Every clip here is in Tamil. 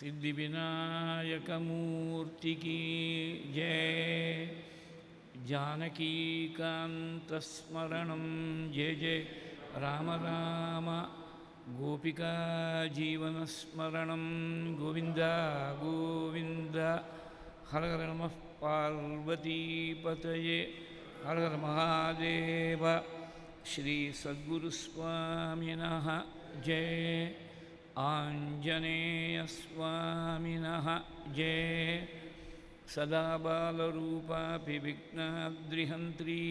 सिद्धिविनायकमूर्ति की जय। जानकीकान्तस्मरणं जय जय राम राम। गोपिका जीवनस्मरणं गोविन्द गोविन्द। हर हर नमः पार्वतीपतये हर हर महादेव। श्री सद्गुरुस्वामिनः जय। आञ्जनेयस्वामिनः जय। सदा बालरूपापि विघ्नाद्रिहन्त्री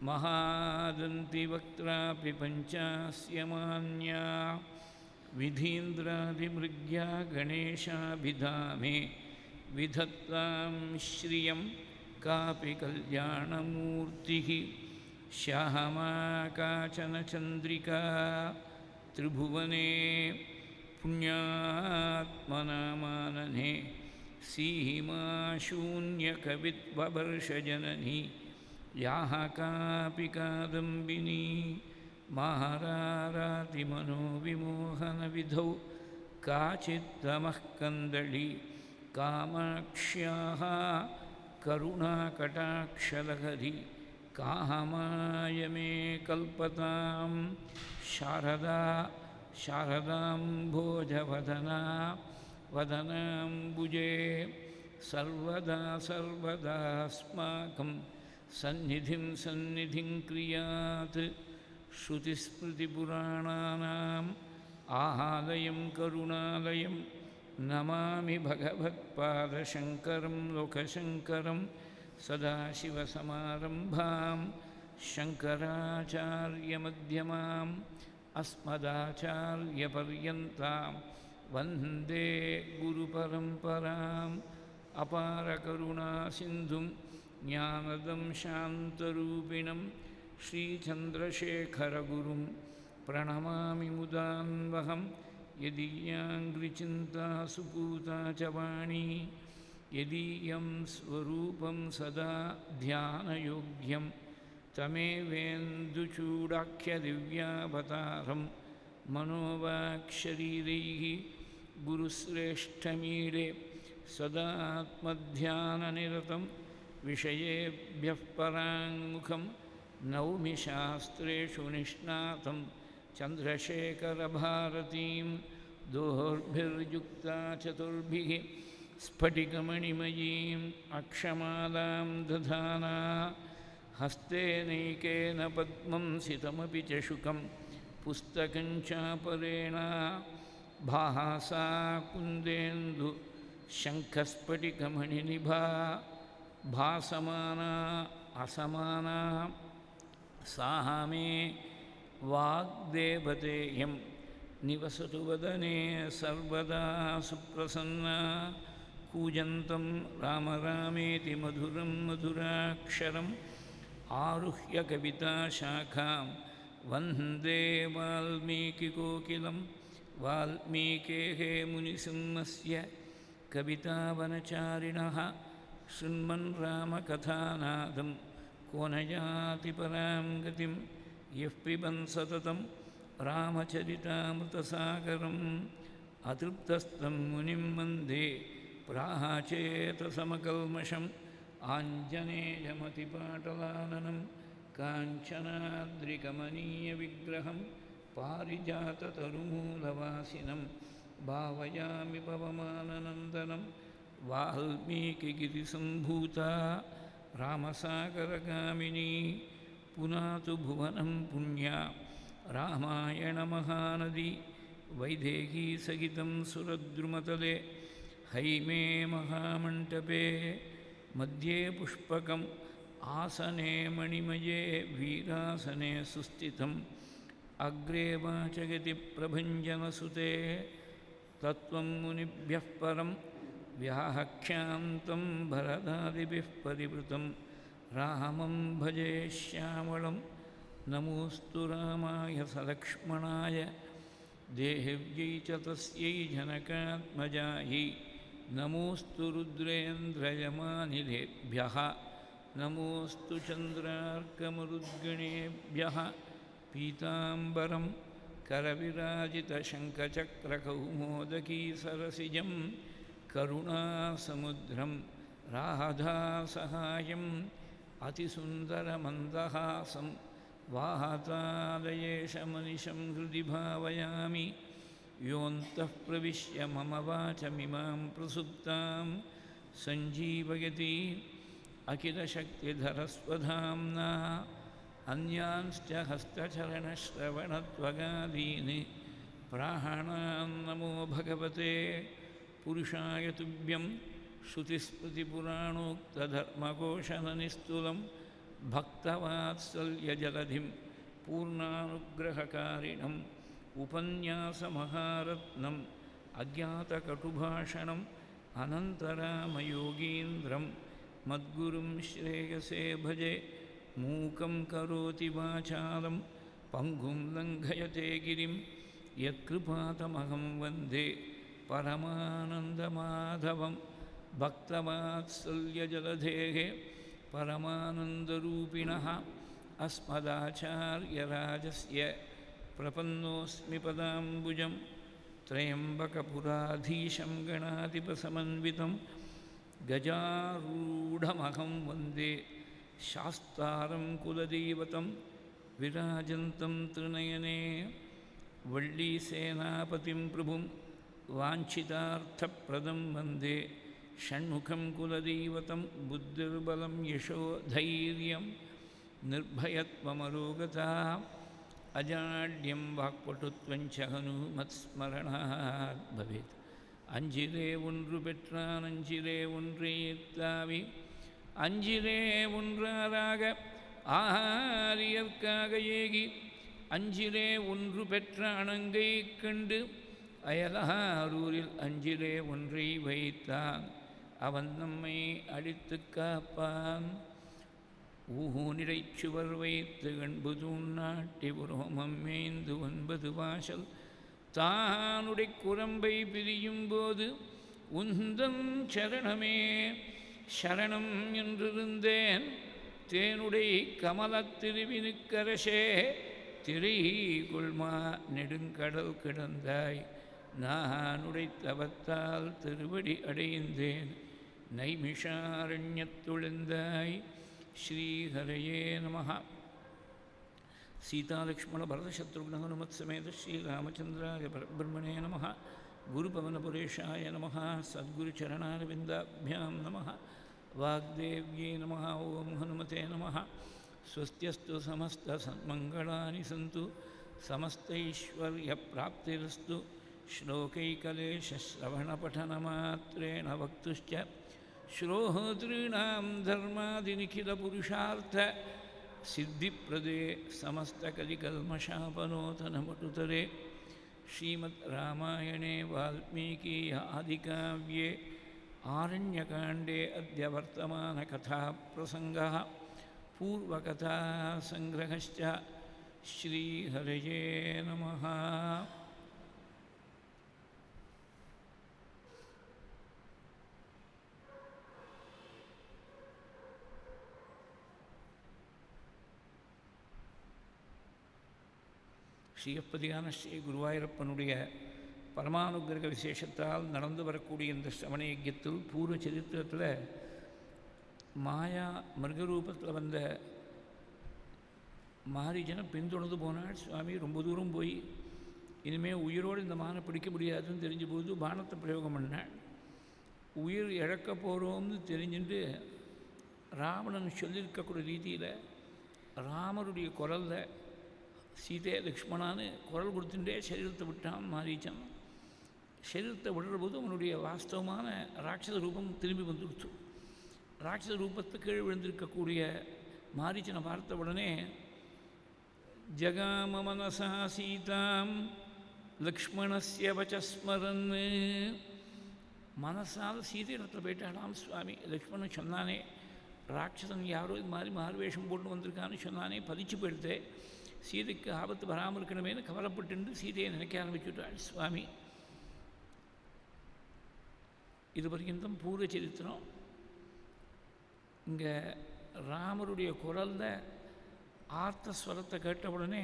महादन्तिवक्त्रापि पञ्चास्यमान्या विधीन्द्रादिमृग्या गणेशाभिधामे विधत्तां श्रियं कापि कल्याणमूर्तिः। श्यामा काचन चन्द्रिका त्रिभुवने पुण्यात्मनामानने सीमा शून्यकविद्ववर्षजननी याः कापि कादम्बिनी महारारातिमनोविमोहनविधौ काचित्तमः कन्दली कामाक्ष्याः करुणाकटाक्षलहरी कामाय मे कल्पतां शारदा शारदाम्भोजवदना वदनाम्बुजे सर्वदा सर्वदास्माकं सन्निधिं सन्निधिं क्रियात्। श्रुतिस्मृतिपुराणानाम् आलयं करुणालयं नमामि भगवत्पादशङ्करं लोकशङ्करं। सदाशिवसमारम्भां शङ्कराचार्यमध्यमाम् अस्मदाचार्यपर्यन्तां वन्दे गुरुपरम्पराम्। अपारकरुणासिन्धुं ज्ञानदं शान्तरूपिणं श्रीचन्द्रशेखरगुरुं प्रणमामि मुदान्वहं। यदीयाङ्घ्रिचिन्ता सुपूता च वाणी यदीयं स्वरूपं सदा ध्यानयोग्यं तमेवेन्दुचूडाख्यदिव्यावतारं मनोवाक्शरीरैः गुरुश्रेष्ठमीडे सदात्मध्याननिरतं विषयेभ्यः पराङ्मुखं नौमि शास्त्रेषु निष्णातं चन्द्रशेखरभारतीं। दोर्भिर्युक्ता चतुर्भिः स्फटिकमणिमयीम् अक्षमालां दधाना हस्ते नैकेन पद्मं सितमपि च शुकं पुस्तकं चापरेण भासा कुन्देन्दु शङ्खस्फटिकमणिनिभा भासमाना असमाना सा मे वाग्देवतेयं निवसतु वदने सर्वदा सुप्रसन्ना। कूजन्तं राम रामेति मधुरं मधुराक्षरम् आरुह्य कविताशाखां वन्दे वाल्मीकिकोकिलं। वाल्मीकेः मुनिसिंहस्य कवितावनचारिणः शृण्वन् रामकथानादं को न याति परां गतिं। यः पिबन् सततं रामचरितामृतसागरम् अतृप्तस्तं मुनिं वन्दे प्राचेतसमकल्मषम्। आञ्जनेयमतिपाटलाननं काञ्चनाद्रिकमनीयविग्रहं पारिजाततरुमूलवासिनं भावयामि पवमाननन्दनं। वाल्मीकिगिरिसम्भूता रामसागरगामिनी पुनातु भुवनं पुण्या रामायणमहानदी। वैदेहीसहितं सुरद्रुमतले हैमे महामण्टपे मध्ये पुष्पकम् आसने मणिमये वीरासने सुस्थितम्। अग्रे वाचगतिप्रभञ्जनसुते तत्त्वं मुनिभ्यः परं व्याख्यान्तं भरदादिभिः परिवृतं। रामं भजे श्यामलं नमोऽस्तु रामाय सलक्ष्मणाय देहव्यै च तस्यै जनकात्मजायै। नमोऽस्तु रुद्रेन्द्रयमानिलेभ्यः नमोऽस्तु चन्द्रार्कमरुद्गणेभ्यः। पीताम्बरं करविराजितशङ्खचक्रकौमोदकीसरसिजं करुणासमुद्रं राधासहायम् अतिसुन्दरमन्दहासं वातालयेशमनिशं हृदि भावयामि योऽन्तः प्रविश्य मम वाचमिमां प्रसुप्तां सञ्जीवयति अखिलशक्तिधरस्वधाम्ना अन्यांश्च हस्तचरणश्रवणत्वगादीन् प्राणान् नमो भगवते पुरुषाय तुभ्यं श्रुतिस्मृतिपुराणोक्तधर्मघोषणनिस्तुलं भक्तवात्सल्यजलधिं पूर्णानुग्रहकारिणम् उपन्यासमहारत्नम् अज्ञातकटुभाषणम् अनन्तरामयोगीन्द्रं मद्गुरुं श्रेयसे भजे मूकं करोति वाचालं पङ्गुं लङ्घयते गिरिं यत्कृपातमहं वन्दे परमानन्दमाधवं भक्तवात्सल्यजलधेः परमानन्दरूपिणः अस्मदाचार्यराजस्य प्रपन्नोऽस्मि पदाम्बुजं त्र्यम्बकपुराधीशं गणाधिपसमन्वितं गजारूढमहं वन्दे शास्तारं कुलदैवतं विराजन्तं त्रिनयने वल्लीसेनापतिं प्रभुं वाञ्छितार्थप्रदं वन्दे षण्मुखं कुलदैवतं बुद्धिर्बलं यशो धैर्यं निर्भयत्वमरोगता अजाड्यं वाक्पटुत्वञ्च हनुमत्स्मरणात् भवेत् அஞ்சிலே ஒன்று பெற்றான் அஞ்சிலே ஒன்றே தாவி அஞ்சிலே ஒன்றாராக ஆரியற்காக ஏகி அஞ்சிலே ஒன்று பெற்ற அணங்கை கண்டு அயலாரூரில் அஞ்சிலே ஒன்றை வைத்தான் அவன் நம்மை அடித்து காப்பான் ஊனிடை சுவர் வைத்து கண்புதூன் நாட்டி உரோமம் மேய்ந்து 9 வாசல் தானுடை குரம்பை பிரியும் போது உந்தன் சரணமே சரணம் என்றிருந்தேன் தேனுடை கமலத் திருவினுக்கரசே திரை கொள்மா நெடுங்கடல் கிடந்தாய் நானுடை தவத்தால் திருவடி அடைந்தேன் நைமிஷாரண்யத்துழந்தாய் ஸ்ரீஹரயே நமः सीतालक्ष्मण भरतशत्रुघ्न हनुमत्समेत श्रीरामचन्द्राय परब्रह्मणे नमः गुरुपवनपुरेशाय नमः सद्गुरुचरणारविन्दाभ्यां नमः वाग्देव्यै नमः ॐ हनुमते नमः स्वस्त्यस्तु समस्तसन्मङ्गलानि सन्तु समस्तैश्वर्यप्राप्तिरस्तु श्लोकैकलेशश्रवणपठनमात्रेण वक्तुश्च श्रोतॄणां धर्मादिनिखिलपुरुषार्थ सिद्धिप्रदे समस्तकलिकल्मषापनोतनमटुतरे श्रीमद्रामायणे वाल्मीकि आदिकाव्ये आरण्यकाण्डे अद्य वर्तमानकथाप्रसङ्गः पूर्वकथासङ्ग्रहश्च श्रीहरये नमः ஸ்ரீயப்பதியான ஸ்ரீ குருவாயூரப்பனுடைய பரமானுகிரக விசேஷத்தால் நடந்து வரக்கூடிய இந்த சிரவண யஜ்ஞத்தில் பூர்வ சரித்திரத்தில் மாயா மிருகரூபத்தில் வந்த மாரீச்சனை பின்தொடர்ந்து போனாள். சுவாமி ரொம்ப தூரம் போய் இனிமேல் உயிரோடு இந்த மானை பிடிக்க முடியாதுன்னு தெரிஞ்ச போது பானத்தை பிரயோகம் பண்ணாள். உயிர் இழக்க போகிறோம்னு தெரிஞ்சுட்டு ராவணன் சொல்லியிருக்கக்கூடிய ரீதியில் ராமருடைய குரலில் சீதே லக்ஷ்மணான்னு குரல் கொடுத்துட்டே சரீரத்தை விட்டான் மாரீச்சன். சரீரத்தை விடுற போது அவனுடைய வாஸ்தவமான ராட்சத ரூபம் திரும்பி வந்துடுச்சு. ராட்சத ரூபத்தை கீழே விழுந்திருக்கக்கூடிய மாரீச்சனை பார்த்த உடனே ஜகாம மனசா சீதாம் லக்ஷ்மணஸ்ய வச்சஸ்மரன் மனசால் சீதையிடத்தில் போயிட்டாளாம். சுவாமி லக்ஷ்மணன் சொன்னானே ராட்சசன் யாரோ இது மாதிரி மாறுவேஷம் போட்டு வந்திருக்கான்னு சொன்னானே பதிச்சு போயிடுதே, சீதைக்கு ஆபத்து வராமல் இருக்கணுமேனு கவலைப்பட்டு சீதையை நினைக்க ஆரம்பிச்சுட்டாள். சுவாமி இது பர்யந்தம் பூர்வ சரித்திரம். இங்கே ராமருடைய குரலில் ஆர்த்த ஸ்வரத்தை கேட்ட உடனே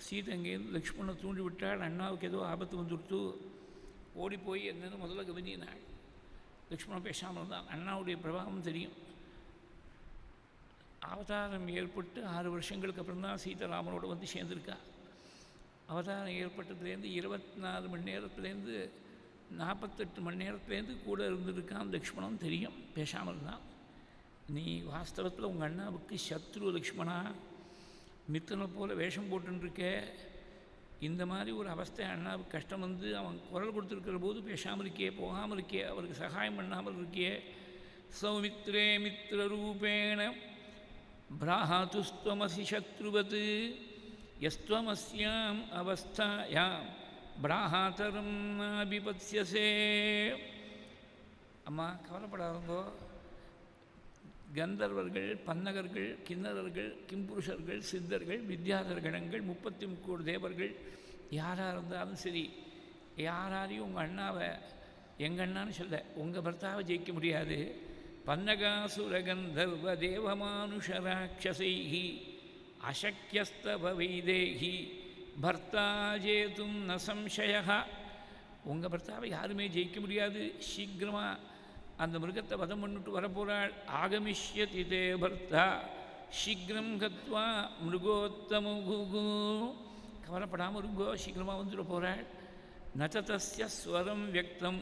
சீதை அங்கேருந்து லக்ஷ்மணனை தூண்டி விட்டாள். அண்ணாவுக்கு ஏதோ ஆபத்து வந்துடுத்து. ஓடி போய் என்னென்னு முதல்ல கவனினாள். லக்ஷ்மணன் பேசாமல் இருந்தான். அண்ணாவுடைய பிரபாவம் தெரியும். அவதாரம் ஏற்பட்டு 6 வருஷங்களுக்கு அப்புறம் தான் சீதாராமனோடு வந்து சேர்ந்துருக்கா. அவதாரம் ஏற்பட்டதுலேருந்து 24 மணி நேரத்துலேருந்து 48 மணி நேரத்துலேருந்து கூட இருந்திருக்கான் லக்ஷ்மணன் தெரியும். பேசாமல் இருந்தான். நீ வாஸ்தவத்தில் உங்கள் அண்ணாவுக்கு சத்ரு லக்ஷ்மணா, மித்தனை போல் வேஷம் போட்டுருக்க. இந்த மாதிரி ஒரு அவஸ்தை அண்ணாவுக்கு கஷ்டம் வந்து அவன் குரல் கொடுத்துருக்கிற போது பேசாமல் இருக்கே, போகாமல் இருக்கே, அவருக்கு சகாயம் பண்ணாமல் இருக்கே. சௌமித்ரே மித்ரரூபேண பிராஹாதுஸ்துவமசி சத்ருவத் யஸ்துவமஸ்யாம் அவஸ்தாயாம் பிராஹாதரம் நாபிபத்யசே. அம்மா கவலைப்படாதங்கோ. கந்தர்வர்கள், பன்னகர்கள், கிண்ணறர்கள், கிம்புருஷர்கள், சித்தர்கள், வித்யாதர கணங்கள், 33 தேவர்கள் யாராக இருந்தாலும் சரி, யாராலையும் உங்கள் அண்ணாவை எங்கள் அண்ணான்னு சொல்ல, உங்கள் பர்த்தாவை ஜெயிக்க முடியாது. பன்னகாசுர கந்தர்வ தேவமானுஷராட்சசைஹி அசக்கியஸ்தவ வைதேகி பர்த்தா ஜேதும் ந சம்சயः. உங்கள் பர்த்தாவை யாருமே ஜெயிக்க முடியாது. சீக்கிரமாக அந்த மிருகத்தை வதம் பண்ணிட்டு வரப்போகிறாள். ஆகமிஷ்யதி தே பர்த்தா சீக்கிரம் கத்வா மிருகோத்தமுகு. கவலைப்படாமல் இருங்கோ, சீக்கிரமாக வந்துட போகிறாள். நததஸ்ய ஸ்வரம் வியக்தம்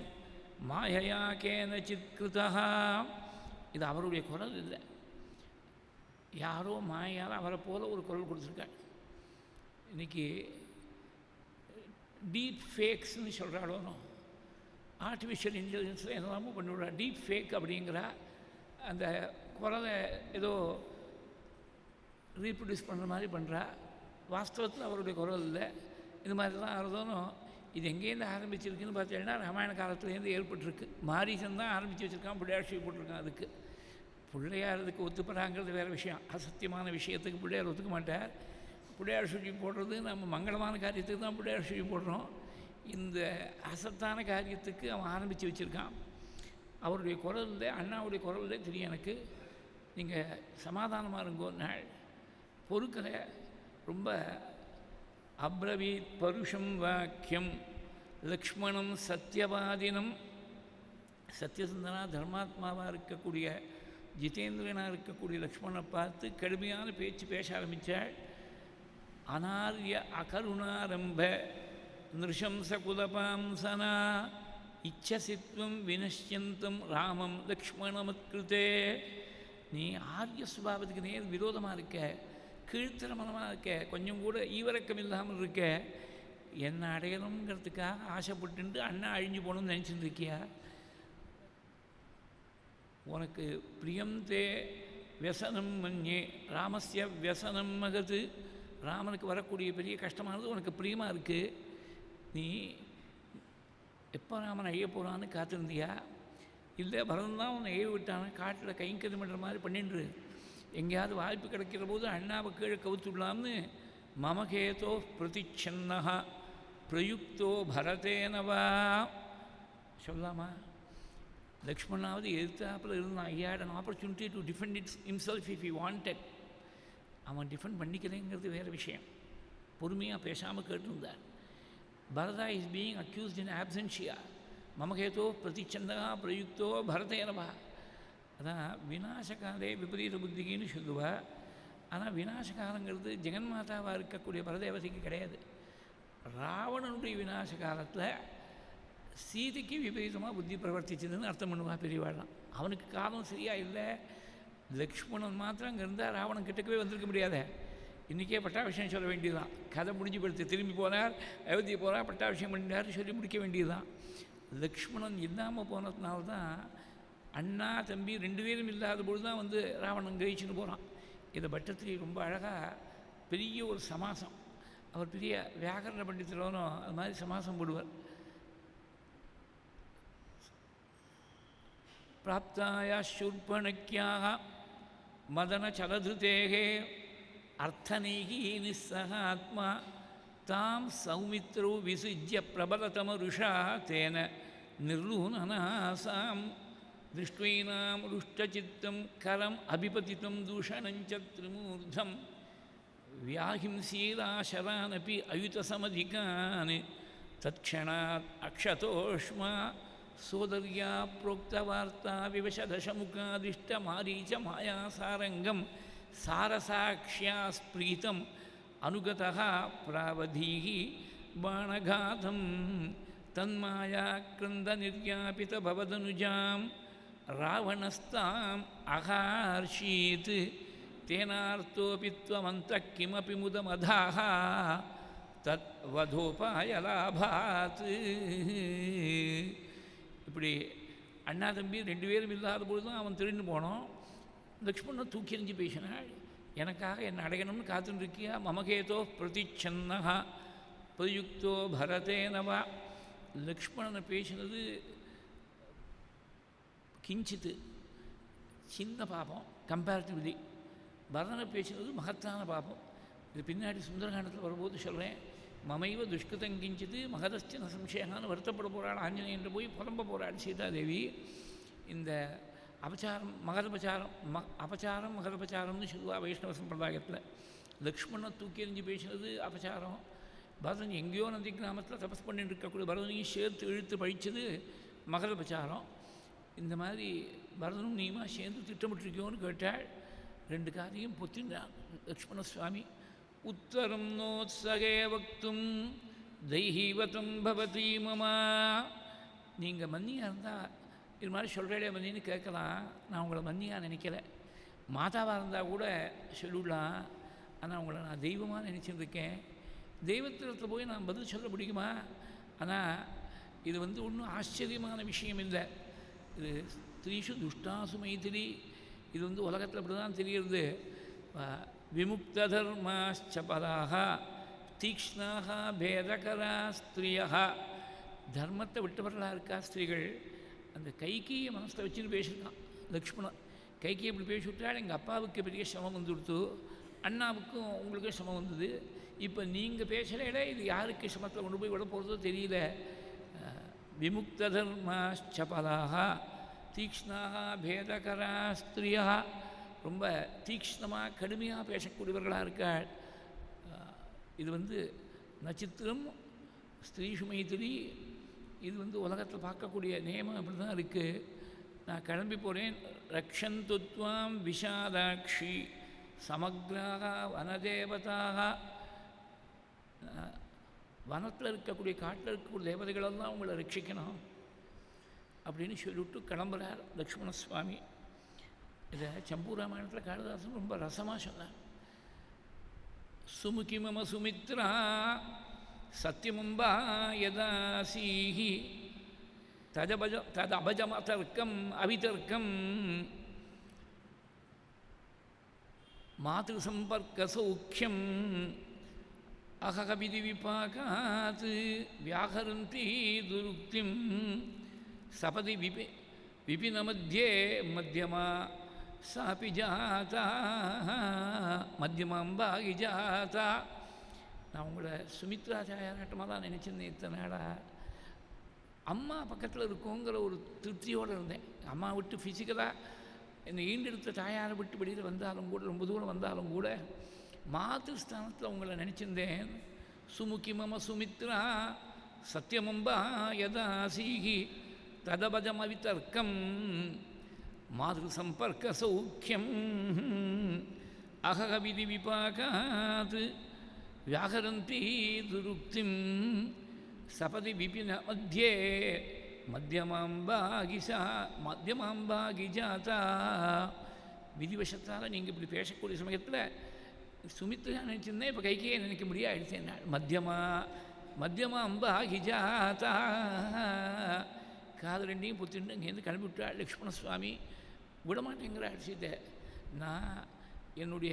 மாயையா கேனசித் கிருதா. இது அவருடைய குரல் இல்லை, யாரோ மாயால் அவரை போல ஒரு குரல் கொடுத்துருக்காள். இன்றைக்கி டீப் ஃபேக்ஸ்ன்னு சொல்கிறாளோ, ஆர்டிஃபிஷியல் இன்டெலிஜென்ஸில் என்னெல்லாமோ பண்ணிவிடுறா. டீப் ஃபேக் அப்படிங்கிறா. அந்த குரலை ஏதோ ரீப்ரொடியூஸ் பண்ணுற மாதிரி பண்ணுறா. வாஸ்தவத்தில் அவருடைய குரல் இல்லை. இது மாதிரி தான் ஆகிறதோனும். இது எங்கேருந்து ஆரம்பிச்சிருக்குன்னு பார்த்தீங்கன்னா ராமாயண காலத்துலேருந்து ஏற்பட்டிருக்கு. மாரீசன் தான் ஆரம்பித்து வச்சுருக்கான், பிள்ளையார் சொல்லி போட்டிருக்கான். அதுக்கு பிள்ளையார் அதுக்கு ஒத்துப்பறாங்கிறது வேறு விஷயம். அசத்தியமான விஷயத்துக்கு பிள்ளையார் ஒத்துக்க மாட்டார். பிள்ளையார் சொல்லி போடுறது நம்ம மங்களமான காரியத்துக்கு தான் பிள்ளையார் சொல்லி போடுறோம். இந்த அசத்தான காரியத்துக்கு அவன் ஆரம்பித்து வச்சுருக்கான். அவருடைய குரலில், அண்ணாவுடைய குரலில் தெரியும் எனக்கு. நீங்கள் சமாதானமாக இருங்கோ நாள் பொறுக்கலை. ரொம்ப அப்ரவீத் பருஷம் வாக்கியம் லக்ஷ்மணம் சத்தியவாதினம். சத்தியசுந்தரா தர்மாத்மாவாக இருக்கக்கூடிய ஜிதேந்திரனாக இருக்கக்கூடிய லக்ஷ்மணனை பார்த்து கடுமையான பேச்சு பேச ஆரம்பித்தாள். அனார்ய அகருணாரம்ப நிருஷம்சகுலபாம்சனா இச்சசித்வம் வினஷ்யந்தம் ராமம் லக்ஷ்மணமத்கிருதே. நீ ஆரிய சுபாவத்துக்கு நேர் விரோதமாக இருக்க, கீழ்த்தரமனமாக இருக்க, கொஞ்சம் கூட ஈவரக்கம் இல்லாமல் இருக்க. என்ன அடையணுங்கிறதுக்காக ஆசைப்பட்டு அண்ணா அழிஞ்சு போகணும்னு நினச்சிட்டு இருக்கியா? உனக்கு பிரியம் தே வியசனம் மன்யே ராமஸ்ய வியசனம் மகது. ராமனுக்கு வரக்கூடிய பெரிய கஷ்டமானது உனக்கு பிரியமாக இருக்குது. நீ எப்போ ராமன் அழிய போகிறான்னு காத்திருந்தியா? இல்லை பரதன் தான் உன்னை ஏவி விட்டான, காட்டில் கைங்கரியம் பண்ணுற மாதிரி பண்ணின்று எங்கேயாவது வாய்ப்பு கிடைக்கிற போது அண்ணாவை கீழே கவுத்துடலாம்னு மமகேதோ பிரதிச்சன்னஹா பிரயுக்தோ பரதேனவா சொல்லலாமா? லக்ஷ்மணாவது எதிர்த்தாப்பில் இருந்தான். I had an opportunity to defend its himself if he wanted. அவன் டிஃபெண்ட் பண்ணிக்கலைங்கிறது வேறு விஷயம். பொறுமையாக பேசாமல் கேட்டிருந்தார். Bharata is being accused in absentia. மமகேதோ பிரதிச்சந்தகா பிரயுக்தோ பரதேனவா. அதான் விநாசகாலே விபரீத புத்திகின்னு சொல்லுவா. ஆனால் விநாசகாலங்கிறது ஜெகன்மாதாவாக இருக்கக்கூடிய பரதேவதைக்கு கிடையாது. ராவணனுடைய விநாச காலத்தில் சீதைக்கு விபரீதமாக புத்தி பிரவர்த்திச்சதுன்னு அர்த்தம் பண்ணுவா பெரியவாள்லாம். அவனுக்கு காலம் சரியாக இல்லை. லக்ஷ்மணன் மாத்திரம் அங்கே இருந்தால் ராவணன் கிட்டக்கவே வந்திருக்க முடியாத. இன்றைக்கே பட்டாபிஷேகம் சொல்ல வேண்டியதுதான். கதை முடிஞ்சு படுத்து திரும்பி போனார், அயோத்தி போனார், பட்டாபிஷேகம் பண்ணிட்டார் சொல்லி முடிக்க வேண்டியதுதான். லக்ஷ்மணன் இல்லாமல் போனதுனால தான் அண்ணா தம்பி 2 பேரும் இல்லாத பொழுது தான் வந்து ராவணன் கிரகிச்சுன்னு போகிறான். இதை பட்டத்திரி ரொம்ப அழகாக பெரிய ஒரு சமாசம், அவர் பெரிய வியாகரண பண்டிதரோனும் அது மாதிரி சமாசம் போடுவார். பிராப்தாயா சூர்பணக்யாக மதன சலதுதேகே அர்த்தநீகி நிஸ்ஸகாத்மா தாம் சௌமித்ரோ விசுஜ்ய பிரபலதமருஷா தேன நிர்லூனநாசாம் திருஷ்டீனாம் ருஷ்டசித்தம் கரம் அபிபதித்தம் தூஷணஞ்ச திரிமூர்த்தம் व्याहिंसीराशरानपि अयुतसमधिकान् तत्क्षणात् अक्षतोष्मा सोदर्या प्रोक्तवार्ता विवशदशमुखादिष्टमारीच मायासारङ्गं सारसाक्ष्या स्प्रीतम् अनुगतः प्रावधीः बाणघातं तन्मायाक्रन्दनिर्यापितभवदनुजां रावणस्ताम् अहार्षीत् तेनार्तोऽपि त्वमन्तः किमपि मुदमधाः தத்வதோபாயலாபாத். இப்படி அண்ணா தம்பி 2 பேரும் இல்லாத பொழுது தான் அவன் திரும்பி போனோம். லக்ஷ்மணனை தூக்கி எறிஞ்சு பேசினாள், எனக்காக என்னை அடையணும்னு காத்துருக்கியா? மமகேதோ பிரதிச்சன்னஹா பிரயுக்தோ பரதேனவா. லக்ஷ்மணனை பேசினது கிஞ்சித்து சின்ன பாபம் கம்பேரிட்டிவ்லி. பரதனை பேசினது மகத்தான பாபம். இது பின்னாடி சுந்தரகாண்டத்தில் வரும்போது சொல்கிறேன். மமைவ துஷ்கிருதங்கிஞ்சித்து மகதஸ்தின சம்சயகான்னு வருத்தப்பட போகிறாள் ஆஞ்சநேயன் போய் புலம்ப போகிறாள் சீதாதேவி. இந்த அபச்சாரம் அபச்சாரம் மகதபச்சாரம்னு சொல்லுவா வைஷ்ணவ சம்பிரதாயத்தில். லக்ஷ்மணனை தூக்கி எறிஞ்சு பேசினது அபச்சாரம். பரதன் எங்கேயோ நந்தி கிராமத்தில் தபஸ் பண்ணிட்டு இருக்கக்கூடிய பரதனையும் சேர்த்து இழுத்து பழித்தது மகதபச்சாரம். இந்த மாதிரி பரதனும் நீமா சேர்ந்து திட்டமிட்டிருக்கியோன்னு கேட்டாள். 2 காரியம் பொத்தின்றான் லக்ஷ்மண சுவாமி. உத்தரம் நோத்சகே வக்தும் தெய்ஹீவதம் பவதி மமா. நீங்கள் மன்னியாக இருந்தால் இது மாதிரி சொல்கிறே மன்னின்னு கேட்கலாம். நான் உங்களை மன்னியாக நினைக்கல. மாதாவாக இருந்தால் கூட சொல்லிவிடலாம். ஆனால் உங்களை நான் தெய்வமாக நினச்சிருக்கேன். தெய்வத்திடத்தில் போய் நான் பதில் சொல்ல முடியுமா? ஆனால் இது ஒன்றும் ஆச்சரியமான விஷயம் இல்லை. இது ஸ்திரீஷு துஷ்டாசு மைதிலி. இது உலகத்தில் அப்படி தான் தெரிகிறது. விமுக்த தர்மாச்ச பதாக தீக்ஷ்ணாக பேதகரா ஸ்திரியா. தர்மத்தை விட்டவர்களாக இருக்கா ஸ்திரீகள். அந்த கைக்கியை மனசில் வச்சுன்னு பேசியிருக்கான் லக்ஷ்மணன். கைக்கியை இப்படி பேசிவிட்டால் எங்கள் அப்பாவுக்கு பெரிய சிரமம் வந்துவிடுத்து, அண்ணாவுக்கும் உங்களுக்கும் சிரமம் வந்தது. இப்போ நீங்கள் பேசலையில இது யாருக்கு சிரமத்தில் கொண்டு போய் விட போகிறதோ தெரியல. விமுக்த தர்மாச்ச பதாக தீக்ஷ்ணாக பேதகரா ஸ்திரியா. ரொம்ப தீக்ஷ்ணமாக கடுமையாக பேசக்கூடியவர்களாக இருக்காள். இது நட்சத்திரம் ஸ்திரீஷு மைதிலி. இது உலகத்தில் பார்க்கக்கூடிய நியமம் அப்படி தான் இருக்குது. நான் கிளம்பி போகிறேன். ரக்ஷந்து த்வாம் விஷாதாட்சி சமக்ராக வனதேவதாக. வனத்தில் இருக்கக்கூடிய காட்டில் இருக்கக்கூடிய தேவதைகளெல்லாம் உங்களை ரட்சிக்கணும் அப்படின்னு சொல்லிவிட்டு கிளம்புறார் லக்ஷ்மண சுவாமி. இதை சம்பூ ராமாயணத்தில் காளிதாசன் ரொம்ப ரசமாக சொன்னார். சுமுகி மம சுமித்ரா சத்தியமும்பா யதாசீஹி ததபஜமதர்க்கம் அவிதர்க்கம் மாத்ருசம்பர்க்க சௌக்கியம் அகவிதி விபாகாத் வியாகரந்தி துருக்திம் சபதி விபின மத்தியே மத்தியமா சாபி ஜாதா மத்தியமாம்பாகி ஜாதா. நான் உங்களை சுமித்ரா சாயாராட்டமாக தான் நினச்சிருந்தேன் இத்தனை நாளாக. அம்மா பக்கத்தில் இருக்கோங்கிற ஒரு திருப்தியோடு இருந்தேன். அம்மா விட்டு ஃபிசிக்கலாக என்னை ஈண்டெடுத்த தாயாரை விட்டு வெளியில் வந்தாலும் கூட, ரொம்ப தூரம் வந்தாலும் கூட மாதஸ்தானத்தில் உங்களை நினச்சிருந்தேன். சுமுகி மம சுமித்ரா சத்தியமம்பா யதாசீஹி ததபஜமவிதர்க்கம் மாதృசம்பர்க்க சௌக்கியம் அகவிதி விபாகாத் வியாகரந்தி துருக்திம் சபதி விபின மத்தியே மத்தியமாம்பாகி ஜாதா. விதிவசத்தால் நீங்கள் இப்படி பேசக்கூடிய சமயத்தில் சுமித்ரா நினச்சிருந்தேன். இப்போ கைக்கையே நினைக்க முடியாது. என்னால் மத்தியமாம்பாகி ஜாதா. காது 2ஐயும் புத்திட்டு இங்கேருந்து கிளம்பி விட்டாள் லக்ஷ்மண சுவாமி. விடமாட்டேங்கிறாள் சீதை. நான் என்னுடைய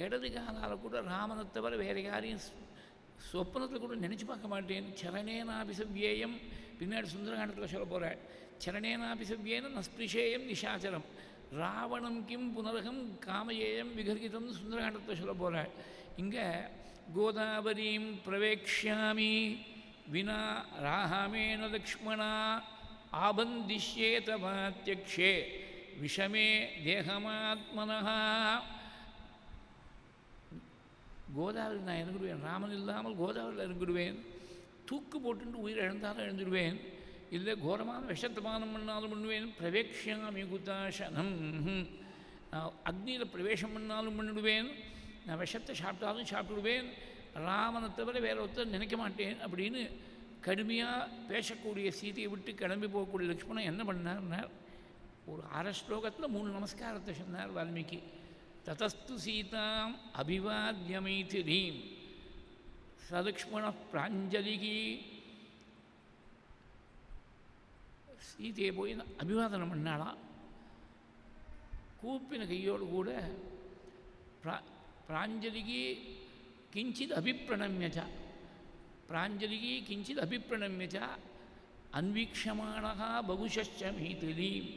இடது காலால் கூட ராமனை தவிர வேறு யாரையும் சொப்பனத்தில் கூட நினச்சி பார்க்க மாட்டேன். சரணேனாபிசவ்யேயம் பின்னாடி சுந்தரகாண்டத்தில் சொல்ல போகிறாள். சரணேனாபிசவ்யேன நஸ்பிருஷேயம் நிஷாச்சரம் ராவணம் கிம் புனரகம் காமயேயம் விகர்கிதம்னு சுந்தரகாண்டத்தில் சொல்ல போகிறாள். இங்கே கோதாவரீம் பிரவேக்ஷாமி வினா ராஹாமேன லக்ஷ்மணா ஆபந்திஷ்யேத மாத்யக்ஷே விஷமே தேகமாத்மனஹ. கோதாவரி நான் இறங்கிடுவேன், ராமன் இல்லாமல் கோதாவரியில் இறங்கிடுவேன், தூக்கு போட்டுட்டு உயிர் இழந்தாலும் எழுந்துடுவேன், இல்லை கோரமான விஷத்தமானம் பண்ணாலும் பண்ணுவேன், பிரவேக்ஷாமி குதாசனம், நான் அக்னியில் பிரவேசம் பண்ணாலும் பண்ணிடுவேன், நான் விஷத்தை சாப்பிட்டாலும் சாப்பிட்டுடுவேன், ராமனை தவிர வேற ஒருத்தர் நினைக்க மாட்டேன் அப்படின்னு கடுமையாக பேசக்கூடிய சீதையை விட்டு கிளம்பி போகக்கூடிய லக்ஷ்மணன் என்ன பண்ணார்னார், ஒரு அரை ஸ்லோகத்தில் 3 நமஸ்காரத்தை சொன்னார் வால்மீகி. ததஸ்து சீதாம் அபிவாத்ய மைதிலீம் சலக்ஷ்மண பிராஞ்சலிகி. சீதையை போய் அபிவாதனம் பண்ணாலாம். கூப்பின கையோடு கூட பிராஞ்சலிகி கிஞ்சித் அபிப்பிரணம்யச்ச, பிராஞ்சலிகி கிஞ்சித் அபிப்பிரணம்யச்ச அன்வீக்ஷமாணா பகுஷச்ச மைதிலீம்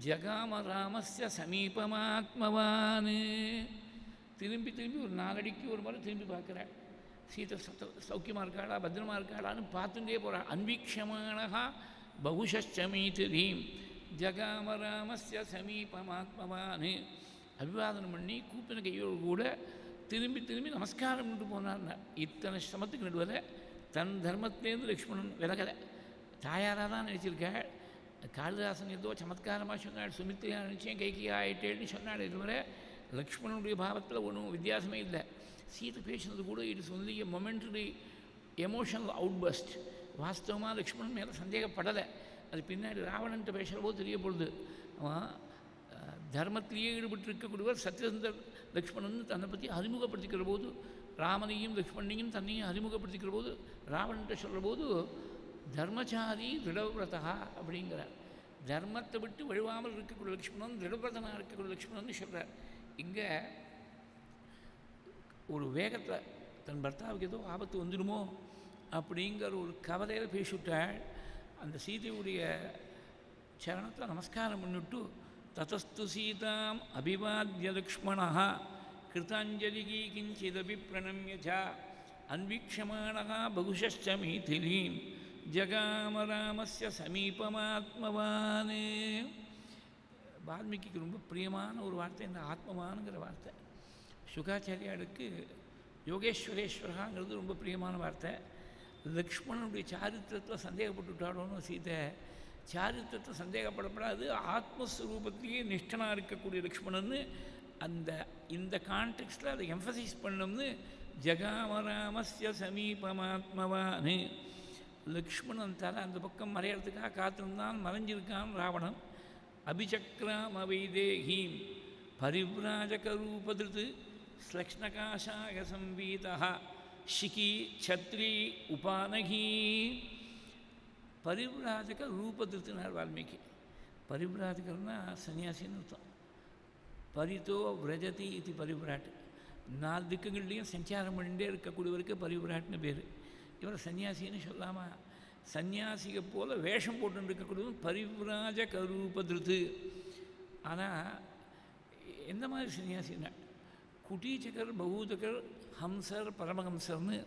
ஜகாம ராமஸ்ய சமீபமாத்மவான். திரும்பி திரும்பி ஒரு 4 அடிக்கு ஒரு முறை திரும்பி பார்க்குறாள். சீதை சௌக்கியமாக இருக்காளா பத்திரமா இருக்காளான்னு பார்த்துட்டே போகிறாள். அன்வீக்ஷமாணா பகுஷச்ச மைதிலீம் ஜகாம ராமஸ்ய சமீபமாத்மவான். அபிவாதனம் பண்ணி கூப்பின கையோடு கூட திரும்பி திரும்பி நமஸ்காரம் பண்ணிட்டு போனார்னா. இத்தனை சிரமத்துக்கு நடுவில் தன் தர்மத்திலேருந்து லக்ஷ்மணன் விலகலை. தாயாராக தான் நினச்சிருக்காள். காளிதாசன் ஏதோ சமத்காரமாக சொன்னாள், சுமித்திரியா நினச்சேன் கைக்கியா ஆயிட்டேன்னு சொன்னாள். இதுவரை லக்ஷ்மணனுடைய பாவத்தில் ஒன்றும் வித்தியாசமே இல்லை. சீதை பேசினது கூட it's only a momentary emotional outburst. வாஸ்தவமாக லக்ஷ்மணன் மேலே சந்தேகப்படலை. அது பின்னாடி ராவணன்ட்ட பேசுகிற போது தெரிய பொழுது அவன் தர்மத்திலேயே ஈடுபட்டு இருக்கக்கூடியவர் சத்யசந்தர் லக்ஷ்மணன் தன்னை பற்றி அறிமுகப்படுத்திக்கிற போது, ராமனையும் லக்ஷ்மணனையும் தன்னையும் அறிமுகப்படுத்திக்கிற போது ராவணன்ட்ட சொல்கிற போது தர்மச்சாரி திருடவிரதா அப்படிங்கிறார். தர்மத்தை விட்டு வழுவாமல் இருக்கக்கூடிய லக்ஷ்மணன் திருடவிரதனாக இருக்கக்கூடிய லக்ஷ்மணன் சொல்கிறார். இங்கே ஒரு வேகத்தில் தன் பர்த்தாவுக்கு ஏதோ ஆபத்து வந்துடுமோ அப்படிங்கிற ஒரு கவலையில் பேசிவிட்டாள். அந்த சீதையுடைய சரணத்தில் நமஸ்காரம் பண்ணிவிட்டு ததஸ்து சீதாம் அபிவாத்ய லக்ஷ்மணः கிருதாஞ்சலிகி கிஞ்சிதபி பிரணம்ய ச அன்வீக்ஷமாணः பகுஷச்ச மைதிலீம் ஜகாம ராமஸ்ய சமீபமாத்மவான். வால்மீகிக்கு ரொம்ப பிரியமான ஒரு வார்த்தை இந்த ஆத்மவானுங்கிற வார்த்தை. சுகாச்சாரியாளுக்கு யோகேஸ்வரேஸ்வரகாங்கிறது ரொம்ப பிரியமான வார்த்தை. லக்ஷ்மணனுடைய சாரித்திரத்தில் சந்தேகப்பட்டுவிட்டாளோன்னு சீதை சாரித்திரத்தை சந்தேகப்படப்படாது, ஆத்மஸ்வரூபத்திலேயே நிஷ்டனாக இருக்கக்கூடிய லக்ஷ்மணன் இந்த கான்டெக்ஸ்டில் அதை எம்ஃபசைஸ் பண்ணணும்னு ஜகாமராமஸ்ய சமீபமாத்மவான். லக்ஷ்மணன் தர அந்த பக்கம் மறையிறதுக்காக காத்திருந்தான், மறைஞ்சிருக்கான் ராவணன். அபிசக்ராம வைதேகீம் பரிவ்ராஜகரூபதிருத் ஸ்லக்ஷ்ணகாஷாய சம்வீதः ஷிகி சத்ரி உபானகி. பரிவ்ராஜக ரூபதிருத்தினார் வால்மீகி. பரிவ்ராஜகர்னா சன்னியாசின்னு அர்த்தம். பரிதோ விரஜதி இது பரிவிராட். 4 திக்குகள்லேயும் சஞ்சாரம் பண்ணிகிட்டே இருக்கக்கூடியவருக்கு பரிவிராட்னு பேர். இவர் சன்னியாசின்னு சொல்லாமல் சன்னியாசியை போல் வேஷம் போட்டு இருக்கக்கூடியவன் பரிவ்ராஜக ரூபதிருத்து. ஆனால் எந்த மாதிரி சன்னியாசின்னா குட்டீச்சகர் பகூதகர் ஹம்சர் பரமஹம்சர்னு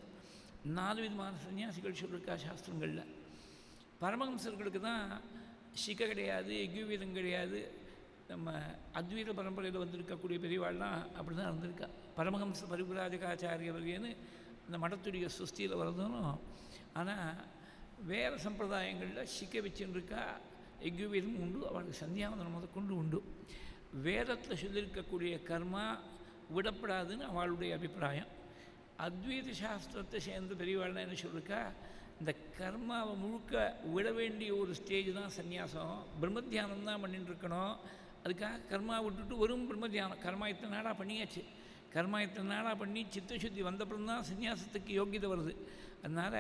4 விதமான சன்னியாசிகள் சொல்லியிருக்கா சாஸ்திரங்களில். பரமஹம்சர்களுக்கு தான் சிக்க கிடையாது, யஜ்ஞவீதம் கிடையாது. நம்ம அத்வைத பரம்பரையில் வந்திருக்கக்கூடிய பெரியவாள்லாம் அப்படி தான் இருந்திருக்கா. பரமஹம்ச பரிவிராஜகாச்சாரியவர்னு இந்த மடத்துடைய சுஸ்தியில் வரதும். ஆனால் வேறு சம்பிரதாயங்களில் சிக்க வச்சுருக்கா, யஜ்ஞவீதம் உண்டு, அவளுக்கு சந்தியாவந்தனம் முதற்கொண்டு உண்டு. வேதத்தில் சொல்லியிருக்கக்கூடிய கர்மா விடப்படாதுன்னு அவளுடைய அபிப்பிராயம். அத்வைத சாஸ்திரத்தை சேர்ந்த பெரியவாள்னா என்ன சொல்லிருக்கா, இந்த கர்மாவை முழுக்க விட வேண்டிய ஒரு ஸ்டேஜ் தான் சந்நியாசம். பிரம்மத்தியானம் தான் பண்ணிட்டு இருக்கணும். அதுக்காக கர்மா விட்டுட்டு வெறும் பிரம்மத்தியானம். கர்மா இத்தனை நாளாக பண்ணியாச்சு. கர்மா இத்தனை நாளாக பண்ணி சித்தசுத்தி வந்தப்புறம் தான் சந்நியாசத்துக்கு யோக்கியதை வருது. அதனால்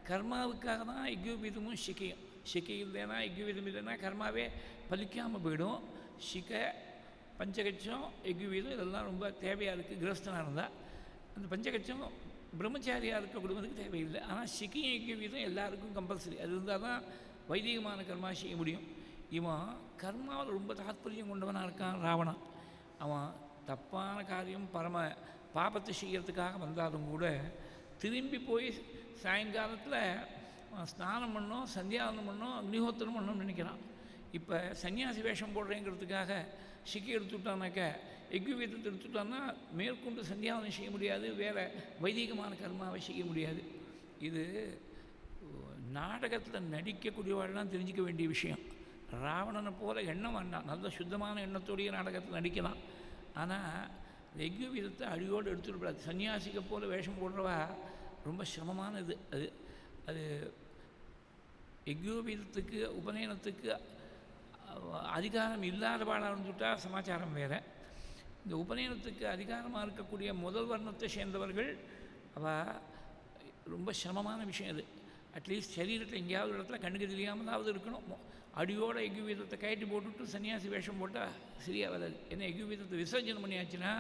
கர்மாவுக்காக தான் யஜ்ஞவீதமும் சிக்கையும். சிக்கை இல்லைன்னா யஜ்ஞவீதம் இல்லைன்னா கர்மாவே பலிக்காமல் போயிடும். சிக்க பஞ்சகட்சம் யஜ்ஞவீதம் இதெல்லாம் ரொம்ப தேவையாக இருக்குது கிரகஸ்தனாக இருந்தால். அந்த பஞ்சகட்சம் பிரம்மச்சாரியாக இருக்க குடும்பத்துக்கு தேவையில்லை. ஆனால் சிக்கியும் யஜ்ஞவீதம் எல்லாருக்கும் கம்பல்சரி. அது இருந்தால் தான் வைதிகமான கர்மா செய்ய முடியும். இவன் கர்மாவில் ரொம்ப தாத்பரியம் கொண்டவனாக இருக்கான் ராவணன். அவன் தப்பான காரியம் பரம பாபத்தை செய்கிறதுக்காக வந்தாலும் கூட திரும்பி போய் சாயங்காலத்தில் ஸ்நானம் பண்ணோம், சந்தியாவந்தனம் பண்ணோம், அக்னிஹோத்திரம் பண்ணோம்னு நினைக்கிறான். இப்போ சன்னியாசி வேஷம் போடுறேங்கிறதுக்காக சிக்கி எடுத்துவிட்டானாக்க யஜ்ஞோபவீதத்தை எடுத்துட்டோன்னா மேற்கொண்டு சந்தியாவனம் செய்ய முடியாது, வேறு வைதிகமான கர்மாவை செய்ய முடியாது. இது நாடகத்தில் நடிக்கக்கூடியவாள்லாம் தெரிஞ்சிக்க வேண்டிய விஷயம். ராவணனை போல எண்ணம் வேண்டாம், நல்ல சுத்தமான எண்ணத்தோடைய நாடகத்தில் நடிக்கலாம். ஆனால் யஜ்ஞோபவீதத்தை அடியோடு எடுத்துடக்கூடாது. சன்னியாசிக்க போல வேஷம் போடுறவா ரொம்ப சிரமமானது. அது அது யஜ்ஞோபவீதத்துக்கு உபநயனத்துக்கு அதிகாரம் இல்லாதவாளாக இருந்துவிட்டால் சமாச்சாரம் வேறு. இந்த உபநயனத்துக்கு அதிகாரமாக இருக்கக்கூடிய முதல் வர்ணத்தை சேர்ந்தவர்கள் அவள் ரொம்ப சிரமமான விஷயம் அது. அட்லீஸ்ட் சரீரத்தில் எங்கேயாவது இடத்துல கண்ணுக்கு தெரியாமலாவது இருக்கணும். அடியோட யஜ்ஞோபவீதத்தை கயட்டி போட்டுவிட்டு சன்னியாசி வேஷம் போட்டால் சரியாக வராது. ஏன்னா யஜ்ஞோபவீதத்தை விசர்ஜனம் பண்ணியாச்சுன்னா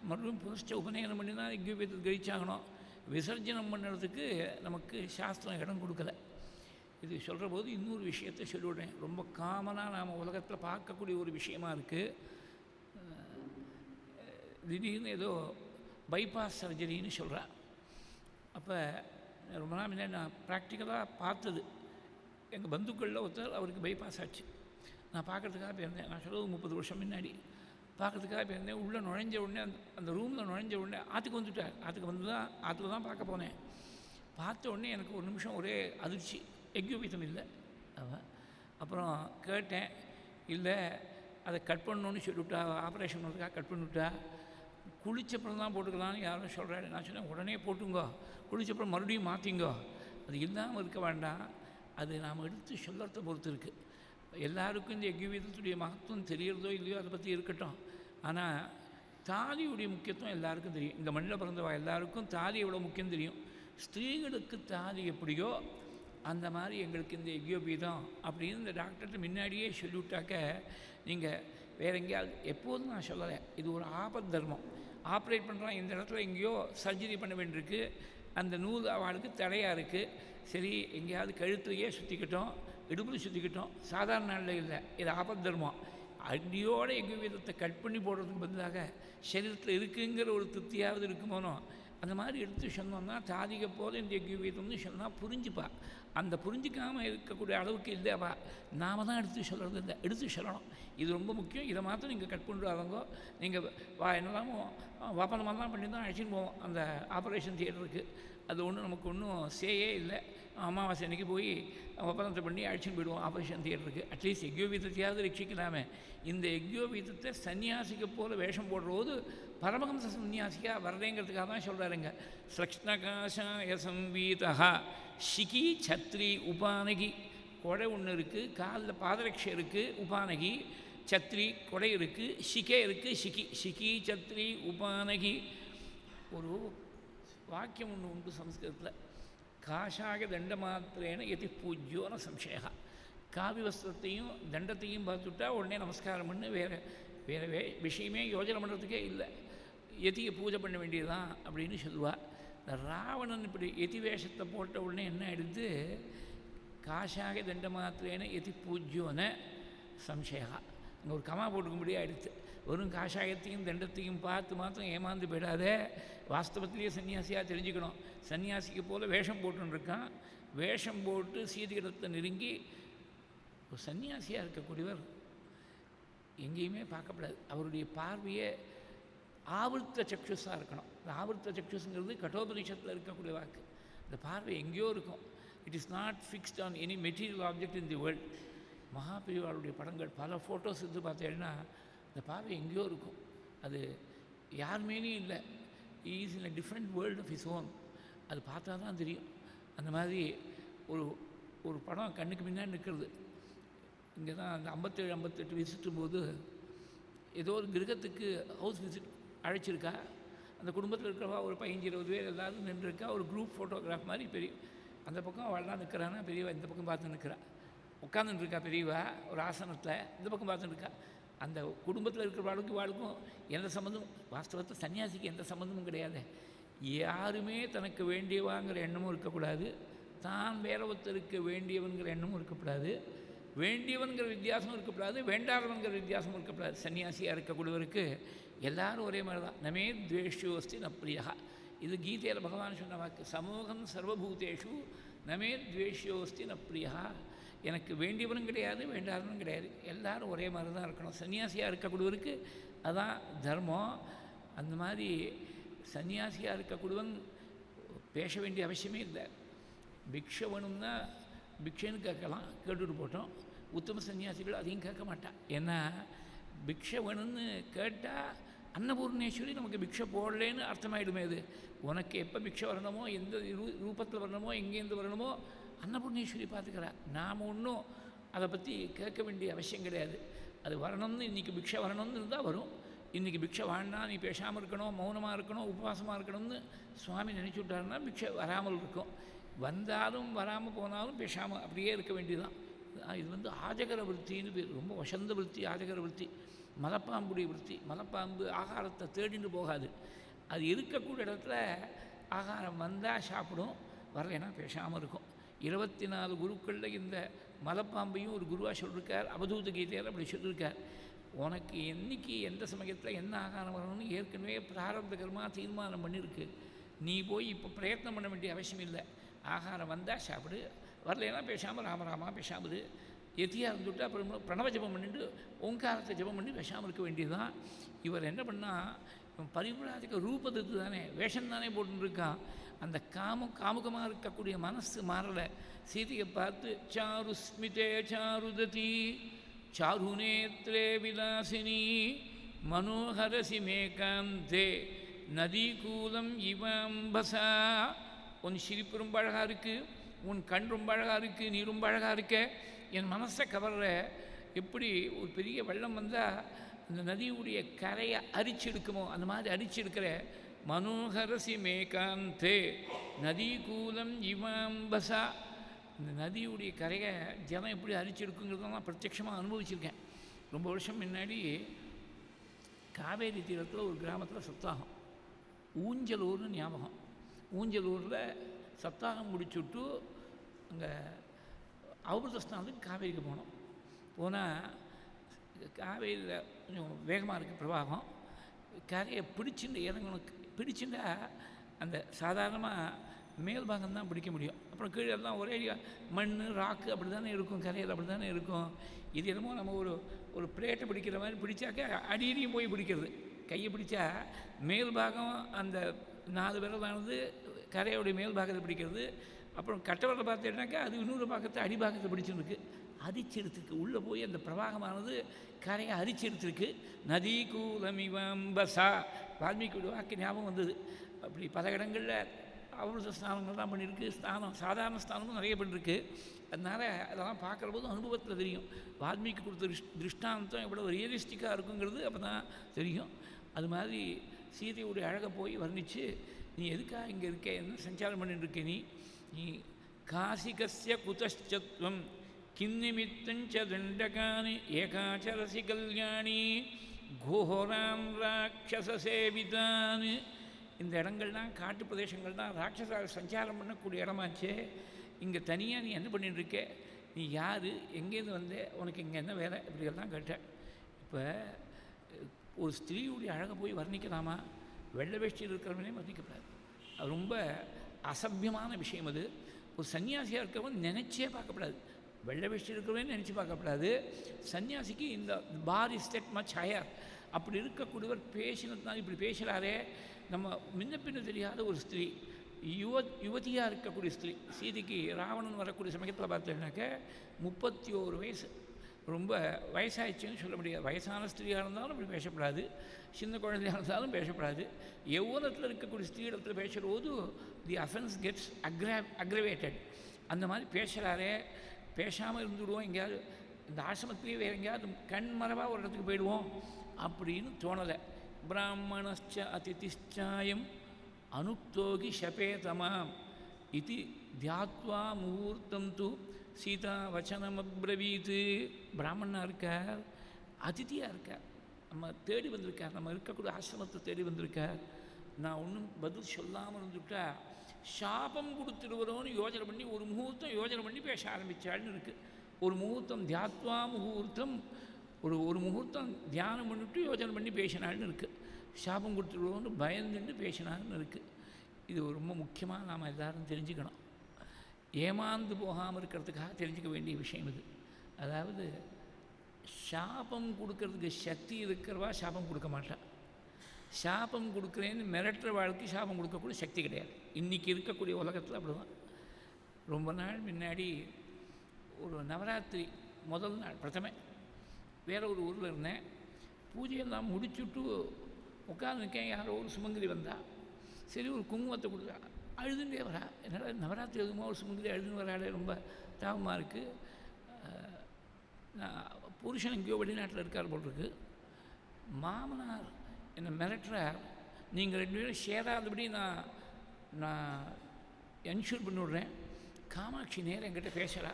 மறுபடியும் புதுச்ச உபநயனம் பண்ணி தான் யஜ்ஞோபவீதத்தை கழிச்சாகணும். விசர்ஜனம் பண்ணுறதுக்கு நமக்கு சாஸ்திரம் இடம் கொடுக்கல. இது சொல்கிற போது இன்னொரு விஷயத்தை சொல்லிவிடுறேன். ரொம்ப காமனாக நாம் உலகத்தில் பார்க்கக்கூடிய ஒரு விஷயமா இருக்குது. திடீர்னு ஏதோ பைபாஸ் சர்ஜரின்னு சொல்கிறா. அப்போ ரொம்ப நாள் முன்னாடி நான் ப்ராக்டிக்கலாக பார்த்தது. எங்கள் பந்துக்களில் ஒருத்தர் அவருக்கு பைபாஸ் ஆச்சு. நான் பார்க்குறதுக்காக போயிருந்தேன். நான் சொல்கிறது 30 வருஷம் முன்னாடி பார்க்குறதுக்காக போயிருந்தேன். உள்ளே நுழைஞ்ச உடனே அந்த ரூமில் நுழைஞ்ச உடனே ஆற்றுக்கு வந்துவிட்டார். ஆற்றுக்கு வந்து தான் ஆற்றுல தான் பார்க்க போனேன். பார்த்த உடனே எனக்கு ஒரு நிமிஷம் ஒரே அதிர்ச்சி. யஜ்ஞோபவீதம் இல்லை அவன். அப்புறம் கேட்டேன், இல்லை அதை கட் பண்ணணுன்னு சொல்லிவிட்டா, ஆப்ரேஷன் பண்ணுறதுக்காக கட் பண்ணிவிட்டா. குளிச்சப்புறம் தான் போட்டுக்கலான்னு யாரும் சொல்கிறாரு. நான் சொன்னேன், உடனே போட்டுங்கோ, குளிச்சப்புறம் மறுபடியும் மாற்றிங்கோ, அது இல்லாமல் இருக்க வேண்டாம். அது நாம் எடுத்து சொல்லறதை பொறுத்து இருக்குது. எல்லாருக்கும் இந்த யஜ்ஞோபவீதத்துடைய மகத்துவம் தெரியறதோ இல்லையோ அதை பற்றி இருக்கட்டும். ஆனால் தாலியுடைய முக்கியத்துவம் எல்லாருக்கும் தெரியும். இந்த மண்ணில் பிறந்தவா எல்லாருக்கும் தாலி எவ்வளோ முக்கியம் தெரியும். ஸ்திரீகளுக்கு தாலி எப்படியோ அந்த மாதிரி எங்களுக்கு இந்த யஜ்ஞோபவீதம் அப்படின்னு இந்த டாக்டர்கிட்ட முன்னாடியே சொல்லிவிட்டாக்க, நீங்கள் வேறு எங்கேயாவது எப்போதும் நான் சொல்லலை, இது ஒரு ஆபத் தர்மம். ஆப்ரேட் பண்ணுறான், இந்த இடத்துல எங்கேயோ சர்ஜரி பண்ண வேண்டியிருக்கு, அந்த நூல் அவளுக்கு தடையாக இருக்குது. சரி, எங்கேயாவது கழுத்துலையே சுற்றிக்கிட்டோம், இடுப்பில் சுற்றிக்கிட்டோம், சாதாரண நாளில் இல்லை, இது ஆபத் தர்மம். அடியோட யஜ்ஞோபவீதத்தை கட் பண்ணி போடுறதுக்கு பதிலாக சரீரத்தில் இருக்குங்கிற ஒரு திருப்தியாவது இருக்குமோனோ அந்த மாதிரி எடுத்து சொன்னோம்னா, தாதிக போல இந்த யஜ்ஞோபவீதம்னு சொன்னால் புரிஞ்சுப்பா. அந்த புரிஞ்சிக்காமல் இருக்கக்கூடிய அளவுக்கு இல்லையாவா, நாம் தான் எடுத்து சொல்கிறது இல்லை, எடுத்து சொல்லணும். இது ரொம்ப முக்கியம், இதை மாத்திரம் நீங்கள் கட் பண்ணுறாதங்கோ. நீங்கள் என்னெல்லாமோ வாப்பனமாக பண்ணி தான் அழைச்சின்னு போவோம் அந்த ஆப்ரேஷன் தியேட்டருக்கு. அது ஒன்றும் நமக்கு ஒன்றும் சேயே இல்லை. அமாவாசை அன்றைக்கி போய் ஒப்பந்தத்தை பண்ணி அழைச்சின்னு போயிடுவோம் ஆப்ரேஷன் தியேட்டருக்கு. அட்லீஸ்ட் யஜ்ஞோபவீதத்தையாவது ரட்சிக்கலாமே. இந்த யஜ்ஞோபவீதத்தை சன்னியாசிக்கு போல் வேஷம் போடுறபோது பரமஹம்ச சன்னியாசிக்காக வரலேங்கிறதுக்காக தான் சொல்கிறாருங்க. ஸ்லக்ஷ்ணகாசாய சம்வீதா ஷிகி சத்ரி உபானகி. கொடை ஒன்று இருக்குது, காலில் பாதரட்சை இருக்குது, உபானகி சத்ரி கொடை இருக்குது, ஷிகே இருக்குது, ஷிகி ஷிகி சத்ரி உபானகி. ஒரு வாக்கியம் ஒன்று உண்டு சம்ஸ்கிருதத்தில், காஷாய தண்ட மாத்திரேன எதி பூஜ்யோன சம்சயா. காவி வஸ்திரத்தையும் தண்டத்தையும் பார்த்துட்டா உடனே நமஸ்காரம் பண்ணு, வேறு வேறு விஷயமே யோஜனை பண்ணுறதுக்கே இல்லை, எதியை பூஜை பண்ண வேண்டியதுதான் அப்படின்னு சொல்லுவாள். இந்த ராவணன் இப்படி எதி வேஷத்தை போட்ட உடனே என்ன ஆகிடுது, காஷாக தண்ட மாத்திரேன எதி பூஜ்யோன சம்சயா. அங்கே ஒரு கமா போட்டுக்கும்படி ஆகிடுச்சு. வெறும் காஷாயத்தையும் தண்டத்தையும் பார்த்து மாத்திரம் ஏமாந்து போயிடாதே, வாஸ்தவத்திலேயே சன்னியாசியாக தெரிஞ்சுக்கணும். சன்னியாசிக்கு போல் வேஷம் போட்டுருக்கான். வேஷம் போட்டு சீர்திடத்தை நெருங்கி ஒரு சன்னியாசியாக இருக்கக்கூடியவர் எங்கேயுமே பார்க்கப்படாது. அவருடைய பார்வையே ஆவர்த்த சக்ஷுஸாக இருக்கணும். இந்த ஆவர்த்த சக்ஷுஸுங்கிறது கட்டோபனிஷத்தில் இருக்கக்கூடிய வாக்கு. இந்த பார்வை எங்கேயோ இருக்கும். It is not fixed on any material object in the world. மகாபிரிவாளுடைய படங்கள் பல ஃபோட்டோஸ் எடுத்து பார்த்தேன்னா இந்த பார்வை எங்கேயோ இருக்கும். அது யார் மேலேயும் இல்லை. Is in a different world of is own. அது பார்த்தா தான் தெரியும். அந்த மாதிரி ஒரு ஒரு படம் கண்ணுக்கு முன்னாடி நிற்கிறது. இங்கே தான் அந்த 57-58 விசிட்டும் போது ஏதோ ஒரு கிரகத்துக்கு ஹவுஸ் விசிட் அழைச்சிருக்கா. அந்த குடும்பத்தில் இருக்கிறவா ஒரு 15-20 பேர் எல்லோரும் நின்றுருக்கா. ஒரு குரூப் ஃபோட்டோகிராஃப் மாதிரி பெரிய அந்த பக்கம் அவள்லாம் நிற்கிறான்னா பெரியவா இந்த பக்கம் பார்த்து நிற்கிறா. உட்காந்துருக்கா பெரியவா ஒரு ஆசனத்தில், இந்த பக்கம் பார்த்துட்டு இருக்கா. அந்த குடும்பத்தில் இருக்கிற வாழ்க்கும் எந்த சம்மந்தமும், வாஸ்தவத்தை சன்னியாசிக்கு எந்த சம்மந்தமும் கிடையாது. யாருமே தனக்கு வேண்டியவாங்கிற எண்ணமும் இருக்கக்கூடாது, தான் வேற ஒருத்தருக்கு வேண்டியவன்கிற எண்ணமும் இருக்கக்கூடாது, வேண்டியவன்கிற வித்தியாசமும் இருக்கக்கூடாது, வேண்டாதவன்கிற வித்தியாசமும் இருக்கக்கூடாது. சன்னியாசியாக இருக்கக்கூடியவருக்கு எல்லாரும் ஒரே மாதிரி தான். நமே துவேஷோஸ்தி ந பிரியா. இது கீதையில் பகவான் சொன்ன வாக்கு. சமூகம் சர்வபூதேஷு நமே துவேஷோஸ்தி ந பிரியா. எனக்கு வேண்டியவனும் கிடையாது, வேண்டாதவனும் கிடையாது, எல்லாரும் ஒரே மாதிரி தான் இருக்கணும். சன்னியாசியாக இருக்கக்கூடியவருக்கு அதான் தர்மம். அந்த மாதிரி சன்னியாசியாக இருக்கக்கூடியவன் பேச வேண்டிய அவசியமே இல்லை. பிக்ஷை வேணும்னா பிக்ஷைன்னு கேட்கலாம், கேட்டுட்டு போட்டோம். உத்தம சன்னியாசிகள் அதையும் கேட்க மாட்டான். ஏன்னா பிக்ஷை வேணும்னு கேட்டால் அன்னபூர்ணேஸ்வரி நமக்கு பிக்ஷை போடலேன்னு அர்த்தமாயிடுமே. அது உனக்கு எப்போ பிக்ஷை வரணுமோ, எந்த ரூபத்தில் வரணுமோ, எங்கேருந்து வரணுமோ அன்னபூர்ணேஸ்வரி பார்த்துக்கிறா. நாம் ஒன்றும் அதை பற்றி கேட்க வேண்டிய அவசியம் கிடையாது. அது வரணும்னு இன்றைக்கி பிக்ஷை வரணும்னு இருந்தால் வரும். இன்றைக்கி பிக்ஷை வேண்டாம், நீ பேசாமல் இருக்கணும், மௌனமாக இருக்கணும், உபவாசமாக இருக்கணும்னு சுவாமி நினச்சி விட்டாருன்னா பிக்ஷை வராமல் இருக்கும். வந்தாலும் வராமல் போனாலும் பேசாமல் அப்படியே இருக்க வேண்டியதுதான். இது ஆஜகர விருத்தின்னு பேர். ரொம்ப வசந்த விருத்தி ஆஜகர விருத்தி. மலைப்பாம்புடைய விருத்தி. மலைப்பாம்பு ஆகாரத்தை தேடிட்டு போகாது. அது இருக்கக்கூடிய இடத்துல ஆகாரம் வந்தால் சாப்பிடும், வரலைன்னா பேசாமல் இருக்கும். 24 குருக்களில் இந்த மலைப்பாம்பையும் ஒரு குருவாக சொல்லியிருக்கார். அவதூத கீதையில் அப்படி சொல்லியிருக்கார். உனக்கு என்றைக்கு எந்த சமயத்தில் என்ன ஆகாரம் வரணும்னு ஏற்கனவே பிராரப்தகரமாக தீர்மானம் பண்ணியிருக்கு. நீ போய் இப்போ பிரயத்னம் பண்ண வேண்டிய அவசியம் இல்லை. ஆகாரம் வந்தால் சாப்பிடு, வரலைன்னா பேசாமல் ராமராமா பேசாமல் எத்தியாக இருந்துவிட்டு அப்புறம் பிரணவ ஜபம் பண்ணிட்டு ஓங்காரத்தை ஜபம் பண்ணி பேசாமல் இருக்க வேண்டியது தான். இவர் என்ன பண்ணால், இவன் பரிபுராதிக்க ரூபத்துக்கு தானே, வேஷம் தானே போட்டுருக்கான். அந்த காமுகமாக இருக்கக்கூடிய மனசு மாறலை. சீதையை பார்த்து சாரு ஸ்மிதே சாருததி சாருநேத்ரே விலாசினி மனோஹரசி மேகாந்தே நதீகூலம் இவம்பசா. உன் சிரிப்பு ரொம்ப அழகாக இருக்குது, உன் கண் ரொம்ப அழகாக இருக்குது, நீ ரொம்ப அழகாக இருக்க, என் மனசை கவர்ற. எப்படி ஒரு பெரிய வெள்ளம் வந்தால் அந்த நதியுடைய கரையை அரிச்செடுக்குமோ அந்த மாதிரி அரிச்செடுக்கிற. மனோஹரசி மேகாந்தே நதீகூலம் இவாம்பசா. இந்த நதியுடைய கரையை ஜலம் எப்படி அரிச்செடுக்குங்கிறத நான் பிரத்யட்சமாக அனுபவிச்சிருக்கேன். ரொம்ப வருஷம் முன்னாடி காவேரி தீரத்தில் ஒரு கிராமத்தில் சப்தாகம், ஊஞ்சலூர்னு ஞாபகம். ஊஞ்சலூரில் சப்தாகம் முடிச்சுட்டு அங்கே அவபூத ஸ்நானத்துக்கு காவேரிக்கு போனோம். போனால் காவேரியில் கொஞ்சம் வேகமாக இருக்குது பிரவாகம். கரையை பிடிச்சுட்டு இறங்கணும். பிடிச்சுட்டா அந்த சாதாரணமாக மேல் பாகம் தான் பிடிக்க முடியும். அப்புறம் கீழே எல்லாம் ஒரே மண் ராக்கு அப்படி தானே இருக்கும், கரையில் அப்படி தானே இருக்கும். இது என்னமோ நம்ம ஒரு பிளேட்டை பிடிக்கிற மாதிரி பிடிச்சாக்க அடியிலையும் போய் பிடிக்கிறது. கையை பிடிச்சா மேல் பாகம் அந்த 4 விரலானது கரையோடைய மேல் பாகத்தை பிடிக்கிறது. அப்புறம் கட்டவரலை பார்த்தீங்கன்னாக்கா அது இன்னொரு பாகத்தை அடிபாகத்தை பிடிச்சிருக்கு. அரிச்செடுத்துருக்கு. உள்ளே போய் அந்த பிரவாகமானது கரையை அரிச்செடுத்துருக்கு. நதி கூலமிவம்பசா. வால்மீகியோட வாக்கு ஞாபகம் வந்தது. அப்படி பல இடங்களில் அவ்வளோ ஸ்நானங்கள்லாம் பண்ணியிருக்கு. சாதாரண ஸ்நானமும் நிறைய பண்ணிருக்கு. அதனால் அதெல்லாம் பார்க்குற போது அனுபவத்தில் தெரியும். வால்மீகி கொடுத்த திருஷ்டாந்தம் எவ்வளோ ரியலிஸ்டிக்காக இருக்குங்கிறது அப்போ தான் தெரியும். அது மாதிரி சீதையுடைய அழகை போய் வர்ணித்து, நீ எதுக்காக இங்கே இருக்க, என்ன சஞ்சாரம் பண்ணிட்டுருக்க, நீ காசிகஸ்ய குதச்சத்வம் கிந்நிமித்தஞ்ச தண்டகானி ஏகாச்சரசி கல்யாணி கோஹோராம் ராட்சச சேவிதான். இந்த இடங்கள்லாம் காட்டு பிரதேசங்கள் தான், ராட்சச சஞ்சாரம் பண்ணக்கூடிய இடமாச்சே. இங்கே தனியாக நீ என்ன பண்ணிட்டு இருக்க, நீ யார், எங்கேருந்து வந்த, உனக்கு இங்கே என்ன வேலை, இப்படியெல்லாம் கேட்டேன். இப்போ ஒரு ஸ்திரீயுடைய அழகை போய் வர்ணிக்கலாமா? வெள்ளை வேஷ்டியில் இருக்கிறவனே வர்ணிக்கப்படாது. அது ரொம்ப அசபியமான விஷயம். அது ஒரு சன்னியாசியாக இருக்கிறவன் நினச்சே பார்க்கப்படாது. வெள்ளை வேஷ்டி இருக்கிறவனே நினச்சி பார்க்கப்படாது. சன்னியாசிக்கு இந்த bar is that much higher. அப்படி இருக்கக்கூடியவர் பேசினதுனால இப்படி பேசுகிறாரே. நம்ம முன்ன பின்ன தெரியாத ஒரு ஸ்திரீ, யுவதியாக இருக்கக்கூடிய ஸ்திரீ. சீதைக்கு ராவணன் வரக்கூடிய சமயத்தில் பார்த்தீங்கன்னாக்க 31 வயசு. ரொம்ப வயசாகிடுச்சுன்னு சொல்ல முடியாது. வயசான ஸ்திரீயாக இருந்தாலும் இப்படி பேசப்படாது, சின்ன குழந்தையாக இருந்தாலும் பேசப்படாது. எவ்வளத்தில் இருக்கக்கூடிய ஸ்திரீ இடத்துல பேசுகிற போது தி அஃபென்ஸ் கெட்ஸ் அக்ரவேட்டட். அந்த மாதிரி பேசுகிறாரே, பேசாமல் இருந்துவிடுவோம், எங்கேயாவது இந்த ஆசிரமத்திலேயே வேறு எங்கேயாவது கண்மரவாக ஒரு இடத்துக்கு போயிடுவோம் அப்படின்னு தோணலை. பிராமணச்ச அதிதிச்சாயம் அனுக்தோகி ஷபேதமாம் இது தியாத்வா முகூர்த்தம் து சீதா வச்சனமப்ரவீத்து. பிராமணனாக இருக்கார், அதிதியாக இருக்கார், நம்ம தேடி வந்திருக்கார், நம்ம இருக்கக்கூடிய ஆசிரமத்தை தேடி வந்திருக்கார். நான் ஒன்றும் பதில் சொல்லாமல் இருந்துவிட்டா சாபம் கொடுத்துடுவரோன்னு யோஜனை பண்ணி ஒரு முகூர்த்தம் யோஜனை பண்ணி பேச ஆரம்பித்தாள்னு இருக்குது. ஒரு முகூர்த்தம் தியாத்வா முகூர்த்தம், ஒரு முகூர்த்தம் தியானம் பண்ணிவிட்டு யோஜனை பண்ணி பேசினாள்னு இருக்குது. சாபம் கொடுத்துடுவோன்னு பயந்துட்டு பேசினான்னு இருக்குது. இது ரொம்ப முக்கியமாக நாம் எல்லோரும் தெரிஞ்சுக்கணும். ஏமாந்து போகாமல் இருக்கிறதுக்காக தெரிஞ்சுக்க வேண்டிய விஷயம் இது. அதாவது சாபம் கொடுக்கறதுக்கு சக்தி இருக்கிறவா சாபம் கொடுக்க மாட்டாள். சாபம் கொடுக்குறேன்னு மிரட்டுற வாழ்க்கை சாபம் கொடுக்கக்கூடிய சக்தி கிடையாது. இன்றைக்கி இருக்கக்கூடிய உலகத்தில் அப்படி தான். ரொம்ப நாள் முன்னாடி ஒரு நவராத்திரி முதல் நாள் பிரதமை வேறு ஒரு ஊரில் இருந்தேன். பூஜையெல்லாம் முடிச்சுட்டு உட்காந்துருக்கேன். யாரோ ஒரு சுமங்கலி வந்தால் சரி ஒரு குங்குமத்தை கொடுத்தா அழுதுண்டே வரா. என்னடா நவராத்திரி எதுவுமா ஒரு சுமங்கலி அழுதுன்னு வராளே, ரொம்ப தாபமாக இருக்குது. நான் புருஷன் எங்கேயோ வெளிநாட்டில் இருக்கார் போட்டிருக்கு. மாமனார் என்னை மிரட்டுறார், நீங்கள் 2 பேரும் சேராதபடி நான் என்ஷூர் பண்ணி விட்றேன். காமாட்சி நேரம் என்கிட்ட பேசுகிறா,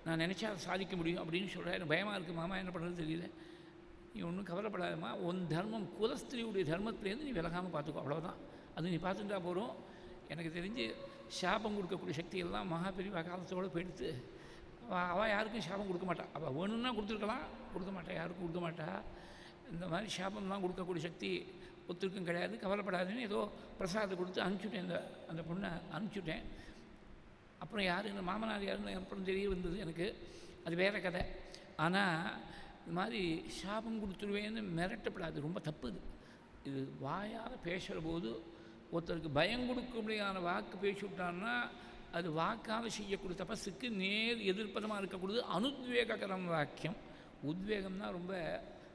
நான் நினச்சா அதை சாதிக்க முடியும் அப்படின்னு சொல்கிறேன். எனக்கு பயமாக இருக்குது மாமா, என்ன பண்ணுறது தெரியல. நீ ஒன்றும் கவலைப்படாதம்மா, உன் தர்மம் குலஸ்திரியுடைய தர்மத்திலேருந்து நீ விலகாமல் பார்த்துக்கோ, அவ்வளோதான். அது நீ பார்த்துட்டா போகிறோம். எனக்கு தெரிஞ்சு சாபம் கொடுக்கக்கூடிய சக்தியெல்லாம் மகா பெரியவா காலத்தோடு போயிடுத்து. அவள் யாருக்கும் சாபம் கொடுக்க மாட்டாள். அவள் வேணும்னா கொடுத்துருக்கலாம், கொடுக்க மாட்டாள், யாருக்கும் கொடுக்க மாட்டாள். இந்த மாதிரி சாபம்லாம் கொடுக்கக்கூடிய சக்தி ஒத்துருக்கும் கிடையாது. கவலைப்படாதுன்னு ஏதோ பிரசாதத்தை கொடுத்து அனுப்பிச்சுட்டேன். அந்த பொண்ணை அனுப்பிச்சுட்டேன். அப்புறம் யார் இந்த மாமனார் யாருன்னு அப்புறம் தெரிய வந்தது எனக்கு. அது வேறு கதை. ஆனால் இது மாதிரி சாபம் கொடுத்துருவேன்னு மிரட்டப்படாது, ரொம்ப தப்பு. இது வாயால் பேசுகிற போது ஒருத்தருக்கு பயம் கொடுக்கும்படியான வாக்கு பேசி விட்டான்னா அது வாக்கால் செய்யக்கூடிய தபஸுக்கு நேர் எதிர்ப்பதமாக இருக்கக்கூடியது அனுத்வேககரம் வாக்கியம். உத்வேகம்னா ரொம்ப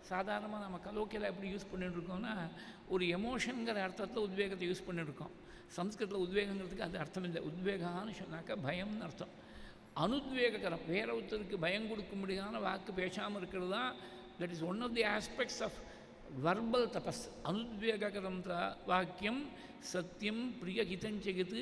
சாதாரணமாக நம்ம கலோக்கியில் எப்படி யூஸ் பண்ணிட்டுருக்கோம்னா ஒரு எமோஷனுங்கிற அர்த்தத்தில் உத்வேகத்தை யூஸ் பண்ணிட்டுருக்கோம். சம்ஸ்கிருதத்தில் உத்வேகங்கிறதுக்கு அது அர்த்தம் இல்லை. உத்வேகான்னு சொன்னாக்கா பயம்னு அர்த்தம். அனுத்வேககரம் வேற ஒருத்தருக்கு பயம் கொடுக்க முடியாத வாக்கு பேசாமல் இருக்கிறது தான். That is one of the aspects of verbal தபஸ். அனுத்வேககரம் வாக்கியம் சத்தியம் பிரியஹிதஞ்செகத்து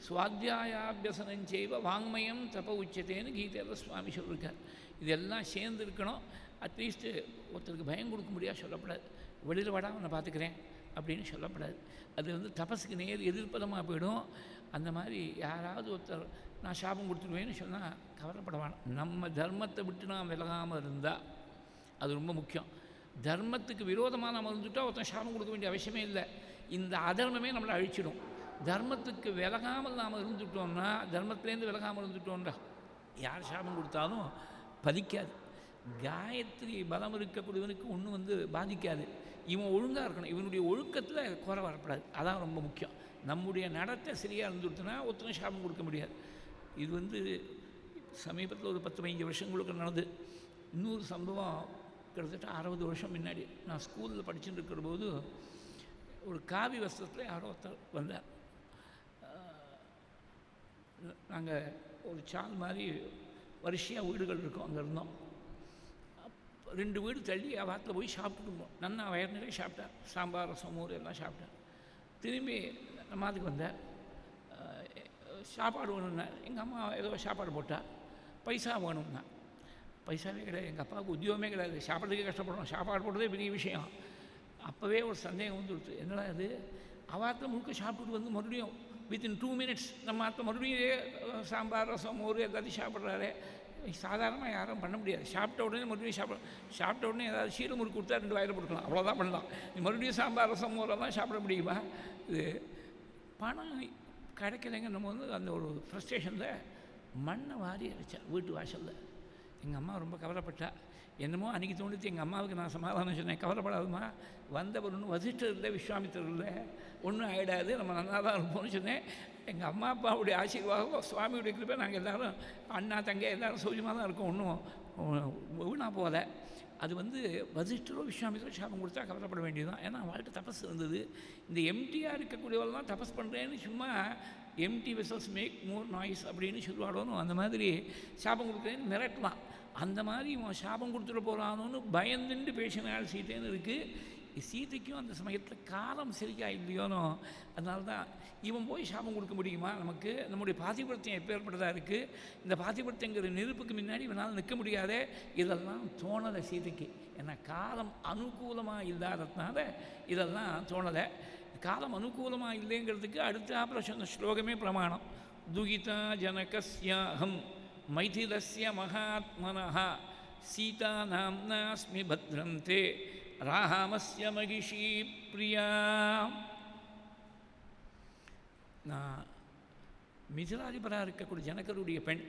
சுவாத்தியாயாபியசனஞ்செய்வ வாங்மயம் தப உச்சத்தேன்னு கீதையில் சுவாமி சொல்லியிருக்கார். இதெல்லாம் சேர்ந்து இருக்கணும். அட்லீஸ்ட்டு ஒருத்தருக்கு பயம் கொடுக்க முடியாது சொல்லப்படாது. வெளியில் வாடாமல் நான் பார்த்துக்கிறேன் அப்படின்னு சொல்லப்படாது. அது தபஸுக்கு நேர் எதிர்ப்பதமாக போயிடும். அந்த மாதிரி யாராவது ஒருத்தர் நான் சாபம் கொடுத்துடுவேன்னு சொன்னால் கவலைப்படவான். நம்ம தர்மத்தை விட்டு நாம் விலகாமல் இருந்தால் அது ரொம்ப முக்கியம். தர்மத்துக்கு விரோதமாக நாம் இருந்துட்டால் ஒருத்தன் சாபம் கொடுக்க வேண்டிய அவசியமே இல்லை. இந்த அதர்மமே நம்மளை அழிச்சிடும். தர்மத்துக்கு விலகாமல் நாம் இருந்துட்டோம்னா, தர்மத்திலேருந்து விலகாமல் இருந்துட்டோம்னா யார் சாபம் கொடுத்தாலும் பதிக்காது. காயத்ரி பலம் இருக்கக்கூடியவனுக்கு ஒன்றும் பாதிக்காது. இவன் ஒழுங்காக இருக்கணும். இவனுடைய ஒழுக்கத்தில் குறை வரப்படாது. அதான் ரொம்ப முக்கியம். நம்முடைய நடத்தை சரியாக இருந்துட்டுனா ஒருத்தனை சாபம் கொடுக்க முடியாது. இது சமீபத்தில் ஒரு 10-15 வருஷங்களுக்கு நடந்தது. இன்னொரு சம்பவம் கிட்டத்தட்ட 60 வருஷம் முன்னாடி நான் ஸ்கூலில் படிச்சுட்டு இருக்கிற போது ஒரு காவி வஸ்திரத்தில் யாரோ ஒருத்தர் வந்தார். நாங்கள் ஒரு சால் மாதிரி வரிசையாக வீடுகள் இருக்கோம், அங்கே இருந்தோம். 2 வீடு தள்ளி வாரத்தில் போய் சாப்பிட்டுருந்தோம். நன்னா வயர் நிறைய சாப்பிட்டார். சாம்பார் ரசம் மோர் எல்லாம் சாப்பிட்டார். திரும்பி நம்ம அதுக்கு வந்தார். சாப்பாடு வேணும்னா எங்கள் அம்மா ஏதோ சாப்பாடு போட்டால் பைசா வேணும்னா பைசாவே கிடையாது. எங்கள் அப்பாவுக்கு உத்தியோகமே கிடையாது. சாப்பிட்றதுக்கே கஷ்டப்படணும். சாப்பாடு போடுறதே பெரிய விஷயம். அப்போவே ஒரு சந்தேகம் வந்துடுச்சு. என்னடா இது, அவாத்தில் முழுக்க சாப்பிட்டுட்டு மறுபடியும் வித்தின் 2 மினிட்ஸ் நம்ம ஆற்றுல மறுபடியும் சாம்பார் ரசம் மோர் எல்லாத்தையும் சாப்பிட்றாரு. சாதாரணமாக யாரும் பண்ண முடியாது. சாப்பிட்ட உடனே மறுபடியும் சாப்பிட்ட உடனே ஏதாவது சீரம் முறுக்கு கொடுத்தா 2 வாயில் கொடுக்கலாம், அவ்வளோதான் பண்ணலாம். மறுபடியும் சாம்பார் ரசம் மோரெல்லாம் சாப்பிட முடியுமா? இது பணம் கிடைக்கலைங்க. நம்ம அந்த ஒரு ஃப்ரஸ்ட்ரேஷனில் மண்ணை வாரி அரைச்சார் வீட்டு வாசலில். எங்கள் அம்மா ரொம்ப கவலைப்பட்டா. என்னமோ அன்றைக்கி தோணுச்சு. எங்கள் அம்மாவுக்கு நான் சமாதானம் சொன்னேன், கவலைப்படாதுமா, வந்தவர் ஒன்றும் வசிஷ்டர் இல்லை, விஸ்வாமித்திரர் இல்லை, ஒன்றும் ஆகிடாது, நம்ம நல்லா தான் இருப்போம்னு சொன்னேன். எங்கள் அம்மா அப்பாவுடைய ஆசீர்வாதம் சுவாமியுடைய கிருப்பை நாங்கள் எல்லோரும் அண்ணா தங்கை எல்லோரும் சௌரியமாக தான் இருக்கோம். ஒன்றும் வீணாக போகலை. அது வசிஷ்டரோ விஸ்வாமித்திரோ சாபம் கொடுத்தா கவலைப்பட வேண்டியதுதான். ஏன்னா அவள்கிட்ட தபஸ் இருந்தது. இந்த எம்டியாக இருக்கக்கூடியவெல்லாம் தபஸ் பண்ணுறேன்னு சும்மா empty vessels make more noise அப்படின்னு சொல்லுவாடணும். அந்த மாதிரி சாபம் கொடுக்குறேன்னு மிரட்டலாம். அந்த மாதிரி இவன் சாபம் கொடுத்துட போகிறானோன்னு பயந்துட்டு பேசினாள் சீத்தைன்னு இருக்குது. சீதைக்கும் அந்த சமயத்தில் காலம் சரியா இல்லையோனோ, அதனால தான் இவன் போய் சாபம் கொடுக்க முடியுமா? நமக்கு நம்முடைய பாதிபத்தியம் எப்பேற்பட்டதாக இருக்குது. இந்த பாதிபத்தியங்கிற நெருப்புக்கு முன்னாடி இவனால் நிற்க முடியாதே. இதெல்லாம் தோணலை சீதைக்கு. ஏன்னா காலம் அனுகூலமாக இல்லாததுனால இதெல்லாம் தோணலை. காலம் அனுகூலமாக இல்லைங்கிறதுக்கு அடுத்த சொன்ன ஸ்லோகமே பிரமாணம். துகிதா ஜனகஸ்யாஹம் மைதிலஸ்ய மகாத்மனஹ சீதா நாம்னாஸ்மி பத்ரந்தே ராமஸ்ய மகிஷி பிரியா. நான் மிதிலாதிபராக இருக்கக்கூடிய ஜனகருடைய பெண்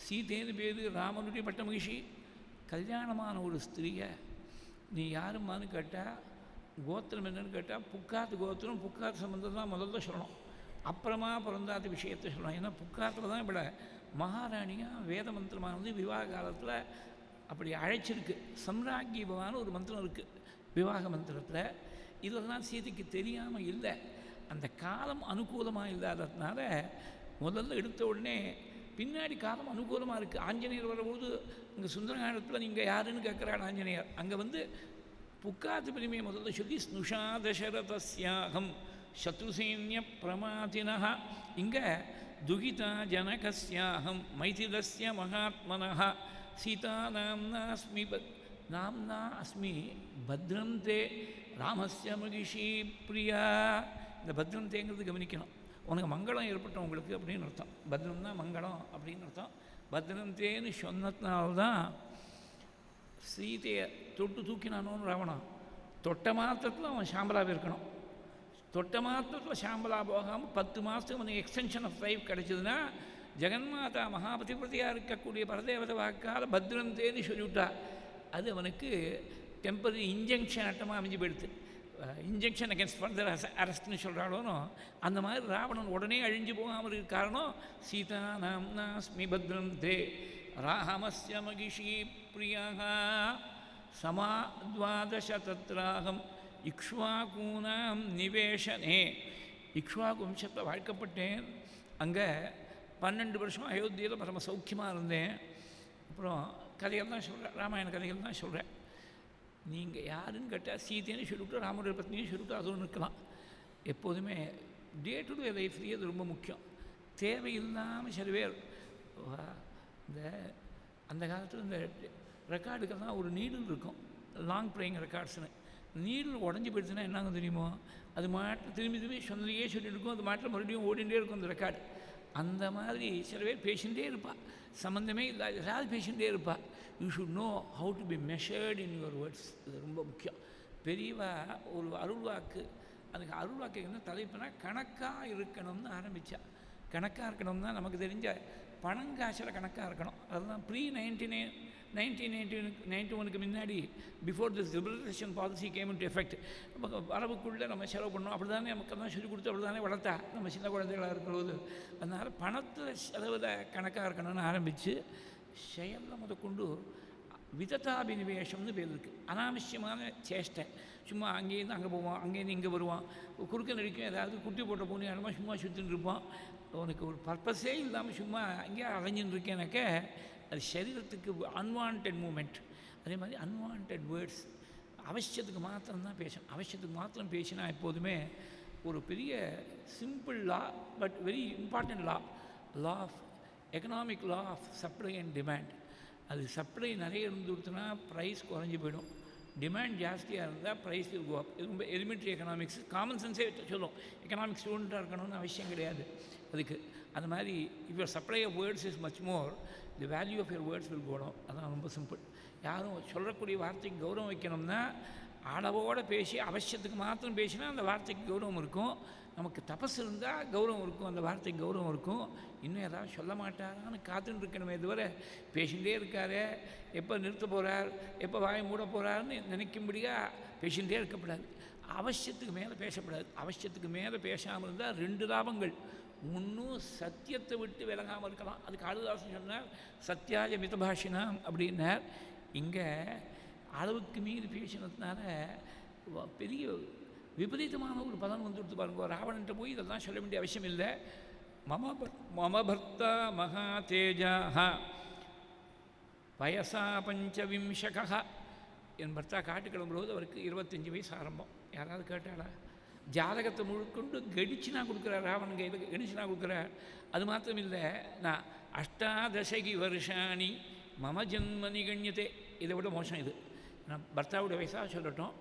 சீதேன்னு பேர், ராமனுடைய பட்ட மகிழ்ச்சி. கல்யாணமான ஒரு ஸ்திரீயை நீ யாருமான்னு கேட்டால், கோத்திரம் என்னன்னு கேட்டால் புக்காத்து கோத்திரம், புக்காத்து சம்பந்தம் தான் முதல்ல சொல்லணும், அப்புறமா பிறந்தாத விஷயத்தை சொல்லணும். ஏன்னா புக்காத்தில் தான் இப்படி மகாராணியாக வேத மந்திரமானது விவாக காலத்தில் அப்படி அழைச்சிருக்கு. சம்ராஜ்ய பவான்னு ஒரு மந்திரம் இருக்குது விவாக மந்திரத்தில். இதெல்லாம் சீதைக்கு தெரியாமல் இல்லை. அந்த காலம் அனுகூலமாக இல்லாததுனால முதல்ல எடுத்த உடனே பின்னாடி காலம் அனுகூலமாக இருக்குது. ஆஞ்சநேயர் வரும்போது இங்கே சுந்தரகாண்டத்தில் நீங்கள் யாருன்னு கேட்குறாள் ஆஞ்சநேயர். அங்கே வந்து புக்காத்து பெருமையை முதல்ல சொல்லி ஸ்னுஷா தசரதஸ்யாகம் சத்ருசைன்ய பிரமாதினா, இங்கே துகிதா ஜனகஸ்யாகம் மைதிலஸ்ய மகாத்மனः சீதா நாம்னா அஸ்மி பத்ரம் தே ராமஸ்ய மகிஷி பிரியா. இந்த பத்ரம் தேங்கிறது கவனிக்கணும். உனக்கு மங்களம் ஏற்பட்டோம் உங்களுக்கு அப்படின்னு அர்த்தம். பத்ரம்னா மங்களம் அப்படின்னு அர்த்தம். பத்ரம் தேன்னு சொன்னதுனால்தான் சீதையை தொட்டு தூக்கினானோன்னு ராவணன். தொட்ட மாத்திரத்தில் அவன் சாம்பலாக இருக்கணும். தொட்ட மாத்திரத்தில் சாம்பலா போகாமல் 10 மாதத்துக்கு அவனுக்கு எக்ஸ்டென்ஷன் ஆஃப் லைஃப் கிடச்சிதுன்னா, ஜெகன்மாதா மகாபதிபதியாக இருக்கக்கூடிய பரதேவத வாக்கால் பத்ரம் தேன்னு சொல்லிவிட்டா. அது அவனுக்கு டெம்பரரி இன்ஜெக்ஷன் அட்டமாக அமைஞ்சு போயிடுது. இன்ஜெக்ஷன் அகேன்ஸ்ட் ஃபர்தர் அரெஸ்ட்னு சொல்கிறாளோனோ அந்த மாதிரி ராவணன் உடனே அழிஞ்சு போகாமல் இருக்க காரணம் சீதா நாம்னாஸ்மி பத்ரம் தே ராமஸ்ய மகிஷி பிரியாக சமா துவாதச தத்ராகம் இக்ஷ்வாகூனாம் நிவேஷனே. இக்ஷ்வாகு வம்சத்தில் வாழ்க்கப்பட்டேன். அங்கே 12 வருஷம் அயோத்தியில் பரம சௌக்கியமாக இருந்தேன். அப்புறம் கதைகள் தான் சொல்கிறேன், ராமாயண கதைகள் தான் சொல்கிறேன். நீங்கள் யாருன்னு கேட்டால் சீதைன்னு சொல்லிவிட்டு ராமருடைய பத்னியும் சொல்லிவிட்டு அதுவும் இருக்கலாம். எப்போதுமே டே டு டே லைஃப்லேயே அது ரொம்ப முக்கியம். தேவையில்லாமல் சில பேர் இந்த அந்த காலத்தில் இந்த ரெக்கார்டுக்கெல்லாம் ஒரு நீடில் இருக்கும், லாங் ப்ளேயிங் ரெக்கார்ட்ஸ்னு. நீடில் உடஞ்சி போயிடுச்சுன்னா என்னங்க தெரியுமோ, அது மாட்டில் திரும்பி திரும்பி சொன்னதையே சொல்லிட்டு இருக்கும். அது மாட்டில் மறுபடியும் ஓடிண்டே இருக்கும் அந்த ரெக்கார்டு. அந்த மாதிரி சில பேர் பேசிகிட்டே இருப்பாள், சம்மந்தமே இல்லாத ஏதாவது பேசிகிட்டே இருப்பாள். You should know how to be measured in your words. இது ரொம்ப முக்கியம். பெரியவா ஒரு அருள்வாக்கு, அதுக்கு அருள்வாக்கு என்ன தலைப்புனா கணக்காக இருக்கணும்னு ஆரம்பித்தா. கணக்காக இருக்கணும்னா நமக்கு தெரிஞ்ச பணங்காசில் கணக்காக இருக்கணும். அதுதான் ப்ரீ 1991க்கு முன்னாடி, before this liberalisation policy came into effect, வரவுக்குள்ளே நம்ம செலவு பண்ணோம். அப்படி தானே நமக்கெல்லாம் சொல்லிக் கொடுத்து அப்படி தானே வளர்த்தா நம்ம சின்ன குழந்தைகளாக இருக்கிறது. அதனால் பணத்தில் செலவில் கணக்காக இருக்கணும்னு ஆரம்பித்து செயலில் முதற்கொண்டு விததாபினிவேஷம்னு பேர் இருக்குது. அனாவசியமான சேஷ்டை. சும்மா அங்கேருந்து அங்கே போவான், அங்கேருந்து இங்கே வருவான், குறுக்க நடிக்கும், ஏதாவது குட்டி போட்ட பூனை இடமா சும்மா சுற்றின்னு இருப்பான். உனக்கு ஒரு பர்பஸே இல்லாமல் சும்மா அங்கேயே அலைஞ்சின்னு இருக்கேனாக்க அது சரீரத்துக்கு அன்வான்ட் மூமெண்ட். அதே மாதிரி அன்வான்ட் வேர்ட்ஸ் அவசியத்துக்கு மாத்திரம்தான் பேசணும். அவசியத்துக்கு மாத்திரம் பேசினா எப்போதுமே ஒரு பெரிய simple law but very important law of economic law of supply and demand. அது சப்ளை நிறைய இருந்து கொடுத்தனா ப்ரைஸ் குறைஞ்சி போயிடும். டிமாண்ட் ஜாஸ்தியாக இருந்தால் ப்ரைஸ் வில் கோ அப். இது ரொம்ப எலிமெண்ட்ரி எக்கனாமிக்ஸ், காமன் சென்ஸே சொல்லும். எக்கனாமிக்ஸ் ஸ்டூடெண்ட்டாக இருக்கணும்னு அவசியம் கிடையாது அதுக்கு. அந்த மாதிரி if your supply of words is much more, the value of your words will go down. அதான் ரொம்ப சிம்பிள். யாரும் சொல்லக்கூடிய வார்த்தைக்கு கௌரவம் வைக்கணும்னா அளவோடு பேசி அவசியத்துக்கு மாத்திரம் பேசினா அந்த வார்த்தைக்கு கௌரவம் இருக்கும். நமக்கு தபஸ் இருந்தால் கௌரவம் இருக்கும், அந்த வார்த்தைக்கு கௌரவம் இருக்கும். இன்னும் ஏதாவது சொல்ல மாட்டாரான்னு காத்துன்னு இருக்கணுமே தவிர பேசிகிட்டே இருக்காரு, எப்போ நிறுத்த போகிறார், எப்போ வாயை மூட போகிறாருன்னு நினைக்கும்படியாக பேசிகிட்டே இருக்கக்கூடாது. அவசியத்துக்கு மேலே பேசக்கூடாது. அவசியத்துக்கு மேலே பேசாமல் இருந்தால் 2 லாபங்கள். ஒன்றும் சத்தியத்தை விட்டு விலகாமல் இருக்கலாம். அதுக்கு காளிதாசன் சொன்னார் சத்தியாய மிதபாஷினாம் அப்படின்னார். இங்கே அளவுக்கு மீறி பேசினதுனால பெரிய விபரீதமான ஒரு பலன் வந்துடுத்து பாருங்க. ராவணன்ட்ட போய் இதெல்லாம் சொல்ல வேண்டிய அவசியம் இல்லை. மம பர்த்தா மகா தேஜாஹ வயசா 25. என் பர்த்தா காட்டு கிளம்பும்போது அவருக்கு 25 வயசு ஆரம்பம். யாராவது கேட்டாளா? ஜாதகத்தை முழுக்கொண்டு கடிச்சுனா கொடுக்குறார் ராவணன் கையில், கடிச்சுனா கொடுக்குறார். அது மாத்திரம் இல்லை, நான் 18 வருஷாணி மம ஜென்ம நிகண்யத்தே. இதை விட மோசம் இது. நான் பர்த்தாவுடைய வயசாக சொல்லட்டும்.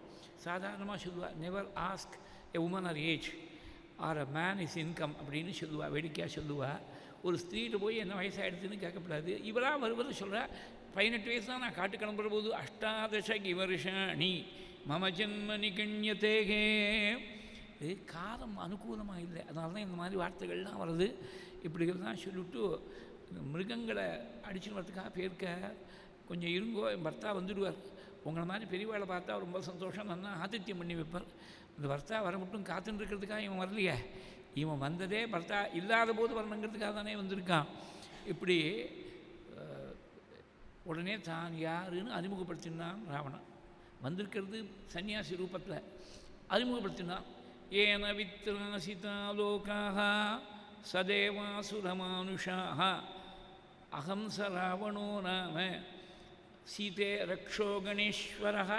சாதாரணமாக சொல்லுவாள், never ask a woman her age or a man his income அப்படின்னு சொல்லுவாள், வேடிக்கையாக சொல்லுவாள். ஒரு ஸ்திரீட்டு போய் என்ன வயசாகிடுதுன்னு கேட்கக்கூடாது. இவராக வருவது சொல்கிறா 18 வயசு தான் நான் காட்டு கிளம்புற போது 18 வருஷாணி மம ஜென்ம நிகண்யத்தேகே. இது காலம் அனுகூலமாக இல்லை. அதனால தான் இந்த மாதிரி வார்த்தைகள்லாம் வருது. இப்படிலாம் சொல்லிவிட்டு மிருகங்களை அடிச்சுன்னு வரத்துக்காக போயிருக்க, கொஞ்சம் இருங்கோ, என் பர்த்தா வந்துடுவார், உங்களை மாதிரி பெரியவாளை பார்த்தா ரொம்ப சந்தோஷம், நல்லா ஆதித்யம் பண்ணி வைப்பார். இந்த பர்த்தா வர மட்டும் காத்துன்னு இருக்கிறதுக்காக இவன் வரலையே, இவன் வந்ததே பர்த்தா இல்லாத போது வரணுங்கிறதுக்காக தானே வந்திருக்கான். இப்படி உடனே தான் யாருன்னு அறிமுகப்படுத்தினான் ராவணன். வந்திருக்கிறது சன்னியாசி ரூபத்தில் அறிமுகப்படுத்தினான். ஏன வித்ராசிதா லோகாக சதேவாசுரமானுஷாக அகம் ச ராவணோ நாம சீதே ரக்ஷோ கணேஸ்வரக.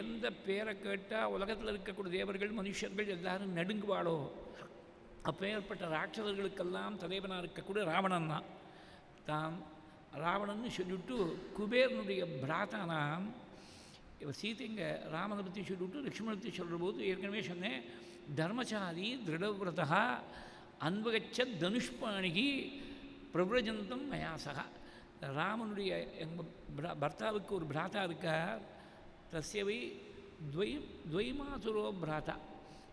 எந்த பேரை கேட்டால் உலகத்தில் இருக்கக்கூடிய தேவர்கள் மனுஷர்கள் எல்லாரும் நடுங்குவாளோ அப்பேற்பட்ட ராட்சதர்களுக்கெல்லாம் தலைவனாக இருக்கக்கூடிய ராவணன் தான். தான் ராவணன்னு சொல்லிவிட்டு குபேரனுடைய பிராத்தானாம் இவர் சீதைங்க ராமனை பற்றி சொல்லிவிட்டு லக்ஷ்மணனை பற்றி சொல்கிற போது ஏற்கனவே சொன்னேன், தர்மசாரி திருடவிரதா அன்வகச்ச தனுஷ்பாணிகி பிரபுரஜந்தம் மயாசகா. ராமனுடைய எங்கள் பர்த்தாவுக்கு ஒரு பிராத்தா இருக்கார், தஸ்யவை துவைமாசுரோ பிராத்தா,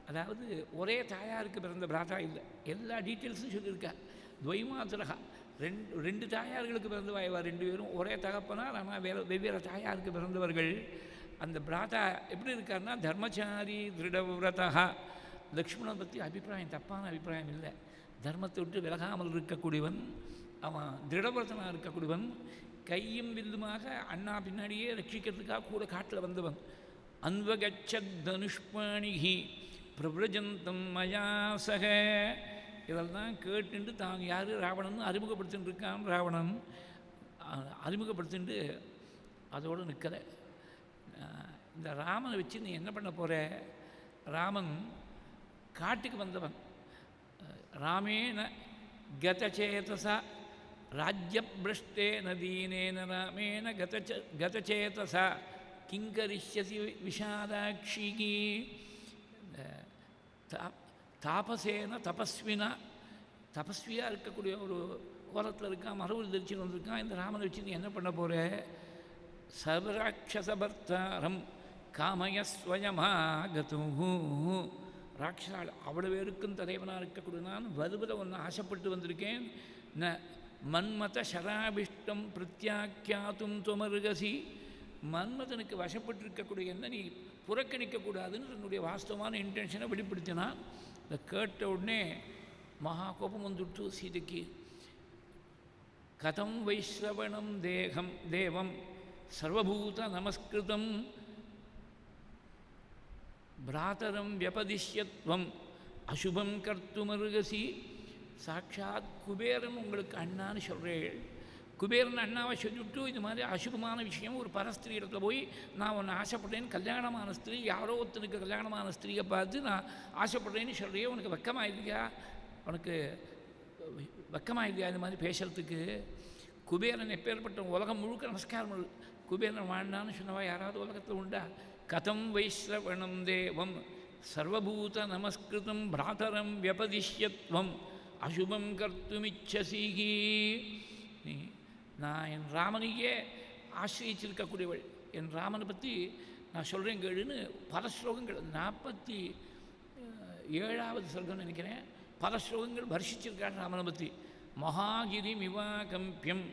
அதாவது ஒரே தாயாருக்கு பிறந்த பிராத்தா இல்லை, எல்லா டீட்டெயில்ஸும் சொல்லியிருக்கார். துவைமாசுரகா, ரெண்டு தாயார்களுக்கு பிறந்த வாய்வா, ரெண்டு பேரும் ஒரே தகப்பனார் ஆனால் வெவ்வேறு தாயாருக்கு பிறந்தவர்கள். அந்த பிராத்தா எப்படி இருக்காருன்னா தர்மச்சாரி திருடவிரதா. லக்ஷ்மணனை பற்றி அபிப்பிராயம் தப்பான அபிப்பிராயம் இல்லை, தர்மத்தை விட்டு விலகாமல் இருக்கக்கூடியவன் அவன், திருடவிரதனாக இருக்கக்கூடியவன், கையும் வில்லுமாக அண்ணா பின்னாடியே ரட்சிக்கிறதுக்காக கூட காட்டில் வந்தவன். அன்வகச்சத் தனுஷ்பாணிகி பிரபுரஜந்தம் மயாசக. இதெல்லாம் கேட்டுண்டு தான் யார் ராவணன் அறிமுகப்படுத்தின்னு இருக்கான். ராவணன் அறிமுகப்படுத்திட்டு அதோடு நிற்கலை. இந்த ராமனை வச்சு நீ என்ன பண்ண போகிற? ராமன் காட்டுக்கு வந்தவன். ராமேன கதச்சேதசா ராஜ்யபிரஷ்டேன தீனேன ராமேன கதச்சேதசா கிங்கரிஷ்யசி விஷாலாட்சிகி. தாபசேன தபஸ்வினா, தபஸ்வியாக இருக்கக்கூடிய ஒரு கோலத்தில் இருக்கான், மரபு தரிச்சு வந்திருக்கான். இந்த ராமனை வச்சு நீ என்ன பண்ண போகிற? சர்வராட்சசபர்த்தாரம் காமயஸ்வயமாகதும். ராட்சசால் அவ்வளோ பேருக்கும் தலைவனாக இருக்கக்கூடிய நான் வலுவில் ஒன்று ஆசைப்பட்டு வந்திருக்கேன். ந மன்மத சராபிஷ்டம் பிரத்யாக்கியாத்தும் துமருகசி. மன்மதனுக்கு வசப்பட்டிருக்கக்கூடிய என்ன நீ புறக்கணிக்கக்கூடாதுன்னு தன்னுடைய வாஸ்தவமான இன்டென்ஷனை வெளிப்படுத்தினான். இதை கேட்ட உடனே மகா கோபம் வந்துட்டு சீதைக்கு. கதம் வைஸ்ரவணம் தேவம் சர்வபூத நமஸ்கிருதம் பிராதரம் வியபதிஷ்யத்வம் அசுபம் கர்த்துமருகசி. சாட்சாத் குபேரன் உங்களுக்கு அண்ணான்னு சொல்கிறேன். குபேரன் அண்ணாவை சொல்லிவிட்டு இது மாதிரி அசுபமான விஷயம் ஒரு பரஸ்திரீ இடத்துல போய் நான் ஒன்று ஆசைப்பட்டேன்னு, கல்யாணமான ஸ்திரீ யாரோ ஒருத்தனுக்கு கல்யாணமான ஸ்திரீயை பார்த்து நான் ஆசைப்பட்றேன்னு சொல்கிறேன், உனக்கு வெக்கமாயில்லையா? உனக்கு வெக்கமாயில்லையா இது மாதிரி பேசுறதுக்கு? குபேரன் எப்பேற்பட்ட உலகம் முழுக்க நமஸ்காரம். குபேரன் வாழ்ந்தான்னு சொன்னவா யாராவது உலகத்தில் உண்டா? கதம் வைஸ்ரவணம் தேவம் சர்வபூத நமஸ்கிருதம் பிராதரம் வியபதிஷ்யத்வம் அசுபம் கர்த்துமிச்சசீகி. நான் என் ராமனையே ஆசிரியிச்சிருக்கக்கூடியவள், என் ராமனை பற்றி நான் சொல்கிறேன் கேளுன்னு பல ஸ்லோகங்கள் 47வது சர்க்கம் நினைக்கிறேன், பல ஸ்லோகங்கள் வருஷிச்சிருக்காள் ராமனை பற்றி. மகாகிரி மிவாகம்பியம்,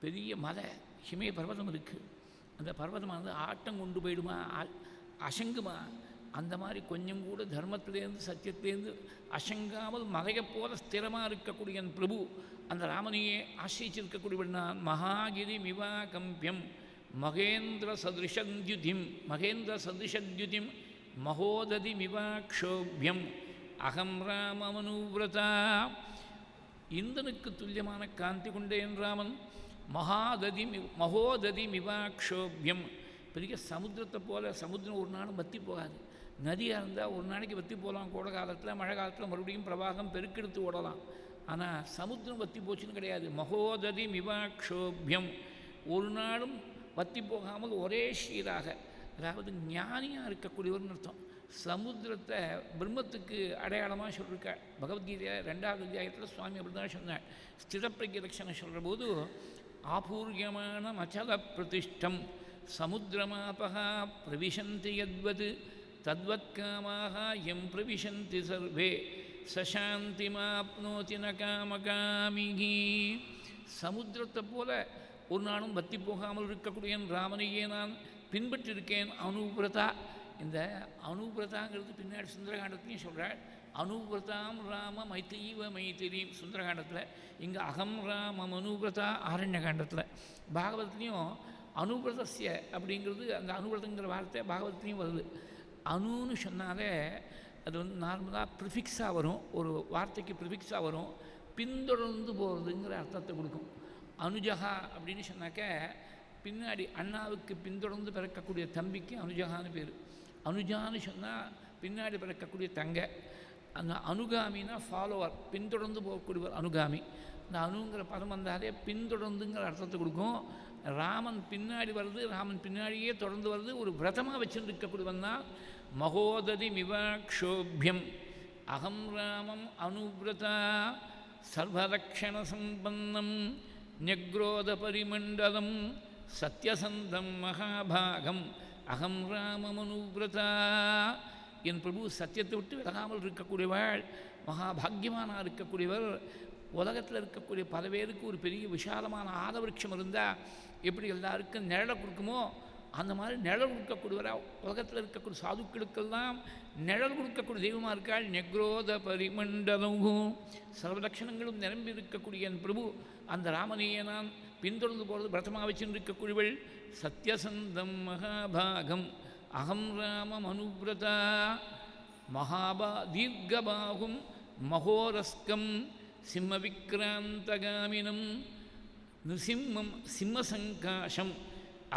பெரிய மலை ஹிமய பர்வதம் இருக்குது, அந்த பர்வதமானது ஆட்டம் கொண்டு போயிடுமா, அசங்குமா? அந்த மாதிரி கொஞ்சம் கூட தர்மத்திலேருந்து சத்தியத்திலேருந்து அசங்காமல் மலையை போல ஸ்திரமாக இருக்கக்கூடிய என் பிரபு அந்த ராமனையே ஆசிரிச்சிருக்கக்கூடியவள் நான். மகாகிரி மிவாகம்பியம் மகேந்திர சதிருஷத்யுதிம் மகோததி மிவாக்ஷோபியம் அகம் ராமமனுவிரதா. இந்தனுக்கு துல்லியமான காந்தி கொண்டேன் ராமன். மகோததி மிவாக்ஷோபியம், பெரிய சமுத்திரத்தை போல. சமுத்திரம் ஒரு நாளும் வற்றி போகாது. நதியாக இருந்தால் ஒரு நாளைக்கு வற்றி போகலாம், கோடை காலத்தில், மழை காலத்தில் மறுபடியும் பிரவாகம் பெருக்கெடுத்து ஓடலாம். ஆனால் சமுத்திரம் வற்றி போச்சுன்னு கிடையாது. மகோததி மிவாக்ஷோபியம், ஒரு நாளும் வற்றி போகாமல் ஒரே சீராக, அதாவது ஞானியாக இருக்கக்கூடியவர்னு அர்த்தம். சமுத்திரத்தை பிரம்மத்துக்கு அடையாளமாக சொல்லியிருக்காள் பகவத்கீதை 2வது அத்தியாயத்தில். சுவாமி அப்படி தான் சொன்னாள். ஸ்திரப்பிரஜ்ய லட்சணம் சொல்கிற போது ஆபூர்யமான அச்சல பிரதிஷ்டம் சமுத்திரமாபகா பிரவிசந்தி யத்வத் தத்வத் காமாக எம் பிரவிசந்தி சர்வே சசாந்திமாப்னோதி ந காமகாமிகி. சமுத்திரத்தை போல ஒரு நாளும் பத்தி போகாமல் இருக்கக்கூடிய ராமனையே நான் பின்பற்றிருக்கேன் அனுவிரதா. இந்த அனுவிரதாங்கிறது பின்னாடி சுந்தரகாண்டத்தையும் சொல்கிறாள். அனுவிரதாம் ராம மைத்திரீவ மைத்திரீம் சுந்தரகாண்டத்தில், இங்கே அகம் ராமம் அனுவிரதா ஆரண்ய காண்டத்தில். பாகவதத்துலேயும் அனுவிரதஸ்ய அப்படிங்கிறது, அந்த அனுவிரதங்கிற வார்த்தை பாகவதத்துலேயும் வருது. அணுன்னு சொன்னாலே அது வந்து நார்மலாக ப்ரிஃபிக்ஸாக வரும், ஒரு வார்த்தைக்கு ப்ரிஃபிக்ஸாக வரும், பின்தொடர்ந்து போகிறதுங்கிற அர்த்தத்தை கொடுக்கும். அனுஜகா அப்படின்னு சொன்னாக்க பின்னாடி அண்ணாவுக்கு பின்தொடர்ந்து பிறக்கக்கூடிய தம்பிக்கு அனுஜகான்னு பேர். அனுஜான்னு சொன்னால் பின்னாடி பிறக்கக்கூடிய தங்க. அந்த அனுகாமின்னா ஃபாலோவர், பின்தொடர்ந்து போகக்கூடியவர் அனுகாமி. இந்த அணுங்கிற பதம் வந்தாலே பின்தொடர்ந்துங்கிற அர்த்தத்தை கொடுக்கும். ராமன் பின்னாடி வருது, ராமன் பின்னாடியே தொடர்ந்து வருது, ஒரு விரதமாக வச்சுருக்கக்கூடியவன் தான். மகோதரி மிவாக்ஷோபியம் அகம் ராமம் அனுவிரதா சர்வலக்ஷண சம்பன்னம் ஞக்ரோத பரிமண்டலம் சத்யசந்தம் மகாபாகம் அகம் ராமம் அனுவிரதா. என் பிரபு சத்தியத்தை விட்டு விலகாமல் இருக்கக்கூடியவள், மகாபாகியமானா இருக்கக்கூடியவர். உலகத்தில் இருக்கக்கூடிய பல பேருக்கு ஒரு பெரிய விஷாலமான ஆதவிருட்சம் இருந்தால் எப்படி எல்லாருக்கும் நிழலை கொடுக்குமோ அந்த மாதிரி நிழல் கொடுக்கக்கூடியவரா உலகத்தில் இருக்கக்கூடிய சாதுக்களுக்கெல்லாம் நிழல் கொடுக்கக்கூடிய தெய்வமாக இருக்காள். நெக்ரோத பரிமண்டலம் சர்வலட்சணங்களும் நிரம்பி இருக்கக்கூடிய என் பிரபு அந்த ராமனையே நான் பின்தொடர்ந்து போகிறது பிரதமாக வச்சுன்னு இருக்கக்கூடியவள். சத்யசந்தம் மகாபாகம் அகம் ராமம் அனுவிரதா தீர்க்கபாகும் மகோரஸ்கம் சிம்மவிக்ராந்தகாமினம் நிருசிம்மம் சிம்மசங்காசம்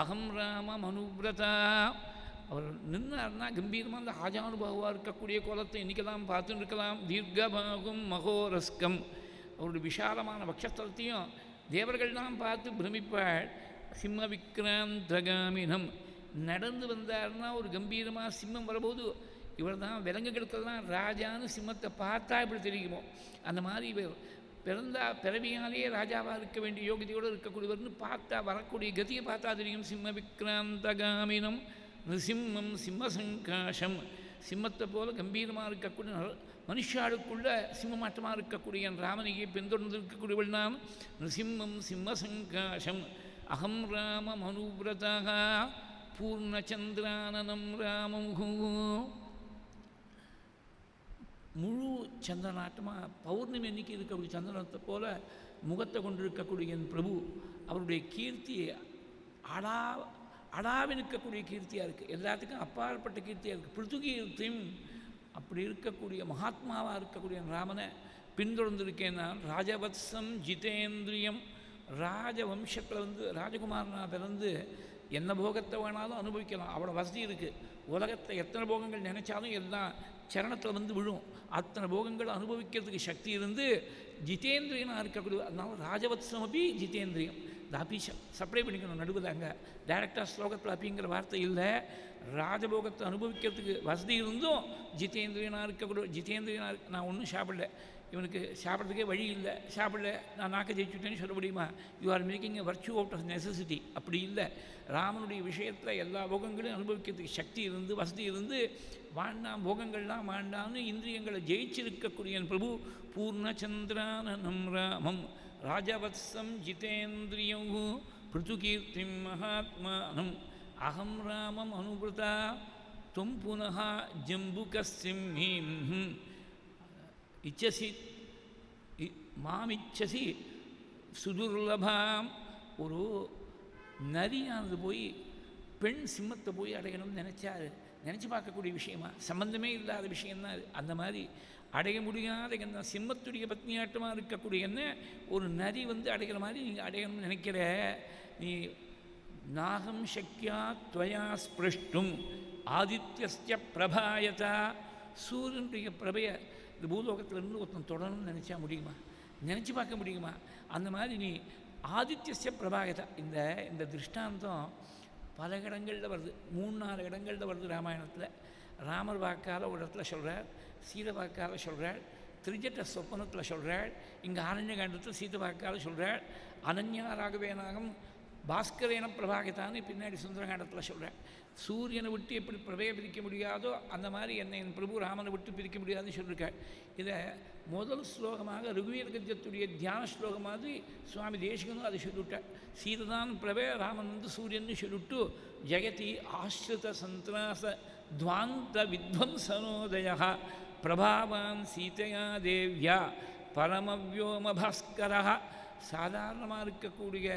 அகம் ராமம் அனுவிரதா. அவர் நின்னார்னா கம்பீரமாக அந்த ஆஜானுபாவாக இருக்கக்கூடிய கோலத்தை இன்றைக்கெல்லாம் பார்த்துன்னு இருக்கலாம். தீர்க்கபாகும் மகோரஸ்கம், அவருடைய விஷாலமான வக்ஷஸ்தலத்தையும் தேவர்கள்லாம் பார்த்து பிரமிப்பாள். சிம்ம விக்ராந்தகாமினம், நடந்து வந்தார்னா ஒரு கம்பீரமாக சிம்மம் வரும்போது இவர் தான் விலங்குகளுக்கெல்லாம் ராஜான்னு சிம்மத்தை பார்த்தா இப்படி தெரியுமோ அந்த மாதிரி இவர் பிறவியாலேயே ராஜாவாக இருக்க வேண்டிய யோகிதையோடு இருக்கக்கூடியவர்னு பார்த்தா வரக்கூடிய கதியை பார்த்தா தெரியும். சிம்ம விக்ராந்தகாமினம் நிருசிம்மம் சிம்மசங்காசம், சிம்மத்தை போல கம்பீரமாக இருக்கக்கூடிய மனுஷாளுக்குள்ள சிம்மமாட்டமாக இருக்கக்கூடிய என் ராமனையை பின்தொடர்ந்து இருக்கக்கூடியவள் நான். நிருசிம்மம் சிம்மசங்காசம் அகம் ராமம் அனுவிரதாக பூர்ணச்சந்திரானனம் ராமம். முழு சந்திரனாட்டமாக பௌர்ணமி அன்னைக்கு இருக்கக்கூடிய சந்திரனத்தை போல முகத்தை கொண்டிருக்கக்கூடிய என் பிரபு, அவருடைய கீர்த்தி அடாவில் இருக்கக்கூடிய கீர்த்தியாக இருக்குது, எல்லாத்துக்கும் அப்பாற்பட்ட கீர்த்தியாக இருக்குது. பிருத்துகீர்த்தியும் அப்படி இருக்கக்கூடிய மகாத்மாவாக இருக்கக்கூடிய ராமனை பின்தொடர்ந்திருக்கேன் நான். ராஜவத்சம் ஜிதேந்திரியம், ராஜவம்சத்தில் வந்து ராஜகுமாரனாக பிறந்து என்ன போகத்தை வேணாலும் அனுபவிக்கலாம், அவ்வளோ வசதி இருக்குது. உலகத்தை எத்தனை போகங்கள் நினைச்சாலும் எல்லாம் சரணத்தில் வந்து விழும். அத்தனை போகங்கள் அனுபவிக்கிறதுக்கு சக்தி இருந்து ஜிதேந்திரியனாக இருக்கக்கூடிய, அதனால ராஜவத்சம் அப்படி ஜிதேந்திரியம். இந்த அப்பி சப்ளை பண்ணிக்கணும் நடுவில், அங்கே டைரக்டாக ஸ்லோகத்தில் அப்பிங்கிற வார்த்தை இல்லை. ராஜபோகத்தை அனுபவிக்கிறதுக்கு வசதி இருந்தும் ஜிதேந்திரியனாக இருக்கக்கூடிய ஜிதேந்திரியனாக நான் ஒன்றும் சாப்பிடல, இவனுக்கு சாப்பிட்றதுக்கே வழி இல்லை, சாப்பிடல நான் நாக்கை ஜெயிச்சுட்டேன்னு சொல்ல முடியுமா? You are making a virtue out of necessity. அப்படி இல்லை, ராமனுடைய விஷயத்தில் எல்லா போகங்களையும் அனுபவிக்கிறதுக்கு சக்தி இருந்து வசதி இருந்து வாண்டாம் போகங்கள்லாம் வாண்டாம்னு இந்திரியங்களை ஜெயிச்சிருக்கக்கூடிய என் பிரபு பூர்ணச்சந்திரானனம் ராமம் ராஜவத்சம் ஜிதேந்திரியம் பிருத்துகீர்த்திம் மகாத்மானம் அகம் ராமம் அனுவிரதா துவம் புனः ஜம்புகசிம்ஹீம் இச்சசி மாமிச்சசி சுதுர்லபாம். ஒரு நரியானது போய் பெண் சிம்மத்தை போய் அடையணும்னு நினச்சி பார்க்கக்கூடிய விஷயமா, சம்பந்தமே இல்லாத விஷயம்தான் அது. அந்த மாதிரி அடைய முடியாத என்ன சிம்மத்துடைய பத்னியாட்டமாக இருக்கக்கூடிய என்ன ஒரு நரி வந்து அடைகிற மாதிரி நீங்கள் அடையணும்னு நினைக்கிற நீ. நாகம் சக்கியா துவயா ஸ்பிருஷ்டும் ஆதித்யஸ்ய பிரபாயதா, சூரியனுடைய பிரபையை இந்த பூலோகத்தில் இருந்து ஒருத்தன் தொடரணும்னு நினச்சா முடியுமா? நினச்சி பார்க்க முடியுமா? அந்த மாதிரி நீ ஆதித்யஸ்ய பிரபாயதா. இந்த திருஷ்டாந்தம் பல இடங்களில் வருது, 3-4 இடங்களில் வருது ராமாயணத்தில். ராமர் வாக்கால் ஒரு இடத்துல சொல்கிறார், சீதை வாக்கால் சொல்கிறாள், திரிஜட்ட சொப்பனத்தில் சொல்கிறாள், இங்கே ஆரண்ய காண்டத்தில் சீதை வாக்கால் சொல்கிறாள். அனன்யா ராகவேனாகம் பாஸ்கரேன பிரபாகிதான்னு பின்னாடி சுந்தரகாண்டத்தில் சொல்கிறேன். சூரியனை விட்டு எப்படி பிரபையை பிரிக்க முடியாதோ அந்த மாதிரி என்னை என் பிரபு ராமனை விட்டு பிரிக்க முடியாதுன்னு சொல்லியிருக்காள். இதை முதல் ஸ்லோகமாக ரகுவீர கத்தியத்துடைய தியான ஸ்லோகம் மாதிரி சுவாமி தேசிகனும் அதை சொல்லிவிட்டார். சீததான் பிரபே, ராமன் சூரியன் சொல்லிவிட்டு ஜெகதி ஆஸ்ரித சந்திராச துவாந்த வித்வம்சனோதய பிரபாவான் சீதையா தேவ்யா பரமவியோம பாஸ்கரா. சாதாரணமாக இருக்கக்கூடிய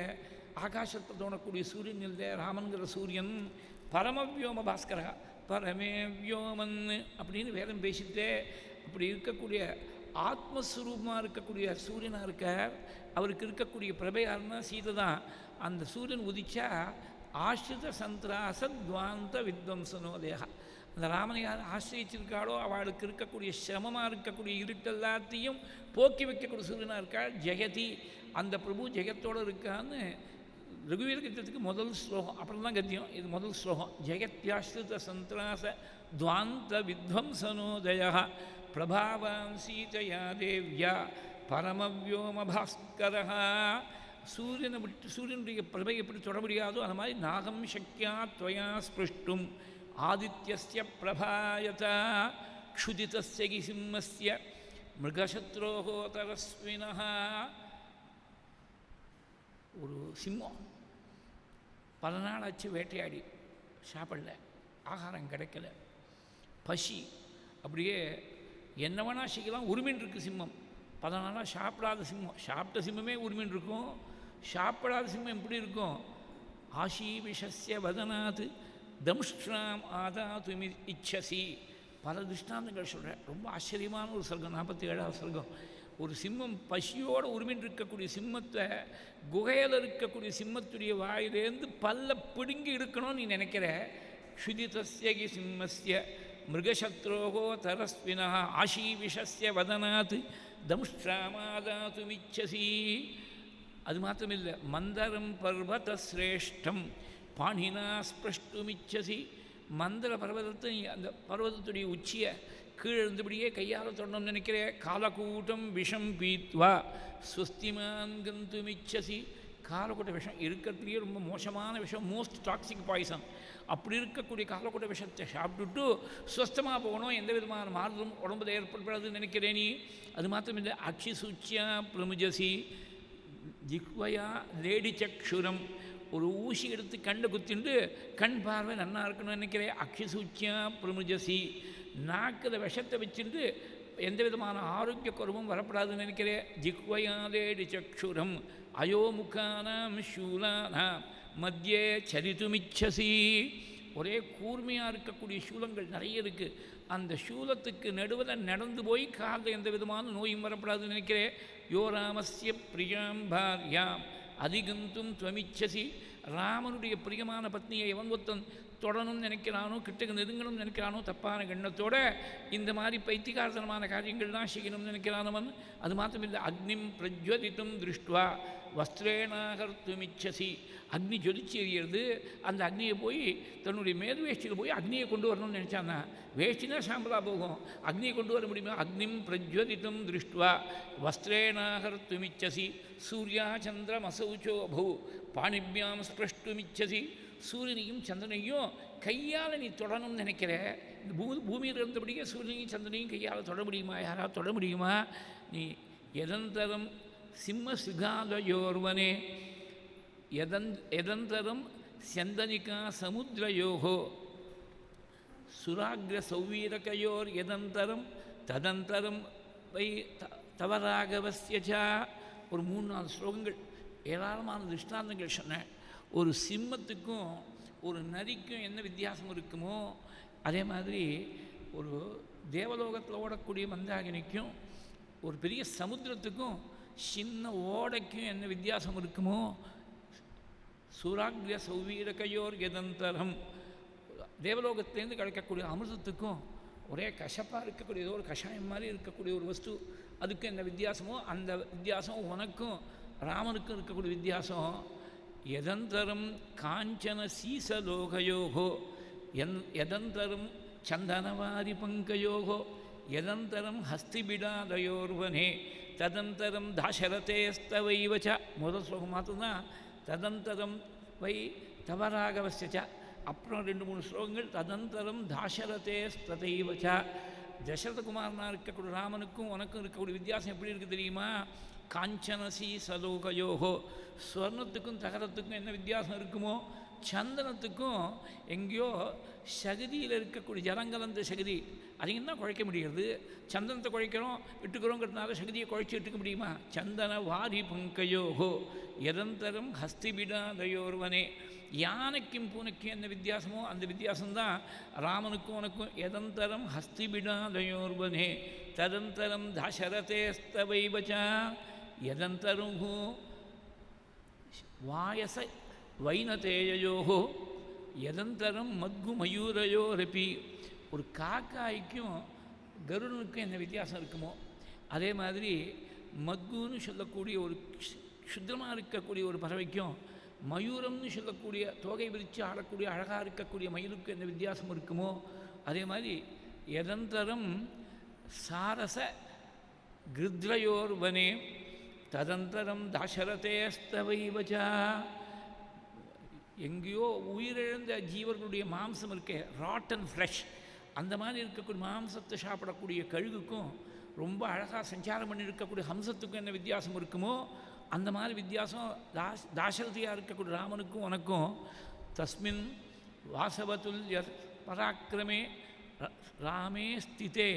ஆகாசத்தில் தோணக்கூடிய சூரியன் இல்லை, ராமன்கிற சூரியன் பரமவியோம பாஸ்கரா பரமே வியோமன் அப்படின்னு வேதம் பேசிட்டு அப்படி இருக்கக்கூடிய ஆத்மஸ்வரூபமாக இருக்கக்கூடிய சூரியனாக இருக்கார். அவருக்கு இருக்கக்கூடிய பிரபையாருன்னா சீதை தான். அந்த சூரியன் உதிச்சா ஆஸ்ரித சந்திராச துவாந்த வித்வம்சனோதயா. அந்த ராமனை யார் ஆசிரியிச்சிருக்காளோ அவளுக்கு இருக்கக்கூடிய சிரமமாக இருக்கக்கூடிய இருட்டெல்லாத்தையும் போக்கி வைக்கக்கூடிய சூரியனாக இருக்காள். ஜெகதி, அந்த பிரபு ஜெகத்தோடு இருக்கான்னு ரகுவீர கத்தியத்துக்கு முதல் ஸ்லோகம். அப்புறம் தான் கத்தியம். இது முதல் ஸ்லோகம். ஜெகத்யாஸ்ரித சந்திராச துவாந்த வித்வம்சனோதய பிரபாவான் சீதையா தேவ்யா பரமவியோம பாஸ்கரா. சூரியனை விட்டு சூரியனுடைய பிரபை எப்படி தொட முடியாதோ அந்த மாதிரி நாகம் சக்தியா துவயா ஸ்பிருஷ்டும் ஆதித்யஸ்ய பிரபாயதா க்ஷுதிதஸ்ய கிசிம்மஸ்ய மிருகசத்ரோஹோ தரஸ்வினஹ. ஒரு சிம்மம் பல நாள் ஆச்சு வேட்டையாடி சாப்பிடல, ஆகாரம் கிடைக்கல, பசி அப்படியே என்ன வேணால் செய்யலாம். உரிமின் இருக்குது சிம்மம். 10 நாளாக சாப்பிடாத சிம்மம். சாப்பிட்ட சிம்மமே உரிமின் இருக்கும், சாப்பிடாத சிம்மம் எப்படி இருக்கும்? ஆஷீவிஷஸ்ய வதனாத் தம்ஷ்டாம் ஆதாதுமி இச்சசி. பல திருஷ்டாந்தங்கள் சொல்கிறேன். ரொம்ப ஆச்சரியமான ஒரு சர்க்கம், 47ஆவது சர்க்கம். ஒரு சிம்மம் பசியோடு உரிமின் இருக்கக்கூடிய சிம்மத்தை குகையில் இருக்கக்கூடிய சிம்மத்துடைய வாயிலேருந்து பல்ல பிடுங்கி எடுக்கணும்னு நீ நினைக்கிற. க்ஷுதிதஸ்ய சிம்மஸ்ய மிருகசத்ரோகோ தரஸ்வினா ஆஷீவிஷஸ்ய வதனாத் தம்ஷ்டாமாதாதுமிச்சசி. அது மாத்திரமில்லை, மந்தரம் பர்வத சிரேஷ்டம் பாணினா ஸ்பிரஷ்டுமிச்சசி. மந்திர பர்வதத்தை, அந்த பர்வதத்துடைய உச்சியை கீழே இருந்தபடியே கையால் தொடணும்னு நினைக்கிற. காலக்கூட்டம் விஷம் பீத்வா ஸ்வஸ்திமான் கந்துமிச்சசி. காலக்கூட்ட விஷம் இருக்கிறதுலேயே ரொம்ப மோசமான விஷம், மோஸ்ட் டாக்ஸிக் பாய்சன். அப்படி இருக்கக்கூடிய காலக்கூட்ட விஷத்தை சாப்பிட்டுட்டு ஸ்வஸ்தமாக போகணும், எந்த விதமான மாறுதலும் உடம்புல ஏற்படுறதுன்னு நினைக்கிறேன் நீ. அது மாத்திரமில்லை, அக்ஷி சூச்சியா பிரமுஜசி ஜிஹ்வயா லேடி சக்ஷுரம். ஒரு ஊசி எடுத்து கண்ணை குத்திண்டு கண் பார்வை நன்னா இருக்கணும்னு நினைக்கிறேன். அக்ஷி சூச்சியா பிரமுஜசி. நாக்கில் விஷத்தை வச்சுட்டு எந்த விதமான ஆரோக்கிய குறவும் வரப்படாதுன்னு நினைக்கிறேன். ஜிஹ்வயாலேடி சக்ஷுரம் அயோமுகானாம் சூலானாம் மத்தியே சரித்துமிச்சசி. ஒரே கூர்மையாக இருக்கக்கூடிய சூலங்கள் நிறைய இருக்குது. அந்த சூலத்துக்கு நடுவில் நடந்து போய் காலில் எந்த விதமான நோயும் வரப்படாதுன்னு நினைக்கிறேன். யோ ராமஸ்ய பிரியாம் பாரியாம் அதிகந்தும் துவமிச்சசி. ராமனுடைய பிரியமான பத்னியை எவன் ஒருத்தன் தொடணும்னு நினைக்கிறானோ, கிட்டக்கு நெருங்கணும்னு நினைக்கிறானோ, தப்பான எண்ணத்தோட இந்த மாதிரி பைத்தியகாரத்தனமான காரியங்கள்லாம் செய்யணும்னு நினைக்கிறானவன். அது மாத்திரமில்லை, அக்னிம் பிரஜ்வதித்தும் திருஷ்டுவா வஸ்திரேனாகர்த்துமிச்சசி. அக்னி ஜொலிச்சு எறிகிறது. அந்த அக்னியை போய் தன்னுடைய மேல்வேஷ்டியில் போய் அக்னியை கொண்டு வரணும்னு நினச்சான்னா, வேஷ்டினா சாம்பலாக போகும், அக்னியை கொண்டு வர முடியுமா? அக்னிம் பிரஜ்வதித்தும் திருஷ்டுவா வஸ்திரேனாகர்த்துமிச்சசி. சூர்யா சந்திரமசௌச்சோபூ பாணிபியாம் ஸ்பிரஷ்டுமிச்சசி. சூரியனையும் சந்திரனையும் கையால் நீ தொடணும்னு நினைக்கிற. இந்த பூமியில் இருந்தபடியே சூரியனையும் சந்திரனையும் கையால் தொட முடியுமா? யாராவது தொட முடியுமா? நீ எதந்தரம் சிம்ம சிகாலயோர்வனே எதந்தரம் சந்தனிகா சமுத்திரயோகோ சுராக்ர சௌவீரகையோர் எதந்தரம் ததந்தரம் வை தவராகவஸ்யஜா. ஒரு 3-4 ஸ்லோகங்கள் ஏராளமான திருஷ்டாந்தங்கள் சொன்னேன். ஒரு சிம்மத்துக்கும் ஒரு நரிக்கும் என்ன வித்தியாசம் இருக்குமோ அதே மாதிரி ஒரு தேவலோகத்தில் ஓடக்கூடிய மந்தாகினிக்கும் ஒரு பெரிய சமுத்திரத்துக்கும் சின்ன ஓடைக்கும் என்ன வித்தியாசம் இருக்குமோ, சூராக்ரிய சௌவீரகையோர் எதந்தரம் தேவலோகத்திலேருந்து கிடைக்கக்கூடிய அமிர்தத்துக்கும் ஒரே கசப்பாக இருக்கக்கூடிய ஏதோ ஒரு கஷாயம் மாதிரி இருக்கக்கூடிய ஒரு வஸ்து அதுக்கும் என்ன வித்தியாசமோ அந்த வித்தியாசம் உனக்கும் ராமனுக்கும் இருக்கக்கூடிய வித்தியாசம். எதந்தரம் காஞ்சன சீசலோகயோகோ எதந்தரம் சந்தனவாரி பங்கயோகோ எதந்தரம் ஹஸ்திபிடாதயோர்வனே ததந்தரம் தாசரதேஸ்தவைவச்ச. முதல் ஸ்லோகம் மாத்திரம்தான். ததந்தரம் வை தவராகவஸ்ய. அப்புறம் 2-3 ஸ்லோகங்கள். ததந்தரம் தாசரதே ஸ்ததைவச்ச. தசரதகுமாரனாக இருக்கக்கூடிய ராமனுக்கும் உனக்கும் இருக்கக்கூடிய வித்தியாசம் எப்படி இருக்குது தெரியுமா? காஞ்சனசி சலோகயோகோ. ஸ்வர்ணத்துக்கும் தகரத்துக்கும் என்ன வித்தியாசம் இருக்குமோ, சந்தனத்துக்கும் எங்கேயோ சகதியில் இருக்கக்கூடிய ஜலங்கலந்த சகதி அதையும் தான் குழைக்க முடிகிறது. சந்தனத்தை குழைக்கிறோம் விட்டுக்கிறோங்கிறதுனால சகதியை குழைச்சி விட்டுக்க முடியுமா? சந்தன வாரி பங்கயோகோ எதந்தரம் ஹஸ்திபிடாதயோர்வனே. யானைக்கும் பூனைக்கும் என்ன வித்தியாசமோ அந்த வித்தியாசம்தான் ராமனுக்கும் உனக்கும். எதந்தரம் ஹஸ்திபிடாதயோர்வனே ததந்தரம் தசரதேஸ்தவைவச்சா. எதந்தரும் வாயச வைனதேயோகோ எதந்தரம் மத்கு மயூரயோரப்பி. ஒரு காக்காய்க்கும் கருடனுக்கும் என்ன வித்தியாசம் இருக்குமோ அதே மாதிரி மத்குன்னு சொல்லக்கூடிய ஒரு சுத்தமாக இருக்கக்கூடிய ஒரு பறவைக்கும் மயூரம்னு சொல்லக்கூடிய தோகை விரித்து ஆடக்கூடிய அழகாக இருக்கக்கூடிய மயிலுக்கும் என்ன வித்தியாசம் இருக்குமோ அதே மாதிரி எதந்தரம் சாரச கிருத்ரயோர்வனே ததந்தரம் தாசரதேஸ்தவைவச்சா. எங்கேயோ உயிரிழந்த ஜீவர்களுடைய மாம்சம் இருக்கே, ராட்டன் ஃப்ளஷ், அந்த மாதிரி இருக்கக்கூடிய மாம்சத்தை சாப்பிடக்கூடிய கழுகுக்கும் ரொம்ப அழகாக சஞ்சாரம் பண்ணி இருக்கக்கூடிய ஹம்சத்துக்கும் என்ன வித்தியாசம் இருக்குமோ அந்த மாதிரி வித்தியாசம் தாசரதியாக இருக்கக்கூடிய ராமனுக்கும் உனக்கும். தஸ்மின் வாசவதுல்ய பராக்கிரமே ராமே ஸ்திதே.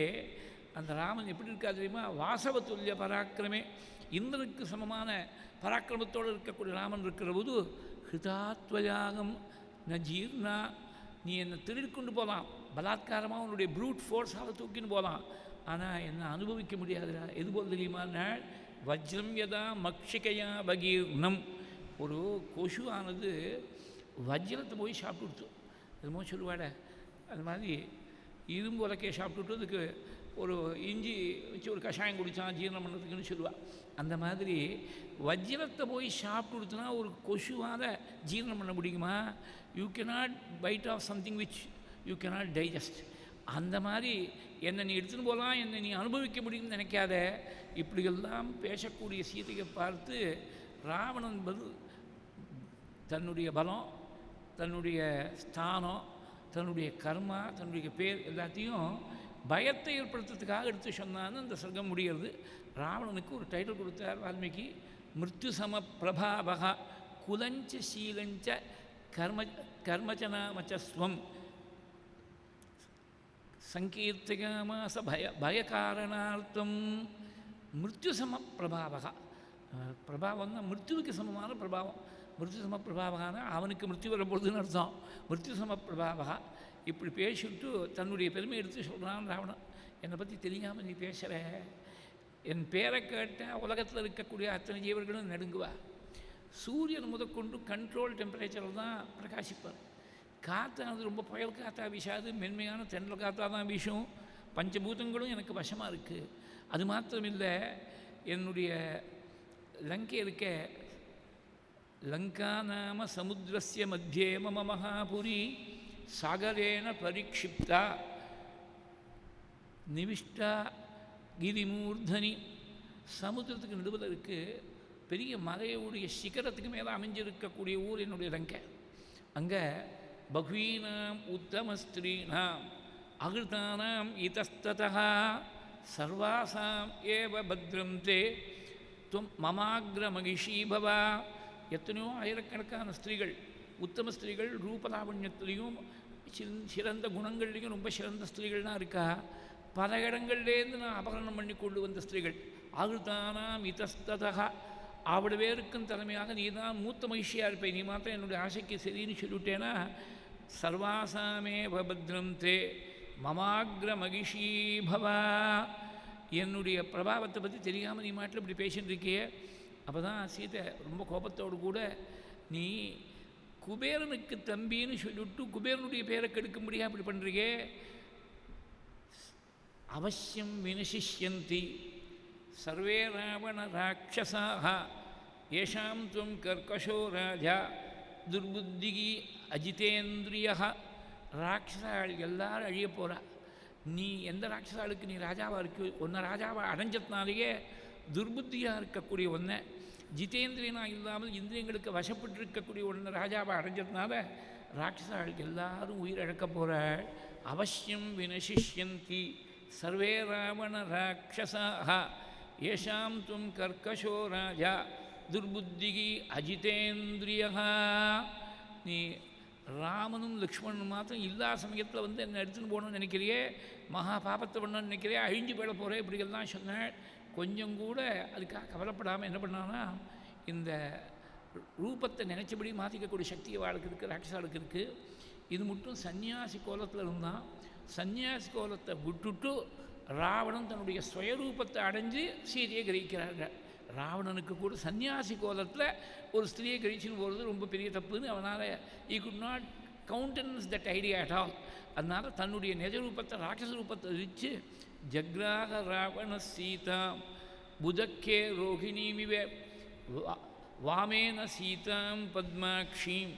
அந்த ராமன் எப்படி இருக்கா தெரியுமா? வாசவதுல்ய பராக்கிரமே. இந்திரனுக்கு சமமான பராக்கிரமத்தோடு இருக்கக்கூடிய ராமன் இருக்கிற போது ஹிருதாத்வயாகம் ந ஜீர்ணா. நீ என்னை திருடிக்கொண்டு போகலாம், பலாத்காரமாக உன்னுடைய ப்ரூட் ஃபோர்ஸால் தூக்கின்னு போகலாம், ஆனால் என்னை அனுபவிக்க முடியாதுடா. எது போல் தெரியுமா? வஜ்ரம் யதா மக்ஷிகையா பகீர்ணம். ஒரு கொசு ஆனது வஜ்ரத்தை போய் சாப்பிட்டுடுத்து. என்னமோ சொல்லுவாட அது மாதிரி இரும்பு உலக்கையை சாப்பிட்டுட்டு அதுக்கு ஒரு இஞ்சி வச்சு ஒரு கஷாயம் குடித்தான் ஜீரணம் பண்ணுறதுக்குன்னு சொல்லுவாள். அந்த மாதிரி வஜ்ரத்தை போய் சாப்பிட்டுடுத்துனா ஒரு கொசுவால் ஜீரணம் பண்ண முடியுமா? You cannot bite off something which you cannot digest. அந்த மாதிரி என்னை நீ எடுத்துன்னு போகலாம், என்னை நீ அனுபவிக்க முடியும்னு நினைக்காத. இப்படியெல்லாம் பேசக்கூடிய சீதையை பார்த்து ராவணன் தன்னுடைய பலம், தன்னுடைய ஸ்தானம், தன்னுடைய கர்மா, தன்னுடைய பேர் எல்லாத்தையும் பயத்தை ஏற்படுத்துறதுக்காக எடுத்து சொன்னான்னு அந்த சர்க்கம் முடிகிறது. ராவணனுக்கு ஒரு டைட்டில் கொடுத்தார் வால்மீகி. மிருத்யு சம பிரபாவகா குலஞ்ச சீலஞ்ச கர்மச்சனாமச்சஸ்வம் சங்கீர்த்திகாமாச பயகாரணார்த்தம். மிருத்யு சம பிரபாவகா. பிரபாவம்னா மிருத்யுவுக்கு சமமான பிரபாவம். மிருத்யு சம பிரபாவகான அவனுக்கு மிருத்யு வரப்போகுதுன்னு அர்த்தம். மிருத்யு சம பிரபாவகா. இப்படி பேசிவிட்டு தன்னுடைய பெருமை எடுத்து சொல்கிறான் ராவணன். என்னை பற்றி தெரியாமல் நீ பேசுகிற, என் பேரை கேட்டால் உலகத்தில் இருக்கக்கூடிய அத்தனை ஜீவர்களும் நடுங்குவா. சூரியன் முதற்கொண்டு கண்ட்ரோல் டெம்பரேச்சரில் தான் பிரகாசிப்பார். காற்றானது ரொம்ப புயல் காற்றா வீசாது, மென்மையான தென்றல் காற்றா தான் வீசும். பஞ்சபூதங்களும் எனக்கு வசமாக இருக்குது. அது மாத்திரமில்லை, என்னுடைய லங்கை இருக்க லங்கா நாம சமுத்திரஸ்ய மத்தியே மம மகாபுரி சாகரேன பரிக்ஷிப்தா நிவிஷ்டா கிரிமூர்தனி. சமுத்திரத்துக்கு நடுவில் இருக்குது, பெரிய மலையுடைய சிகரத்துக்கு மேலே அமைஞ்சிருக்கக்கூடிய ஊர் என்னுடைய லங்கை. அங்கே பகுவீனாம் உத்தமஸ்திரீனாம் அகிருதானாம் இதஸ்ததா சர்வாசாம் ஏவ பத்ரம் தே துவம் மமாக்ரமகிஷீ பவா. எத்தனையோ ஆயிரக்கணக்கான ஸ்திரீகள், உத்தம ஸ்திரீகள், ரூபலாவண்யத்துலேயும் சிறந்த குணங்கள்லேயும் ரொம்ப சிறந்த ஸ்திரீகள்லாம் இருக்கா. பல இடங்கள்லேருந்து நான் அபகரணம் பண்ணி கொண்டு வந்த ஸ்திரீகள். ஆகுதானாம் இதஸ்ததா. அவட பேருக்கும் தலைமையாக நீ தான் மூத்த மகிழ்ச்சியாக இருப்பேன், நீ மாத்திரம் என்னுடைய ஆசைக்கு சரின்னு சொல்லிவிட்டேன்னா சர்வாசாமே பத்ரம் தே மமாக்ர மகிஷீ பவா. என்னுடைய பிரபாவத்தை பற்றி தெரியாமல் நீ மாட்டில் இப்படி பேசின்னு இருக்கியே. அப்போ தான் சீதை ரொம்ப கோபத்தோடு கூட, நீ குபேரனுக்கு தம்பின்னு சொல்லிவிட்டு குபேரனுடைய பேரை கெடுக்கும்படியாக அப்படி பண்ணுறியே. அவசியம் வினசிஷ்யந்தி சர்வே ராவண ராட்சசாக ஏஷாம் துவம் கர்கஷோ ராஜா துர்புத்திகி அஜிதேந்திரிய. ராட்சசாள் எல்லாரும் அழிய போகிறா. நீ எந்த ராட்சசாளுக்கு நீ ராஜாவாக இருக்கு? ஒன்றை ராஜாவை அடைஞ்சதுனாலேயே துர்புத்தியாக இருக்கக்கூடிய ஒன்றை ஜிதேந்திரியனாக இல்லாமல் இந்திரியங்களுக்கு வசப்பட்டிருக்கக்கூடிய ஒன்று ராஜாவை அடைஞ்சதுனால ராட்சசாளுக்கு எல்லாரும் உயிரிழக்க போகிறாள். அவசியம் வினசிஷ்யந்தி சர்வே ராவண ராட்சசாக ஏஷாம் தும் கர்க்கசோ ராஜா துர்புத்திகி அஜிதேந்திரியா. நீ ராமனும் லக்ஷ்மணனும் மாத்திரம் இல்லாத சமயத்தில் வந்து என்னை எடுத்துன்னு போகணும்னு நினைக்கிறியே, மகா பாபத்தை பண்ணணும்னு நினைக்கிறியே, அழிஞ்சு போயிட போகிறேன், இப்படியெல்லாம் சொன்னேன். கொஞ்சம் கூட அதுக்காக கவலைப்படாமல் என்ன பண்ணான்னா, இந்த ரூபத்தை நினைச்சபடி மாற்றிக்கக்கூடிய சக்தி வாழ்க்கை இருக்குது, ராட்சசாளுக்கு இருக்குது. இது மட்டும் சன்னியாசி கோலத்தில் இருந்தான். சன்னியாசி கோலத்தை விட்டுட்டு ராவணன் தன்னுடைய சுயரூபத்தை அடைஞ்சு சீதையை கிரகிக்கிறார்கள். ராவணனுக்கு கூட சன்னியாசி கோலத்தில் ஒரு ஸ்திரியை கிரகிச்சுன்னு போகிறது ரொம்ப பெரிய தப்புன்னு அவனால் he could not countenance that idea at all. அதனால் தன்னுடைய நிஜ ரூபத்தை ராட்சச ரூபத்தை வச்சு ஜக்ராக ராவண சீதா புதக்கே ரோஹிணீமிவ வாமேன சீதாம் பத்மாட்சீம்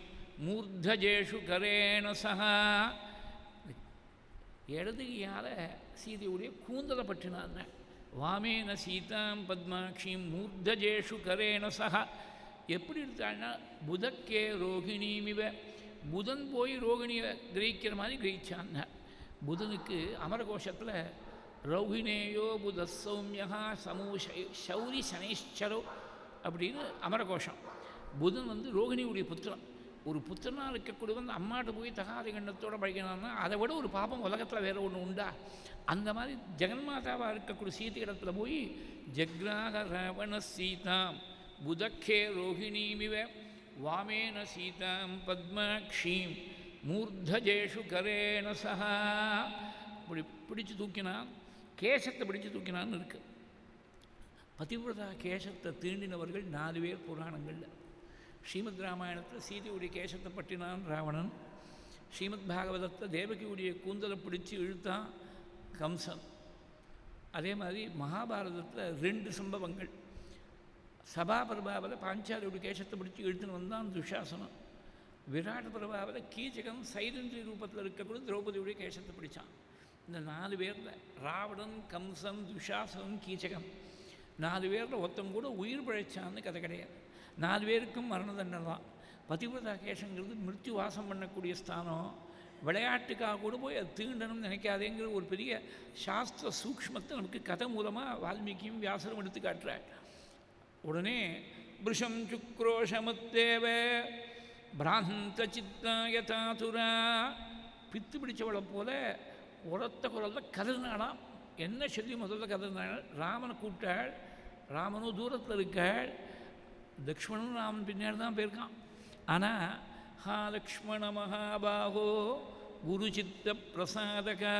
மூர்தஜேஷு கரேண சஹா. இடதுகையால் சீதையுடைய கூந்தலை பற்றினான். வாமேன சீதாம் பத்மாட்சீம் மூர்தஜேஷு கரேண சஹா. எப்படி எடுத்தாள்னா புதக்கே ரோகிணீமிவ, புதன் போய் ரோகிணியை கிரகிக்கிற மாதிரி கிரகிச்சான். புதனுக்கு அமரகோஷத்தில் ரௌஹிணேயோ புத சௌமியா சமூ சௌரி சனைஷ்சரோ அப்படின்னு அமரகோஷம். புதன் வந்து ரோகிணியுடைய புத்திரன். ஒரு புத்திரனாக இருக்கக்கூடிய வந்து அம்மாட்ட போய் தகாத கண்ணத்தோடு பழகினான்னா அதை விட ஒரு பாப்பம் உலகத்தில் வேறு ஒன்று உண்டா? அந்த மாதிரி ஜெகன்மாதாவாக இருக்கக்கூடிய சீதை இடத்துல போய் ஜக்ராக ராவண சீதாம் புதக்கே ரோஹிணீமிவ வாமேன சீதாம் பத்மாட்சீம் மூர்தஜேஷு கரேண சஹா. இப்படி பிடிச்சு தூக்கினான், கேசத்தை பிடிச்சு தூக்கினான்னு இருக்குது. பதிவிரதா கேசத்தை தீண்டினவர்கள் 4 பேர் புராணங்களில். ஸ்ரீமத் ராமாயணத்தில் சீதையுடைய கேசத்தை பற்றினான் ராவணன். ஸ்ரீமத் பாகவதத்தில் தேவகியுடைய கூந்தலை பிடிச்சி இழுத்தான் கம்சன். அதே மாதிரி மகாபாரதத்தில் 2 சம்பவங்கள். சபா பிரபாவில் பாஞ்சாலியுடைய கேசத்தை பிடிச்சி இழுத்துன்னு வந்தான் துஷாசனம். விராட் பிரபாவில் கீச்சகன் சைலந்திரி ரூபத்தில் இருக்கக்கூடிய திரௌபதியுடைய கேசத்தை பிடித்தான். இந்த 4 பேரில் ராவணன், கம்சன், துஷாசனன், கீச்சகன் 4 பேரில் ஒருத்தம் கூட உயிர் பிழைச்சான்னு கதை கிடையாது. 4 பேருக்கும் மரண தண்டனை தான். பதிவிரதா கேசங்கிறது மிருத்யு வாசம் பண்ணக்கூடிய ஸ்தானம். விளையாட்டுக்காக கூட போய் அது தீண்டணும்னு நினைக்காதேங்கிற ஒரு பெரிய சாஸ்திர சூக்ஷ்மத்தை நமக்கு கதை மூலமாக வால்மீகியும் வியாசரும் எடுத்து காட்டுறார். உடனே பிருஷம் சுக்ரோஷமுத்தேவ பிராந்த சித்தாயதாதுரா, பித்து பிடிச்சவளை போல உரத்த குரலில் கதறினாலாம். என்ன சொல்லி முதல்ல கதறினாள்? ராமனை கூப்பிட்டாள். ராமனும் தூரத்தில் இருக்காள். லக்ஷ்மணனும் ராமன் பின்னாடி தான் போயிருக்கான். ஆனால் ஹா லக்ஷ்மண மகாபாகோ குரு சித்த பிரசாதகா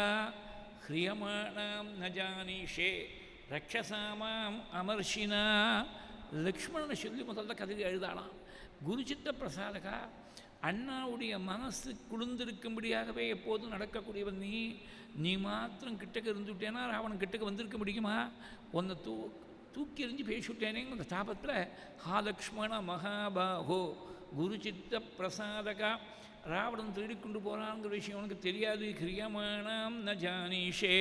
ஹ்ரியமாணாம் நஜானீஷே ரக்ஷசாமாம் அமர்ஷினா. லக்ஷ்மணனை சொல்லி முதல்ல கதறி எழுதாளாம். குருச்சித்த பிரசாதகா, அண்ணாவுடைய மனசு குளிர்ந்திருக்கும்படியாகவே எப்போதும் நடக்கக்கூடியவன் நீ. நீ மாத்திரம் கிட்டக்க இருந்துவிட்டேன்னா ராவணன் கிட்டக்க வந்திருக்க முடியுமா? உன்னை தூக்கி எறிஞ்சு பேசிவிட்டேனேங்கிற தாபத்தில் ஹா லக்ஷ்மண மகாபாகோ குருச்சித்த பிரசாதகா. ராவணன் திருடிக்கொண்டு போகிறாங்கிற விஷயம் உனக்கு தெரியாது. கிரியமானாம் ந ஜானீஷே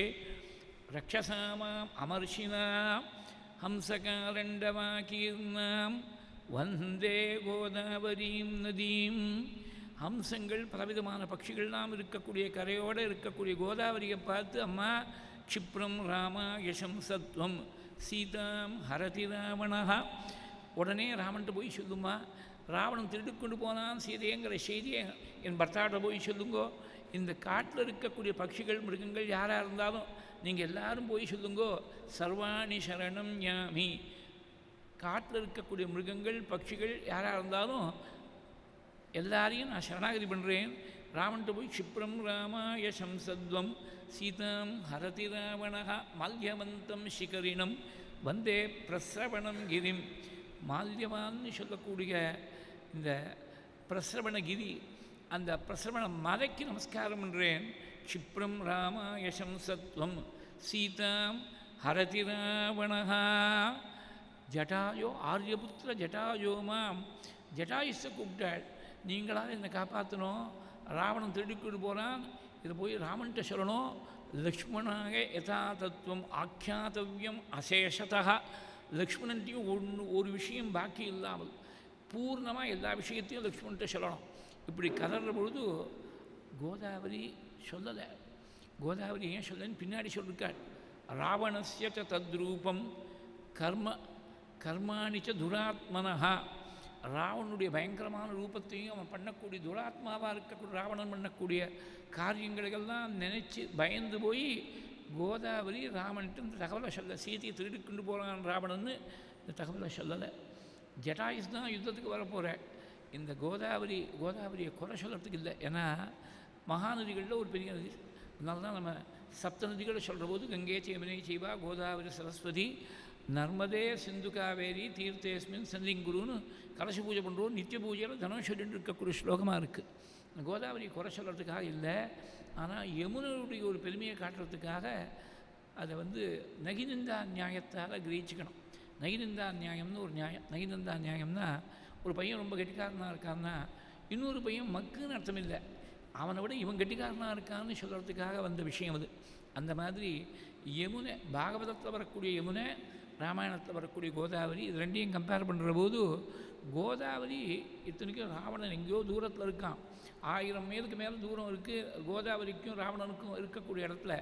ரக்ஷசாமாம் அமர்ஷினாம் ஹம்சகாரண்டவாகீர்ணாம் வந்தே கோதாவரீம் நதீம். ஹம்சங்கள் பலவிதமான பட்சிகள்லாம் இருக்கக்கூடிய கரையோடு இருக்கக்கூடிய கோதாவரியை பார்த்து அம்மா க்ஷிப்ரம் ராமா யசம் சத்வம் சீதாம் ஹரதி ராவணா. உடனே ராமன்ட்டு போய் சொல்லுமா, ராவணன் திருடி கொண்டு போனான் சீதைங்கிற செய்தியை என் பர்த்தாட்ட போய் சொல்லுங்கோ. இந்த காட்டில் இருக்கக்கூடிய பட்சிகள் மிருகங்கள் யாராக இருந்தாலும் நீங்கள் எல்லாரும் போய் சொல்லுங்கோ. சர்வாணி சரணம் ஞாமி. காட்டில் இருக்கக்கூடிய மிருகங்கள் பட்சிகள் யாராக இருந்தாலும் எல்லாரையும் நான் சரணாகதி பண்ணுறேன். ராமன்ட்டு போய் க்ஷிப்ரம் ராமாய சம்சத்வம் சீதாம் ஹரதி ராவணா மால்யவந்தம் சிகரிணம் வந்தே பிரஸ்ரவணம் கிரிம். மால்யவான்னு சொல்லக்கூடிய இந்த பிரஸ்ரவணகிரி, அந்த பிரஸ்ரவண மலைக்கு நமஸ்காரம் பண்ணுறேன். க்ஷிப்ரம் ராமாய சம்சத்வம் சீதாம் ஹரதி ராவணா. ஜட்டாயோ ஆரியபுத்திர ஜட்டாயோ மாம். ஜட்டாயுஸை கூப்பிட்டாள், நீங்களாக என்னை காப்பாற்றணும். ராவணன் திருடிக்கிட்டு போகிறான், இதை போய் ராமன்கிட்ட சொல்லணும். லக்ஷ்மணாக யதா தத்துவம் ஆக்கியாத்தவியம் அசேஷதா. லக்ஷ்மணன்ட்டையும் ஒரு விஷயம் பாக்கி இல்லாமல் பூர்ணமாக எல்லா விஷயத்தையும் லக்ஷ்மணன்ட்ட சொல்லணும். இப்படி கதற பொழுது கோதாவரி சொல்லலை. கோதாவரி ஏன் சொல்லன்னு பின்னாடி சொல்லிருக்காள். ராவணஸ்ய ச தத்ரூபம் கர்மாணிச்ச துராத்மனஹா. ராவணனுடைய பயங்கரமான ரூபத்தையும் அவன் பண்ணக்கூடிய துராத்மாவாக இருக்கக்கூடிய ராவணன் பண்ணக்கூடிய காரியங்களையெல்லாம் நினச்சி பயந்து போய் கோதாவரி ராமன்ட்டு இந்த தகவலை சொல்ல. சீதையை திருடி கொண்டு போகிறான் ராவணன்னு இந்த தகவலை சொல்லலை. ஜட்டாயுஸ் தான் யுத்தத்துக்கு வரப்போகிறேன். இந்த கோதாவரியை குறை சொல்கிறதுக்கு இல்லை. ஏன்னா மகாநதிகளில் ஒரு பெரிய நதி. அதனால தான் நம்ம சப்த நதிகளை சொல்கிற போது கங்கை யமுனை சைவ கோதாவரி சரஸ்வதி நர்மதே சிந்து காவேரி தீர்த்தேஸ்மின் சந்திங்குருன்னு கலச பூஜை பண்ணுறோம். நித்திய பூஜையில் தினம் சொல்லிட்டு இருக்கக்கூடிய ஸ்லோகமாக இருக்குது. கோதாவரி குறை சொல்கிறதுக்காக இல்லை, ஆனால் யமுனுடைய ஒரு பெருமையை காட்டுறதுக்காக அதை நகிநிந்தா நியாயத்தால் கிரகிச்சிக்கணும். நகிநிந்தா நியாயம்னு ஒரு நியாயம். நகிநிந்தா நியாயம்னா ஒரு பையன் ரொம்ப கெட்டிக்காரனாக இருக்கான்னா இன்னொரு பையன் மக்குன்னு அர்த்தம் இல்லை, அவனை விட இவன் கெட்டிக்காரனாக இருக்கான்னு சொல்கிறதுக்காக வந்த விஷயம் அது. அந்த மாதிரி யமுனை பாகவதத்தில் வரக்கூடிய யமுனை, ராமாயணத்தில் வரக்கூடிய கோதாவரி, இது ரெண்டையும் கம்பேர் பண்ணுற போது கோதாவரி இத்தனைக்கும் ராவணன் எங்கேயோ தூரத்தில் இருக்கான். 1000 மைலுக்கு மேலே தூரம் இருக்குது கோதாவரிக்கும் ராவணனுக்கும் இருக்கக்கூடிய இடத்துல.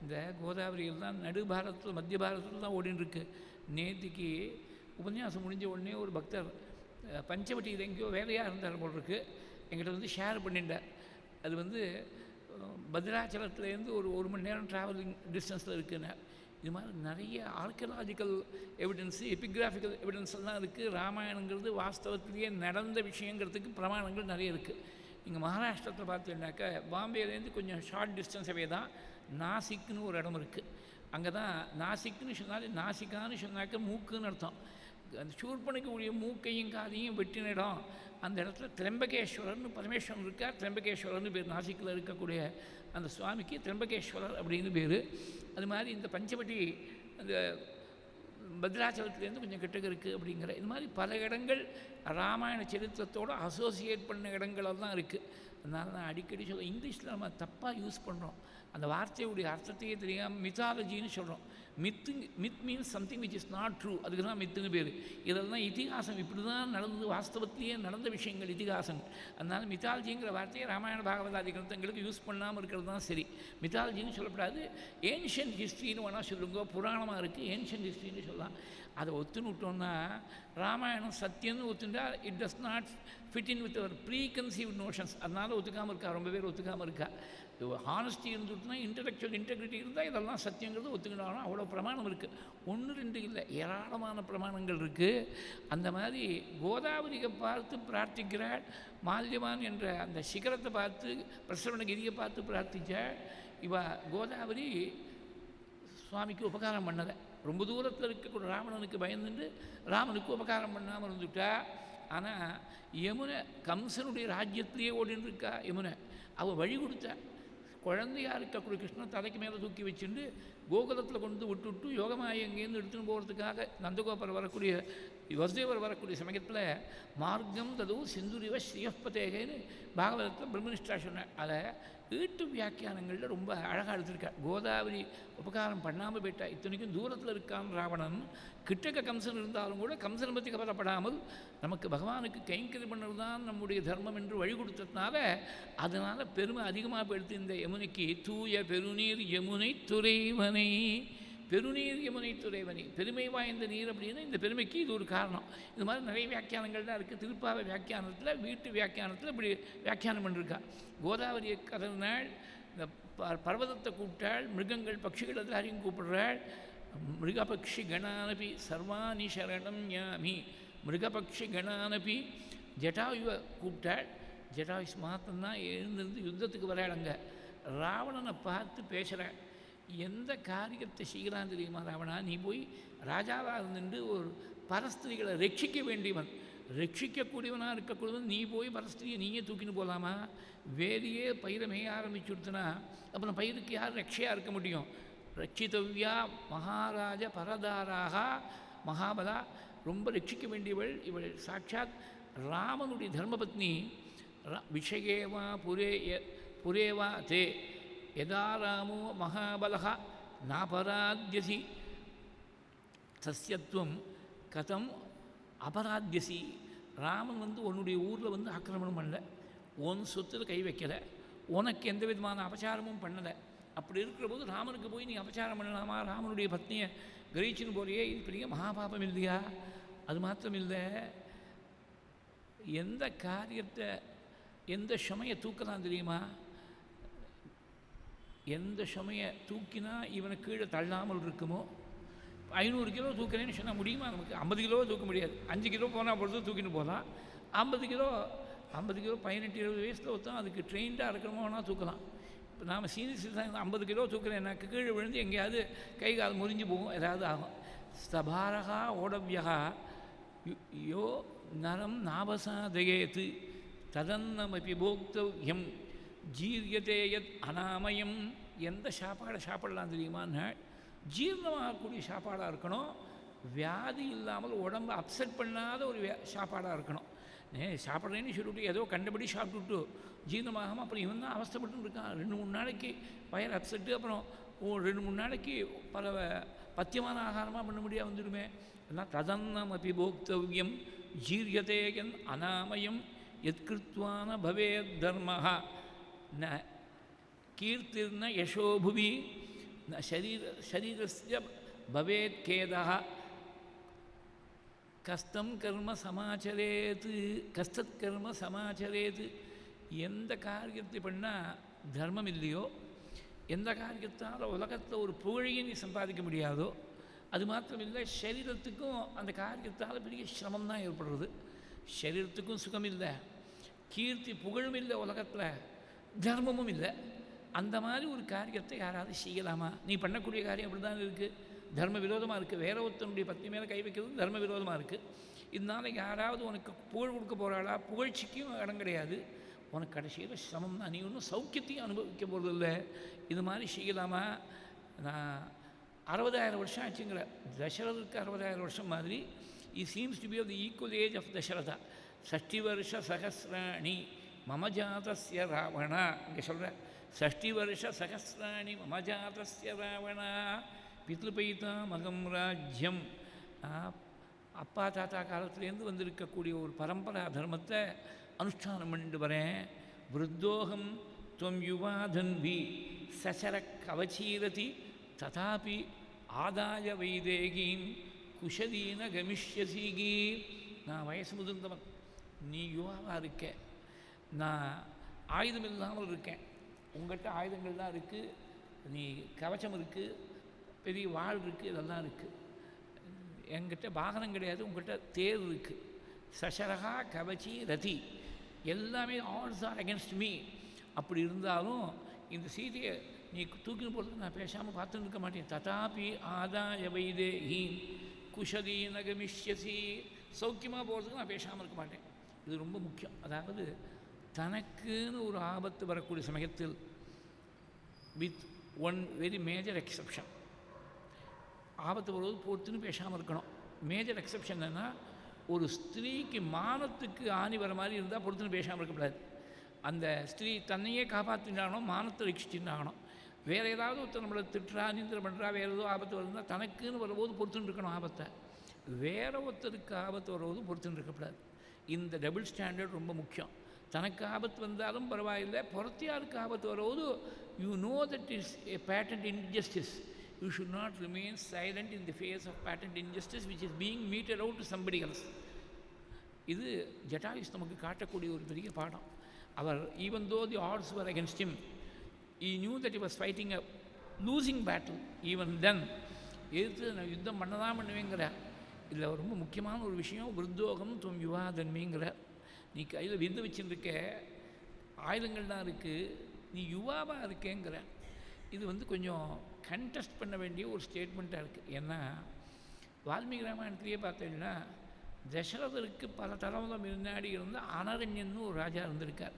இந்த கோதாவரியில் தான் நடு பாரதத்தில் மத்திய பாரதத்தில் தான் ஓடின்னு இருக்கு. நேற்றுக்கு உபன்யாசம் முடிஞ்ச உடனே ஒரு பக்தர் பஞ்சவட்டியில் எங்கேயோ வேலையாக இருந்தார் போல் இருக்குது, எங்கிட்ட ஷேர் பண்ணிட்டார். அது பத்ராச்சலத்துலேருந்து ஒரு மணி நேரம் ட்ராவலிங் டிஸ்டன்ஸில் இருக்குன்னு. இது மாதிரி நிறைய ஆர்கியலாஜிக்கல் எவிடன்ஸு, எபிகிராஃபிக்கல் எவிடன்ஸ் எல்லாம் இருக்குது. ராமாயணங்கிறது வாஸ்தவத்திலேயே நடந்த விஷயங்கிறதுக்கு பிரமாணங்கள் நிறைய இருக்குது. இங்கே மகாராஷ்டிரத்தில் பார்த்தீங்கன்னாக்கா பாம்பேலேருந்து கொஞ்சம் ஷார்ட் டிஸ்டன்ஸவே தான் நாசிக்னு ஒரு இடம் இருக்குது. அங்கே தான் நாசிக்னு சொன்னாலே நாசிக்கான்னு சொன்னாக்க மூக்குன்னு அர்த்தம். அந்த சூர்பனுக்குரிய மூக்கையும் காதையும் வெட்டின இடம். அந்த இடத்துல திரம்பகேஸ்வரர்னு பரமேஸ்வரன் இருக்கார். திரம்பகேஸ்வரர்னு பேர். நாசிக்கில் இருக்கக்கூடிய அந்த சுவாமிக்கு திரம்பகேஸ்வரர் அப்படின்னு பேர். அது மாதிரி இந்த பஞ்சவட்டி அந்த பத்ராச்சலத்துலேருந்து கொஞ்சம் கிட்டக்க இருக்குது அப்படிங்கிற இது மாதிரி பல இடங்கள் ராமாயண சரித்திரத்தோடு அசோசியேட் பண்ண இடங்களெல்லாம் இருக்குது. அதனால் நான் அடிக்கடி சொல்ல, இங்கிலீஷில் நம்ம தப்பாக யூஸ் பண்ணுறோம். அந்த வார்த்தையுடைய அர்த்தத்தையே தெரியாமல் மித்தாலஜின்னு சொல்கிறோம். Myth means something which is not true. அதுக்கு தான் மித்துன்னு பேர். இதெல்லாம் இதிகாசம், இப்படி தான் நடந்தது, வாஸ்தவத்திலேயே நடந்த விஷயங்கள் இதிகாசம். அதனால் மித்தாலஜிங்கிற வார்த்தையை ராமாயண பாகவதாதி கிரந்தங்களுக்கு யூஸ் பண்ணாமல் இருக்கிறது தான் சரி. மித்தாலஜின்னு சொல்லப்படாது. ஏன்ஷியன்ட் ஹிஸ்ட்ரின்னு வேணால் சொல்லுங்க, புராணமாக இருக்குது, ஏன்ஷியன்ட் ஹிஸ்ட்ரின்னு சொல்லலாம். அதை ஒத்துன்னு விட்டோம்னா ராமாயணம் சத்தியம்னு ஒத்துண்டா it does not fit in with our preconceived notions. அதனால் ஒத்துக்காமல் இருக்கா, ரொம்ப பேர் ஒத்துக்காமல் இருக்கா. ஹானஸ்டி இருந்துட்டுனா, இன்டலெக்சுவல் இன்டெகிரிட்டி இருந்தால் இதெல்லாம் சத்தியங்கிறது ஒத்துக்கிட்டாலும் அவ்வளோ பிரமாணம் இருக்குது. 1 2 இல்லை, ஏராளமான பிரமாணங்கள் இருக்குது. அந்த மாதிரி கோதாவரியை பார்த்து பிரார்த்திக்கிறாள். மால்யவான் என்ற அந்த சிகரத்தை பார்த்து, பிரசவனகிரியை பார்த்து பிரார்த்திச்சாள். கோதாவரி சுவாமிக்கு உபகாரம் பண்ணலை. ரொம்ப தூரத்தில் இருக்கக்கூடிய ராவணனுக்கு பயந்துட்டு ராமனுக்கு உபகாரம் பண்ணாமல் இருந்துட்டா. ஆனால் யமுனை கம்சனுடைய ராஜ்யத்திலேயே ஓடின்னு இருக்கா யமுனை. அவள் வழி கொடுத்தா. குழந்தையாக இருக்கக்கூடிய கிருஷ்ணன் தலைக்கு மேலே தூக்கி வச்சுட்டு கோகுலத்தில் கொண்டு விட்டு யோகமாயை எங்கேருந்து எடுத்துன்னு போகிறதுக்காக நந்தகோபர் வரக்கூடிய வசுதேவர் வரக்கூடிய சமயத்தில் மார்க்கம் தது சிந்துரிவ ஸ்ரீயப்பதேகன்னு பாகவதத்தில் பிரம்மனிஷ்டா சொன்னார். அதை வீட்டு வியாக்கியானங்களில் ரொம்ப அழகாக எடுத்திருக்கார். கோதாவரி உபகாரம் பண்ணாமல் போயிட்டா. இத்தனைக்கும் தூரத்தில் இருக்கான் ராவணன். கிட்டக்க கம்சன் இருந்தாலும் கூட கம்சனை பற்றி கவலைப்படாமல் நமக்கு பகவானுக்கு கைங்கரி பண்ணுறது தான் நம்முடைய தர்மம் என்று வழி கொடுத்ததுனால அதனால் பெருமை அதிகமாக போயிடுத்து இந்த யமுனைக்கு. தூய பெருநீர் யமுனை துறைவனை, பெருநீர் யமுனை துறைவனி, பெருமை வாய்ந்த நீர் அப்படின்னு இந்த பெருமைக்கு இது ஒரு காரணம். இது மாதிரி நிறைய வியாக்கியானங்கள் தான் இருக்குது. திருப்பாவை வியாக்கியானத்தில், வீட்டு வியாக்கியானத்தில் இப்படி வியாக்கியானம் பண்ணிருக்கா. கோதாவரியை கதறினாள், இந்த பர்வதத்தை கூப்பிட்டாள், மிருகங்கள் பட்சிகள் எல்லாரையும் கூப்பிடுறாள். மிருகபக்ஷி கணானபி சர்வாணி சரணம் யாமி, மிருகபக்ஷி கணானபி. ஜட்டாயுவை கூப்பிட்டாள். ஜட்டாயுஸ் மாத்தந்தான் எழுந்திருந்து யுத்தத்துக்கு வராளுங்க. ராவணனை பார்த்து பேசுகிறாள். எந்த காரியத்தை செய்கிறான் தெரியுமா ராவணா? நீ போய் ராஜாவாக இருந்துட்டு ஒரு பரஸ்திரிகளை ரட்சிக்க வேண்டியவன், ரட்சிக்கக்கூடியவனாக இருக்கக்கூடியவன், நீ போய் பரஸ்திரியை நீயே தூக்கின்னு போகலாமா? வேலையே பயிரை மேய ஆரம்பிச்சுடுத்துனா அப்புறம் பயிருக்கு யார் ரட்சையாக இருக்க முடியும்? ரட்சித்தவ்யா மகாராஜ பரதாராக மகாபலா, ரொம்ப ரட்சிக்க வேண்டியவள் இவள். சாட்சாத் ராமனுடைய தர்மபத்னி. விஷயேவா புரேவா தே யதா ராமோ மகாபலா நாபராத்யசி தஸ்யத்துவம் கதம் அபராத்தியசி. ராமன் உன்னுடைய ஊரில் ஆக்கிரமணம் பண்ணல, உன் சொத்தில் கை வைக்கலை, உனக்கு எந்த விதமான அபச்சாரமும் பண்ணலை. அப்படி இருக்கிற போது ராமனுக்கு போய் நீ அபச்சாரம் பண்ணலாமா? ராமனுடைய பத்னியை கிரகிச்சின்னு போறியே, இது பெரிய மகாபாபம் இல்லையா? அது மாத்திரம் இல்லை, எந்த காரியத்தை எந்த சுமையை தூக்கலாம் தெரியுமா? எந்த சுமையை தூக்கினா இவனை கீழே தள்ளாமல் இருக்குமோ. 500 கிலோ தூக்குறேன்னு சொன்னால் முடியுமா நமக்கு? 50 கிலோ தூக்க முடியாது. 5 கிலோ போனால் பொறுத்து தூக்கின்னு போகலாம். 50 கிலோ 18-20 வயசில் ஒருத்தன் அதுக்கு ட்ரெயின்டாக இருக்கிறோமோனா தூக்கலாம். இப்போ நாம் சீனியர் சிட்டிசன் 50 கிலோ தூக்குறேன், எனக்கு கீழே விழுந்து எங்கேயாவது கை கால் முறிஞ்சு போகும், ஏதாவது ஆகும். ஸ்தபாரகா ஓடவியா யோ நரம் நாபசாதயேத்து ததன்னமபி போக்தவ்யம் ஜீரியதே யத் அனாமயம். எந்த சாப்பாடை சாப்பிடலாம் தெரியுமான்னு? ஜீரணமாகக்கூடிய சாப்பாடாக இருக்கணும், வியாதி இல்லாமல் உடம்பை அப்செட் பண்ணாத ஒரு சாப்பாடாக இருக்கணும். சாப்பிட்றேன்னு சொல்லிவிட்டு ஏதோ கண்டபடி சாப்பிட்டுட்டு ஜீரணமாகாமல் அப்புறம் இவன் தான் அவஸ்தைப்பட்டு இருக்கான். 2-3 நாளைக்கு வயர் அப்செட்டு, அப்புறம் 2-3 நாளைக்கு பல பத்தியமான ஆகாரமாக பண்ண முடியாது வந்துடுமே. எல்லாம் ததன்னம் அப்படி போக்தவ்யம் ஜீரியதேயன் அனாமயம் எத்கிருத்வான பவேத் தர்மஹ ந கீர்த்திர்ன யசோபுவி ந சரீரஸ்ய பவேத் கேதஹ கஸ்தம் கர்ம சமாச்சரேத்து கஸ்தத் கர்ம சமாச்சரேத்து. எந்த காரியத்தை பண்ணால் தர்மம் இல்லையோ, எந்த காரியத்தால் உலகத்தில் ஒரு புகழையும் நீ சம்பாதிக்க முடியாதோ, அது மாத்திரம் இல்லை, சரீரத்துக்கும் அந்த காரியத்தால் பெரிய சிரமம் தான் ஏற்படுறது. சரீரத்துக்கும் சுகம் இல்லை, கீர்த்தி புகழும் இல்லை, உலகத்தில் தர்மமும் இல்லை. அந்த மாதிரி ஒரு காரியத்தை யாராவது செய்யலாமா? நீ பண்ணக்கூடிய காரியம் அப்படி தான் இருக்குது, தர்ம விரோதமாக இருக்குது. வேற ஒருத்தனுடைய பத்தி மேலே கை வைக்கிறது தர்ம விரோதமாக இருக்குது. இதனால் யாராவது உனக்கு புகழ் கொடுக்க போகிறாளா? புகழ்ச்சிக்கும் இடம் கிடையாது, உனக்கு கடைசியில் சிரமம் தான். நீ ஒன்றும் சௌக்கியத்தையும் அனுபவிக்க போகிறது இல்லை. இது மாதிரி செய்யலாமா? நான் 60,000 வருஷம் ஆச்சுங்கிற தசரதற்கு 60,000 வருஷம் மாதிரி seems to be of the equal age of Dasharatha. 60 வருஷ சகசிராணி மமஜாதஸ்ய ராவணா. இங்கே சொல்கிற 60 வருஷ சகசிராணி மமஜாதஸ்ய ராவணா பித்ருபைதா மகம் ராஜ்யம். அப்பா தாத்தா காலத்துலேருந்து வந்திருக்கக்கூடிய ஒரு பரம்பரா தர்மத்தை அனுஷ்டானம் பண்ணிட்டு வரேன். விருத்தோகம் துவம் யுவா தன்வி சசர கவச்சீரதி ததாபி ஆதாய வைதேகீம் குஷதீன கமிஷ்யசீகி. நான் வயசு முதிர்ந்தவன், நீ யுவாவாக இருக்க, நான் ஆயுதம் இல்லாமல் இருக்கேன். உங்கள்கிட்ட ஆயுதங்கள் தான் இருக்குது, நீ கவச்சம் இருக்குது, பெரிய வாழ் இருக்குது, இதெல்லாம் இருக்குது. என்கிட்ட வாகனம் கிடையாது, உங்கள்கிட்ட தேர் இருக்குது. சசரகா கவச்சி ரதி எல்லாமே ஆல்ஸ் ஆர் அகென்ஸ்ட் மீ. அப்படி இருந்தாலும் இந்த சீதையை நீ தூக்கின்னு போகிறது நான் பேசாமல் பார்த்துன்னு இருக்க மாட்டேன். ததாபி ஆதாய வைதேகி குஷதீன கமிஷ்யசி. சௌக்கியமாக போகிறதுக்கு நான் பேசாமல் இருக்க மாட்டேன். இது ரொம்ப முக்கியம். அதாவது தனக்குன்னு ஒரு ஆபத்து வரக்கூடிய சமயத்தில் with one very major exception, ஆபத்து வருவது பொறுத்துன்னு பேசாமல் இருக்கணும். மேஜர் எக்ஸப்ஷன் என்னென்னா, ஒரு ஸ்திரீக்கு மானத்துக்கு ஆணி வர மாதிரி இருந்தால் பொறுத்துன்னு பேசாமல் இருக்கக்கூடாது. அந்த ஸ்திரீ தன்னையே காப்பாற்றினாலும் மானத்தை ரட்சிச்சுட்டாகணும். வேறு ஏதாவது ஒருத்தர் நம்மளை திட்டுறா நிந்திரம் பண்ணுறா, வேறு ஏதோ ஆபத்து வருதுன்னா தனக்குன்னு வரும்போது பொறுத்துன்னு இருக்கணும் ஆபத்தை. வேற ஒருத்தருக்கு ஆபத்து வரும்போது பொறுத்துன்னு இருக்கக்கூடாது. இந்த டபுள் ஸ்டாண்டர்ட் ரொம்ப முக்கியம். தனக்கு ஆபத்து வந்தாலும் பரவாயில்லை, புறத்தியாருக்கு ஆபத்து வரும்போது you know that is a patent injustice. You should not remain silent in the face of patent injustice which is being meted out to somebody else. இது ஜட்டாயுஸ் நமக்கு காட்டக்கூடிய ஒரு பெரிய பாடம். அவர் even though the odds were against him, he knew that he was fighting a losing battle. even then எதிர்த்து நான் யுத்தம் பண்ணதான் பண்ணுவேங்கிற. இதில் ரொம்ப முக்கியமான ஒரு விஷயம், விருத்தோகம் துவம் யுவாதன்மைங்கிற. நீ கையில் விந்து வச்சுருக்க, ஆயுதங்கள் தான் இருக்குது, நீ யுவாவாக இருக்கேங்கிற. இது கொஞ்சம் கண்டெஸ்ட் பண்ண வேண்டிய ஒரு ஸ்டேட்மெண்ட்டாக இருக்குது. ஏன்னா வால்மீகி ராமாயணத்திலேயே பார்த்தீங்கன்னா தசரதருக்கு பல தலைமுறை முன்னாடி இருந்த அனரண்யன்னு ஒரு ராஜா இருந்திருக்கார்.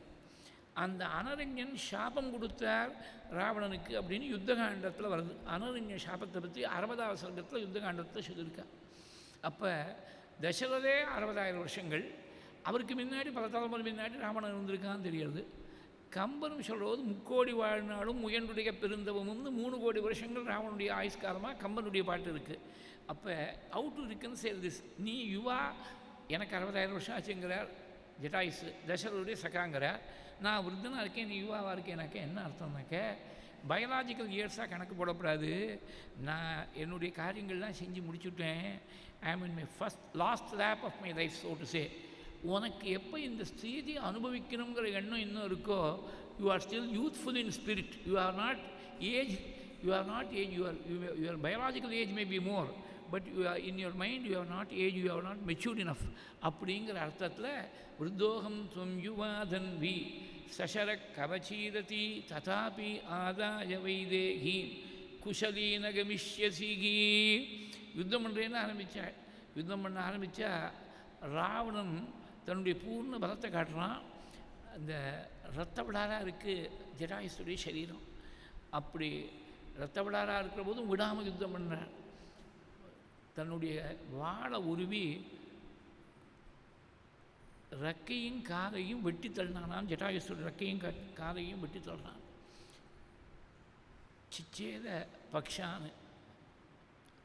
அந்த அனரண்யன் சாபம் கொடுத்தார் ராவணனுக்கு அப்படின்னு யுத்தகாண்டத்தில் வருது. அனரண்ய சாபத்தை பற்றி 60வது சர்க்கத்தில் யுத்தகாண்டத்தில் சொல்லியிருக்கார். அப்போ தசரதே 60,000 வருஷங்கள், அவருக்கு முன்னாடி பல தலைமுறை முன்னாடி ராவணன் இருந்திருக்கான்னு தெரியாது. கம்பனும் சொல்கிறது 3 கோடி வாழ்நாளும் முயன்றுடைய பெருந்தவமும்னு 3 கோடி வருஷங்கள் ராவனுடைய ஆயுஷ்காலமாக கம்பனுடைய பாட்டு இருக்குது. அப்போ ஹவு டு ரிகன்சைல் திஸ்? நீ யுவா, எனக்கு 60,000 வருஷம் ஆச்சுங்கிறார் ஜட்டாயுசு, தசரருடைய சகாங்கிறார். நான் விருத்தனாக இருக்கேன், நீ யுவாவாக இருக்கேனாக்க என்ன அர்த்தம்னாக்க பயாலாஜிக்கல் இயர்ஸாக கணக்கு போடக்கூடாது. நான் என்னுடைய காரியங்கள்லாம் செஞ்சு முடிச்சுட்டேன். I mean my last lap of my life so to say. உனக்கு எப்போ இந்த ஸ்திதியை அனுபவிக்கணுங்கிற எண்ணம் இன்னும் இருக்கோ, you are still youthful in spirit. You are not age, your biological age may be more, but you are in your mind, you are not age, you are not matured enough. அப்படிங்கிற அர்த்தத்தில் விருத்தோகம் துவம் யுவாதன்வி சசர கவச்சீரதி ததாபி ஆதாய வைதேகி குஷலீன கமிஷ்யசிகி. யுத்தம் பண்ணுறேன்னு ஆரம்பித்தாள். யுத்தம் பண்ண ஆரம்பித்தா ராவணன் தன்னுடைய பூர்ண பலத்தை காட்டுறான். அந்த இரத்த விடாராக இருக்குது ஜடாயுசுடைய சரீரம். அப்படி இரத்த விடாராக இருக்கிற போதும் விடாமல் யுத்தம் பண்ணுறார். தன்னுடைய வாழை உருவி ரெக்கையும் காதையும் வெட்டி தள்ளினான். ஜட்டாயுசுடைய ரெக்கையும் காதையும் வெட்டி தள்ளினான். சிச்சேத பக்ஷான்னு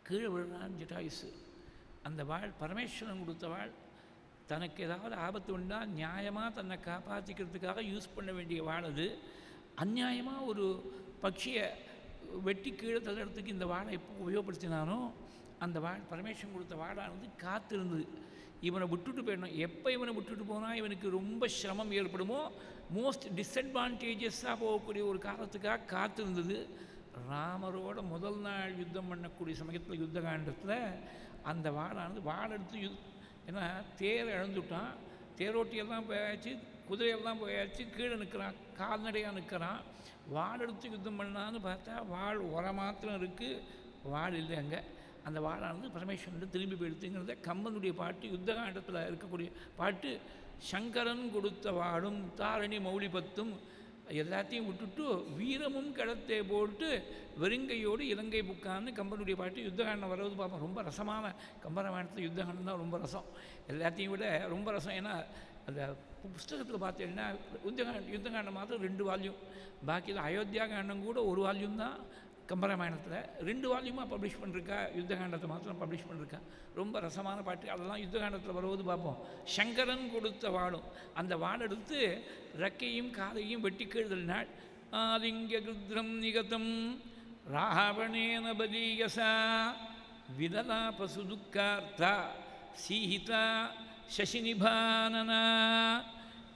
கீழே விழுறான் ஜட்டாயுசு. அந்த வாழ் பரமேஸ்வரன் கொடுத்த வாழ். தனக்கு ஏதாவது ஆபத்து உண்டால் நியாயமாக தன்னை காப்பாற்றிக்கிறதுக்காக யூஸ் பண்ண வேண்டிய வாழ் அது. அந்நியாயமாக ஒரு பட்சியை வெட்டி கீழே தள்ளுறதுக்கு இந்த வாழை எப்போ உபயோகப்படுத்தினானோ அந்த பரமேஸ்வரன் கொடுத்த வாழானது காத்திருந்தது. இவனை விட்டுட்டு போயிடணும். எப்போ இவனை விட்டுட்டு போனால் இவனுக்கு ரொம்ப சிரமம் ஏற்படுமோ, மோஸ்ட் டிஸ்அட்வான்டேஜஸாக போகக்கூடிய ஒரு காலத்துக்காக காத்திருந்தது. ராமரோட முதல் நாள் யுத்தம் பண்ணக்கூடிய சமயத்தில் யுத்த காண்டத்தில் அந்த வாழானது வாழெடுத்து ஏன்னா தேரை இழந்துட்டான். தேரோட்டியெல்லாம் போயாச்சு, குதிரையெல்லாம் போயாச்சு, கீழே நிற்கிறான், கால்நடையாக நிற்கிறான். வாழெடுத்து யுத்தம் பண்ணான்னு பார்த்தா வாழ் மாத்திரம் இருக்குது, வாழ் இல்லை அங்கே. அந்த வாழானது பரமேஸ்வரன் திரும்பி போயிடுத்துங்கிறத கம்பனுடைய பாட்டு, யுத்தகாண்டத்தில் இருக்கக்கூடிய பாட்டு. சங்கரன் கொடுத்த வாழும் தாரணி மௌலி பத்தும் எல்லாத்தையும் விட்டுட்டு வீரமும் கிடத்தே போட்டு வெறுங்கையோடு இலங்கை புக்கான்னு கம்பனுடைய பாட்டு. யுத்தகாண்டம் வரவது பார்ப்போம். ரொம்ப ரசமான கம்பராமாயணத்தில் யுத்தகாண்டம் தான் ரொம்ப ரசம், எல்லாத்தையும் விட ரொம்ப ரசம். ஏன்னா அந்த புஸ்தகத்தில் பார்த்தீங்கன்னா யுத்தகாண்டம் மாத்திரம் 2 வால்யூம், பாக்கியில் அயோத்தியா காண்டம் கூட 1 வால்யூம் தான். கம்பராமாயணத்தில் 2 வால்யூமாக பப்ளிஷ் பண்ணிருக்கா. யுத்தகாண்டத்தை மாத்திரம் பப்ளிஷ் பண்ணிருக்கா. ரொம்ப ரசமான பாட்டு. அதெல்லாம் யுத்தகாண்டத்தில் வருவது பார்ப்போம். சங்கரன் கொடுத்த வாழும் அந்த வாழெடுத்து ரெக்கையும் காதையும் வெட்டி கீழ்தலினாள். ஆலிங்க கிருத்ரம் நிகதம் ராவணேன பலீயசா விதலா பசுதுக்கார்த்தா சீஹிதா சசிநிபானனா.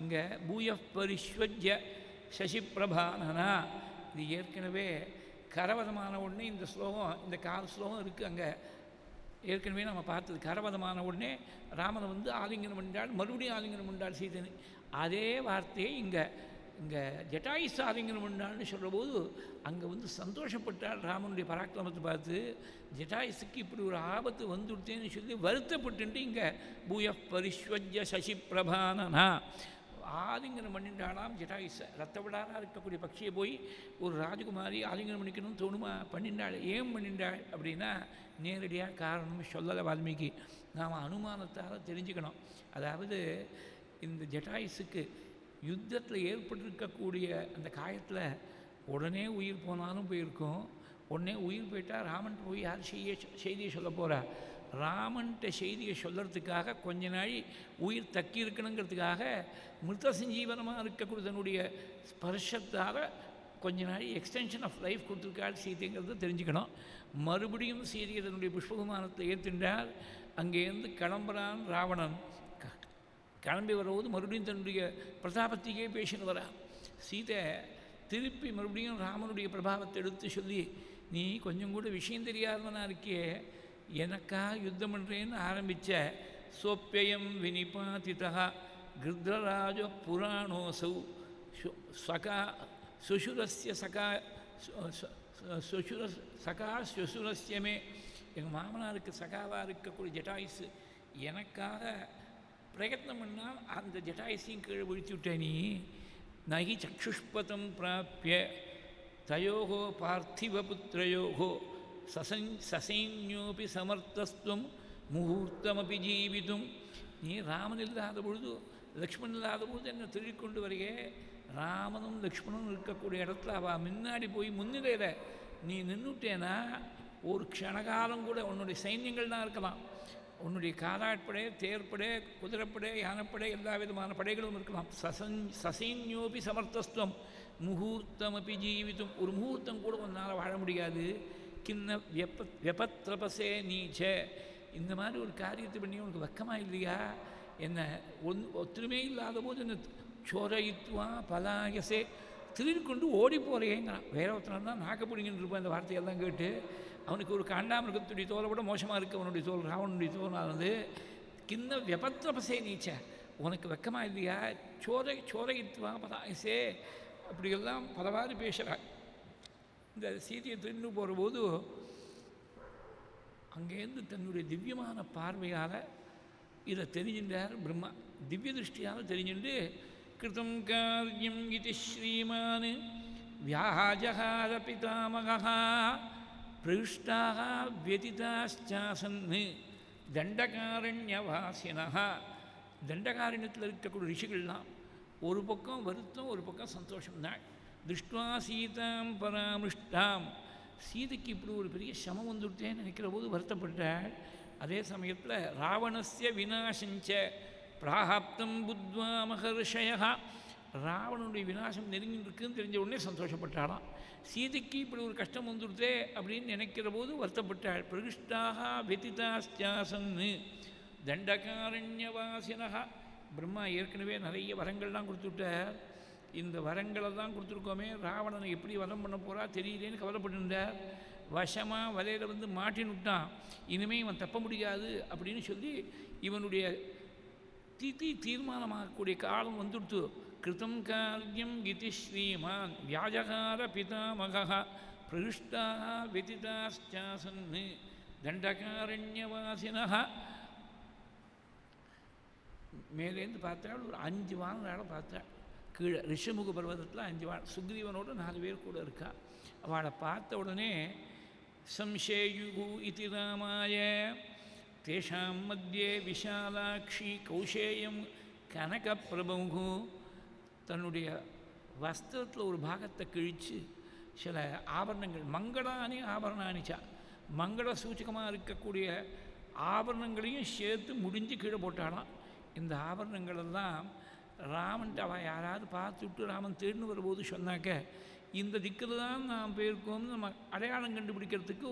இங்கே பூய பரிஸ்வஜ்ய சசிப்பிரபானனா. இது ஏற்கனவே கரவதமான உடனே இந்த ஸ்லோகம், இந்த கால ஸ்லோகம் இருக்குது அங்கே. ஏற்கனவே நம்ம பார்த்தது. கரவதமான உடனே ராமனை வந்து ஆலிங்கனம் பண்ணாள், மறுபடியும் ஆலிங்கனம் பண்ணாள் சீதனை. அதே வார்த்தையை இங்கே ஜட்டாயுசு ஆலிங்கனம் பண்ணாள்னு சொல்கிற போது அங்கே வந்து சந்தோஷப்பட்டாள் ராமனுடைய பராக்கிரமத்தை பார்த்து. ஜட்டாயுசுக்கு இப்படி ஒரு ஆபத்து வந்துவிட்டேன்னு சொல்லி வருத்தப்பட்டு இங்கே பூய பரிஸ்வஜ்ய சசி பிரபானனா ஆலிங்கனம் பண்ணிட்டாலாம் ஜட்டாயுசை. ரத்த விடாராக இருக்கக்கூடிய பட்சியை போய் ஒரு ராஜகுமாரி ஆலிங்கனம் பண்ணிக்கணும்னு தோணுமா? பண்ணிண்டாள். ஏன் பண்ணிண்டாள் அப்படின்னா நேரடியாக காரணம் சொல்லலை வால்மீகி. நாம் அனுமானத்தால் தெரிஞ்சுக்கணும். அதாவது இந்த ஜட்டாயுசுக்கு யுத்தத்தில் ஏற்பட்டிருக்கக்கூடிய அந்த காயத்தில் உடனே உயிர் போனாலும் போயிருக்கும். உடனே உயிர் போயிட்டால் ராமன் போய் யார் செய்தியை சொல்ல போகிறா? ராமன்கிட்ட செய்தியை சொல்கிறதுக்காக கொஞ்ச நாள் உயிர் தக்கி இருக்கணுங்கிறதுக்காக மிருத சஞ்சீவனமாக இருக்கக்கூடிய தன்னுடைய ஸ்பர்ஷத்தால் கொஞ்ச நாள் எக்ஸ்டென்ஷன் ஆஃப் லைஃப் கொடுத்துருக்காள் சீதைங்கிறத தெரிஞ்சுக்கணும். மறுபடியும் சீதையை தன்னுடைய புஷ்பகுமானத்தை ஏற்றின்றால் அங்கேருந்து கிளம்புறான் ராவணன். கிளம்பி வரும்போது மறுபடியும் தன்னுடைய பிரதாபத்தையே பேசின்னு வரான். சீதை திருப்பி மறுபடியும் ராமனுடைய பிரபாவத்தை எடுத்து சொல்லி, நீ கொஞ்சம் கூட விஷயம் தெரியாதவனா இருக்கியே, எனக்காக யுத்தம் பண்ணுறேன்னு ஆரம்பித்த சோப்பியம் வினிபாதிதா கிருத்ரராஜ புராணோசௌ சகா சுசுரஸ்ய சகா சகா சுசுரஸ்யமே. எங்கள் மாமனாருக்கு சகாவாக இருக்கக்கூடிய ஜட்டாயுசு எனக்காக பிரயத்னம் பண்ணால் அந்த ஜட்டாயுசையும் கீழே விழித்து விட்டேன். நீ நகி சக்ஷுஷ்பதம் பிராப்பிய தயோகோ பார்த்திவபுத்திரயோகோ சசைன்யோபி சமர்த்தஸ்துவம் முகூர்த்தமபி ஜீவிதும். நீ ராமன் இல்லாத பொழுது, லக்ஷ்மணன் இல்லாத பொழுது என்னை திருடிக்கொண்டு வரையே. ராமனும் லக்ஷ்மணனும் இருக்கக்கூடிய இடத்துல அவள் முன்னாடி போய் முன்னிலையில் நீ நின்றுட்டேன்னா ஒரு க்ஷணகாலம் கூட உன்னுடைய சைன்யங்கள் தான் இருக்கலாம், உன்னுடைய காலாட்படை, தேர்ப்படை, குதிரைப்படை, யானைப்படை, எல்லா விதமான படைகளும் இருக்கலாம். சசைன்யோபி சமர்த்தஸ்துவம் முகூர்த்தமப்பி ஜீவித்தும், ஒரு முகூர்த்தம் கூட உன்னால் வாழ முடியாது. கிண்ண வெபத்ரபசே நீச்ச, இந்த மாதிரி ஒரு காரியத்தை பண்ணி உனக்கு வெக்கமாக இல்லையா? என்ன ஒத்துருமே இல்லாத போது என்ன சோரயித்வா பலாயசே, திருடிக்கொண்டு ஓடி போகிறேங்கிறான். வேற ஒருத்தனா தான் நாக்க பிடிங்கிட்டு இருப்பான் இந்த வார்த்தையெல்லாம் கேட்டு. அவனுக்கு ஒரு காண்டாமிருகத்துடைய தோலை விட மோசமாக இருக்குது அவனுடைய தோல், ராவனுடைய தோலானது. கிண்ண வெபத்ரபசே நீச்ச, உனக்கு வெக்கமாக இல்லையா? சோரயித்வா பலாயசே, அப்படியெல்லாம் பலவாறு பேசுகிறார். இந்த சீதையை திருண்டு போகிறபோது அங்கேருந்து தன்னுடைய திவ்யமான பார்வையால் இதை தெரிஞ்சின்றார் பிரம்மா. திவ்ய திருஷ்டியால் தெரிஞ்சுட்டு கிருதம் காரியம் இது ஸ்ரீமான் வியாஜகார பிதாமகா பிரஷ்டாக வியதிதாச்சாசன் தண்டகாரண்யவாசினா. தண்டகாரண்யத்தில் இருக்கக்கூடிய ரிஷிகள்லாம் ஒரு பக்கம் வருத்தம், ஒரு பக்கம் சந்தோஷம்தான். திருஷ்டுவா சீதாம் பராமிருஷ்டாம், சீதைக்கு இப்படி ஒரு பெரிய சமம் வந்துவிட்டேன்னு நினைக்கிற போது வருத்தப்பட்டாள். அதே சமயத்தில் ராவணஸ்ய விநாசஞ்ச பிராப்தம் புத்வா மகர்ஷயா, ராவணனுடைய விநாசம் நெருங்கிருக்குன்னு தெரிஞ்ச உடனே சந்தோஷப்பட்டாளாம். சீதைக்கு இப்படி ஒரு கஷ்டம் வந்துவிட்டே அப்படின்னு நினைக்கிற போது வருத்தப்பட்டாள். பிரகிஷ்டாக வெதிதாஸ்யாசன் தண்டகாரண்யவாசினகா. பிரம்மா ஏற்கனவே நிறைய வரங்கள்லாம் கொடுத்துட்டார். இந்த வரங்களை தான் கொடுத்துருக்கோமே, ராவணனை எப்படி வதம் பண்ண போகிறா தெரியலேன்னு கவலைப்பட்டுருந்தார். வசமாக வலையில் வந்து மாட்டின்னு விட்டான். இனிமேல் இவன் தப்ப முடியாது அப்படின்னு சொல்லி இவனுடைய தீர்மானமாகக்கூடிய காலம் வந்துடுத்து. கிருதம் காரியம் கிதி ஸ்ரீமான் வியாஜகார பிதாமகா பிரகிஷ்டாக வெதிதாச்சாசன் தண்டகாரண்யவாசினா. மேலேருந்து பார்த்தாள், ஒரு 5 வாரம் பார்த்தாள். கீழே ரிஷமுக பர்வதத்தில் 5 வாரம், சுக்ரீவனோடு 4 பேர் கூட இருக்கா. அவளை பார்த்த உடனே சம்சேயு இதி ராமாய தேஷாம் மத்தியே விஷாலாட்சி கௌசேயம் கனகப்பிரபு. தன்னுடைய வஸ்திரத்தில் ஒரு பாகத்தை கிழித்து சில ஆபரணங்கள், மங்களானி ஆபரணானிச்சா, மங்கள சூச்சகமாக இருக்கக்கூடிய ஆபரணங்களையும் சேர்த்து முடிஞ்சு கீழே போட்டாலாம். இந்த ஆபரணங்களெல்லாம் ராமன்ட்டு அவள் யாராவது பார்த்துவிட்டு ராமன் தேடின்னு வரும்போது சொன்னாக்க இந்த திக்கில் தான் நாம் போயிருக்கோம்னு நம்ம அடையாளம் கண்டுபிடிக்கிறதுக்கு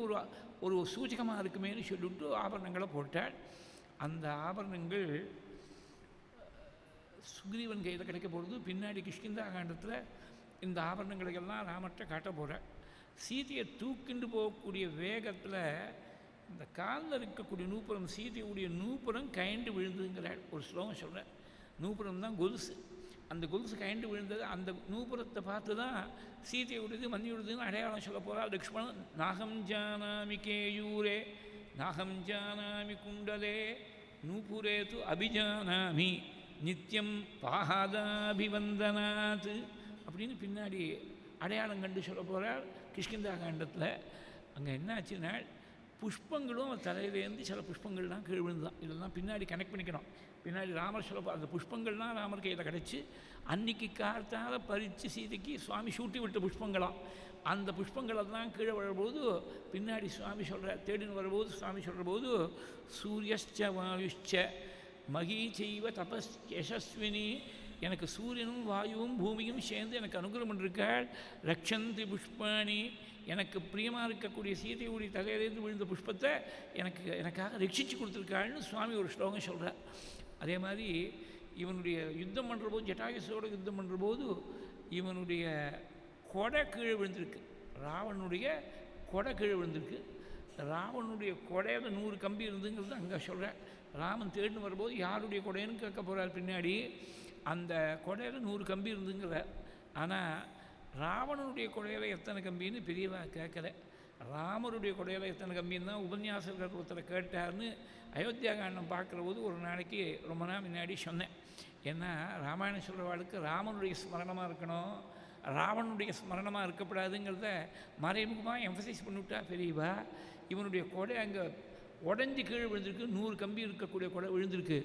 ஒரு சூச்சகமாக இருக்குமேனு சொல்லிவிட்டு ஆபரணங்களை போட்டாள். அந்த ஆபரணங்கள் சுக்ரீவன் கையில் கிடைக்க போகிறது. பின்னாடி கிஷ்கிந்தா காண்டத்தில் இந்த ஆபரணங்களையெல்லாம் ராமர்கிட்ட காட்ட போகிறாள். சீதையை தூக்கிண்டு போகக்கூடிய வேகத்தில் இந்த காலில் இருக்கக்கூடிய நூப்புறம், சீதையுடைய நூப்புறம் கயண்டு விழுந்துங்கிறாள். ஒரு ஸ்லோகம் சொல்கிறேன். நூப்புறம் தான் கொலுசு, அந்த கொலுசு கயண்டு விழுந்தது. அந்த நூப்புறத்தை பார்த்து தான் சீதையுடையது மன்னியுடையதுன்னு அடையாளம் சொல்ல போகிறாள் லக்ஷ்மணன். நாகம் ஜானாமி கேயூரே நாகம் ஜானாமி குண்டலே நூபுரே து அபிஜானாமி நித்தியம் பாகாதாபிவந்தனாத் அப்படின்னு பின்னாடி அடையாளம் கண்டு சொல்ல போகிறாள் கிஷ்கிந்தா காண்டத்தில். அங்கே என்ன ஆச்சுன்னா புஷ்பங்களும் அவன் தலையிலேருந்து சில புஷ்பங்கள்லாம் கீழ் விழுந்தான். இதெல்லாம் பின்னாடி கனெக்ட் பண்ணிக்கணும். பின்னாடி ராமர் சொல்ல அந்த புஷ்பங்கள்லாம் ராமர் கையில் கிடச்சி அன்னைக்கு காலத்தால் பறித்து சீதைக்கு சுவாமி சூட்டி விட்ட புஷ்பங்களாம். அந்த புஷ்பங்களெல்லாம் கீழே வரும்போது பின்னாடி சுவாமி சொல்கிற தேடின்னு வரும்போது சுவாமி சொல்கிற போது சூரியஸ்ச வாயுஷ்ச மகீச்சைவ தபஸ் யசஸ்வினி, எனக்கு சூரியனும் வாயுவும் பூமியும் சேர்ந்து எனக்கு அனுகிரகம் பண்ணிருக்காள். ரக்ஷந்தி புஷ்பாணி, எனக்கு பிரியமாக இருக்கக்கூடிய சீதையுடைய தலையிலேருந்து விழுந்த புஷ்பத்தை எனக்காக ரட்சித்து கொடுத்துருக்காள்னு சுவாமி ஒரு ஸ்லோகம் சொல்கிறார். அதே மாதிரி இவனுடைய யுத்தம் பண்ணுற போது, ஜட்டாயுசோட யுத்தம் பண்ணுற போது இவனுடைய கொடை கீழே விழுந்திருக்கு. ராவனுடைய கொடை கீழே விழுந்திருக்கு. ராவனுடைய கொடையில் 100 கம்பி இருந்துங்கிறது அங்கே சொல்கிறேன். ராமன் தேடின்னு வரும்போது யாருடைய கொடைன்னு கேட்க போகிறார் பின்னாடி. அந்த கொடையில் 100 கம்பி இருந்துங்கிற. ஆனால் ராவணனுடைய கொடையில் எத்தனை கம்பின்னு பெரியவா கேட்கல. ராமருடைய கொடையில் எத்தனை கம்பின்னு தான் உபன்யாசகர் ஒருத்தரை கேட்டார்னு அயோத்தியா காண்டம் பார்க்குற போது ஒரு நாளைக்கு ரொம்ப நாள் முன்னாடி சொன்னேன். ஏன்னா ராமாயணம் சொல்கிறவாளுக்கு ராமனுடைய ஸ்மரணமாக இருக்கணும், ராவணனுடைய ஸ்மரணமாக இருக்கக்கூடாதுங்கிறத மறைமுகமாக எம்ஃபசைஸ் பண்ணிவிட்டா பெரியவா. இவனுடைய கொடை அங்கே உடஞ்சி கீழே விழுந்திருக்கு. 100 கம்பி இருக்கக்கூடிய கொடை விழுந்திருக்கு.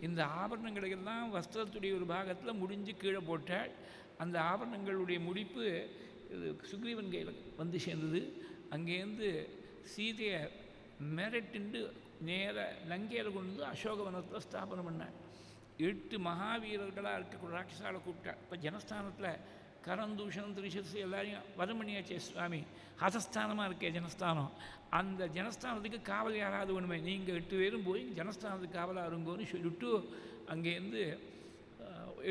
இந்த ஆபரணங்களையெல்லாம் வஸ்திரத்துடைய ஒரு பாகத்தில் முடிஞ்சு கீழே போட்டாள். அந்த ஆபரணங்களுடைய முடிப்பு சுக்ரீவன் கையில் வந்து சேர்ந்தது. அங்கேருந்து சீதையை மிரட்டிண்டு நேர லங்கையில் கொண்டு வந்து அசோகவனத்தில் ஸ்தாபனம் பண்ணார். 8 மகாவீரர்களாக இருக்கக்கூடிய ராட்சசாலை கூப்பிட்டார். இப்போ ஜனஸ்தானத்தில் கரந்தூஷணம் திரிசத்து எல்லாரையும் வதம் பண்ணியாச்சே சுவாமி. ஹதஸ்தானமாக இருக்கே ஜனஸ்தானம். அந்த ஜனஸ்தானத்துக்கு காவல் யாராவது வேணுமே, நீங்கள் 8 பேரும் போய் ஜனஸ்தானத்துக்கு காவலாக இருங்கோன்னு சொல்லிவிட்டு அங்கேருந்து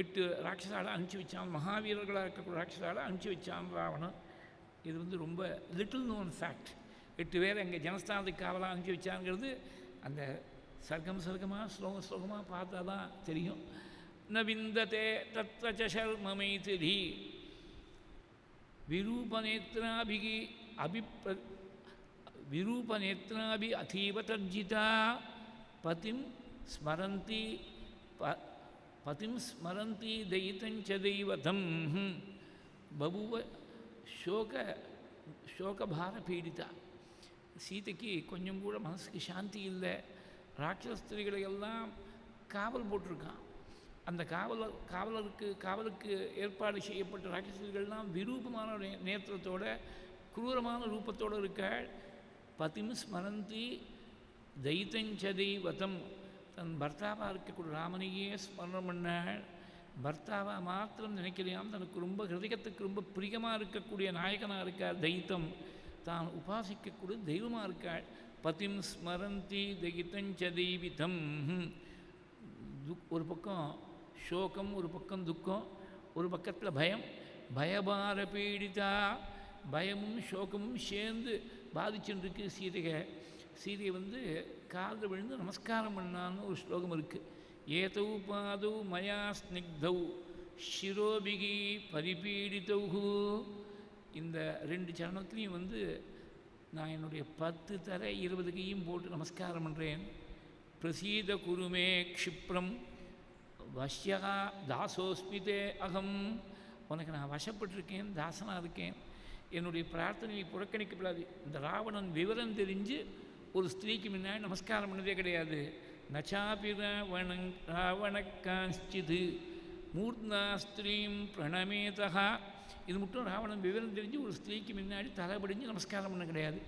8 ராட்சசாலை அனுப்பிச்சி வச்சான். மகாவீரர்களாக இருக்கக்கூடிய ராட்சசாலை அனுப்பிச்சி வச்சான் ராவணன். இது ரொம்ப லிட்டில் நோன் ஃபேக்ட். 8 பேர் அங்கே ஜனஸ்தானத்துக்கு காவலாக அனுப்பிச்சி வச்சாங்கிறது அந்த சர்க்கமாக ஸ்லோகமாக பார்த்தா தான் தெரியும். ந விந்ததே தத்ர சர்மமைதிரி விரூபநேத்ராபி அதீவ தர்ஜிதா பதிம் ஸ்மரந்தி தயிதஞ்ச தெய்வதம் பபுவ சோகபார பீடிதா. சீதைக்கு கொஞ்சம் கூட மனசுக்கு சாந்தி இல்லை. ராட்சச ஸ்திரீகளை எல்லாம் காவல் போட்டிருக்கான். அந்த காவலுக்கு ஏற்பாடு செய்யப்பட்ட ராட்சசர்கள்லாம் விரூபமான நேத்திரத்தோட குரூரமான ரூபத்தோடு இருக்காள். பதிம் ஸ்மரந்தி தைத்தஞ்ச தெய்வதம். தன் பர்த்தாவாக இருக்கக்கூடிய ராமனையே ஸ்மரணம் பண்ணாள். பர்த்தாவாக மாத்திரம் நினைக்கலையாம், தனக்கு ரொம்ப ஹிருதயத்துக்கு ரொம்ப பிரியமாக இருக்கக்கூடிய நாயகனாக இருக்கார் தைத்தம். தான் உபாசிக்கக்கூடிய தெய்வமாக இருக்காள். பதிம் ஸ்மரந்தி தைத்தஞ்ச தெய்விதம். ஒரு பக்கம் சோகம், ஒரு பக்கம் துக்கம், ஒரு பக்கத்தில் பயம். பயபார பீடிதா. பயமும் சோகமும் சேர்ந்து பாதிச்சுருக்கு சீதையை காலில் விழுந்து நமஸ்காரம் பண்ணான்னு ஒரு ஸ்லோகம் இருக்குது. ஏதௌ பாதௌ மயா ஸ்னிக்தௌ ஷிரோபிகி பரிபீடிதௌ. இந்த 2 சரணத்துலேயும் நான் என்னுடைய 10 தர 20 கையும் போட்டு நமஸ்காரம் பண்ணுறேன். பிரசீத குருமே க்ஷிப்ரம் வஷ்யா தாசோஸ்மிதே அகம். உனக்கு நான் வசப்பட்டிருக்கேன், தாசனாக இருக்கேன். என்னுடைய பிரார்த்தனையை புறக்கணிக்கப்படாது. இந்த ராவணன் விவரம் தெரிஞ்சு ஒரு ஸ்திரீக்கு முன்னாடி நமஸ்காரம் பண்ணதே கிடையாது. நச்சாபி ராவணக்காஞ்சிது மூர்த்னா ஸ்திரீம் பிரணமேதா. இது மட்டும் ராவணன் விவரம் தெரிஞ்சு ஒரு ஸ்திரீக்கு முன்னாடி தலைபடிஞ்சு நமஸ்காரம் பண்ண கிடையாது.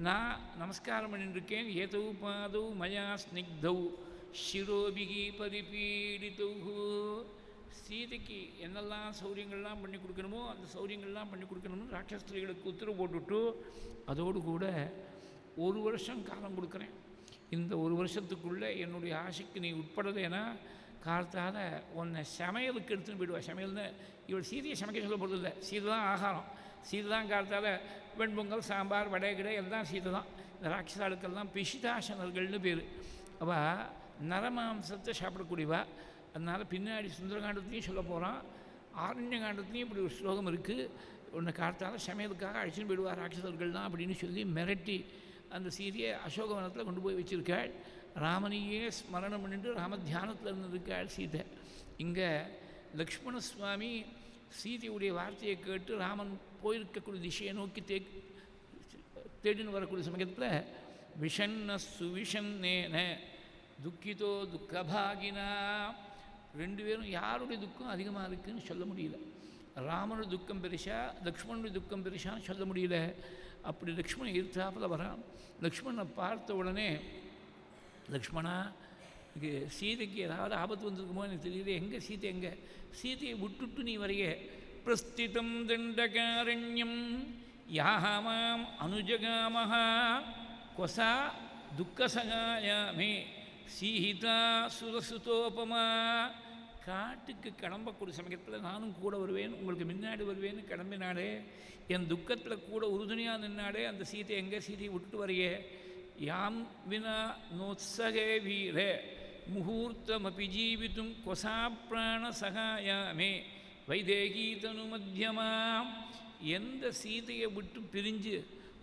நான் நமஸ்காரம் பண்ணிட்டுருக்கேன். ஏதௌ பாதௌ மயா ஸ்னிக்தௌ ஷிரோபிகி பரிபீடிதௌ. சீதைக்கு என்னெல்லாம் சௌரியங்கள்லாம் பண்ணி கொடுக்கணுமோ அந்த சௌரியங்கள்லாம் பண்ணி கொடுக்கணும்னு ராட்சஸ்திரிகளுக்கு உத்தரவு போட்டுவிட்டு அதோடு கூட 1 வருஷம் காலம் கொடுக்குறேன். இந்த 1 வருஷத்துக்குள்ளே என்னுடைய ஆசைக்கு நீ உட்படலைன்னா காலத்தால் உன்னை சமையலுக்கு எடுத்துன்னு போயிடுவா. சமையல்னு இவள் சீதையை சமைக்க சொல்ல போகிறது இல்லை. சீதை தான் ஆகாரம். சீதை தான் காலத்தால் வெண்பொங்கல் சாம்பார் வடை கிடை எல்லாம் சீதை தான். இந்த ராட்சசாளுக்கெல்லாம் பிஷிதாசனர்கள்னு பேர். அவள் நரமாம்சத்தை சாப்பிடக்கூடியவா. அதனால் பின்னாடி சுந்தரகாண்டத்துலேயும் சொல்ல போகிறான், ஆரண்ய காண்டத்துலேயும் இப்படி ஒரு ஸ்லோகம் இருக்குது. உன்னை காலத்தால் சமையலுக்காக அழைச்சின்னு போயிடுவார் ராட்சசர்கள்லாம் அப்படின்னு சொல்லி மிரட்டி அந்த சீதையை அசோகவனத்தில் கொண்டு போய் வச்சுருக்காள். ராமனையே ஸ்மரணம் பண்ணிட்டு ராமத்தியானத்தில் இருந்திருக்காள் சீதை. இங்கே லக்ஷ்மண சுவாமி சீதையுடைய வார்த்தையை கேட்டு ராமன் போயிருக்கக்கூடிய திசையை நோக்கி தேடின்னு வரக்கூடிய சமயத்தில் விஷன்ன சுவிஷன்னேன துக்கிதோ துக்கபாகினா. 2 பேரும் யாருடைய துக்கம் அதிகமாக இருக்குதுன்னு சொல்ல முடியல. ராமனுடைய துக்கம் பெருசா, லக்ஷ்மணனுடைய துக்கம் பெருசான்னு சொல்ல முடியல. அப்படி லக்ஷ்மணன் எதிர்த்தாப்பில் வரான். லக்ஷ்மணனை பார்த்த உடனே, லக்ஷ்மணா இது சீதைக்கு ஏதாவது ஆபத்து வந்திருக்குமோ எனக்கு தெரியல, எங்கே சீதை எங்கே? சீதையை விட்டுட்டு நீ வரைய. பிரஸ்திதம் தண்டகாரண்யம் யாமாம் அனுஜகாமஹா கொசா துக்கசகாயாமே சீஹிதா சுரசுதோபமா. காட்டுக்கு கிளம்பக்கூடிய சமயத்தில் நானும் கூட வருவேன், உங்களுக்கு முன்னாடி வருவேன்னு கிளம்பினாடே, என் துக்கத்தில் கூட உறுதுணையாக நின்னாடே அந்த சீதை எங்கே? சீதையை விட்டுட்டு வரையே. யாம் வினா நோத்சகே வீர முகூர்த்தமபி ஜீவித்தும் கொசா பிராண சகாயாமே வைதேகி தனு மத்தியமாம். எந்த சீதையை விட்டு பிரிஞ்சு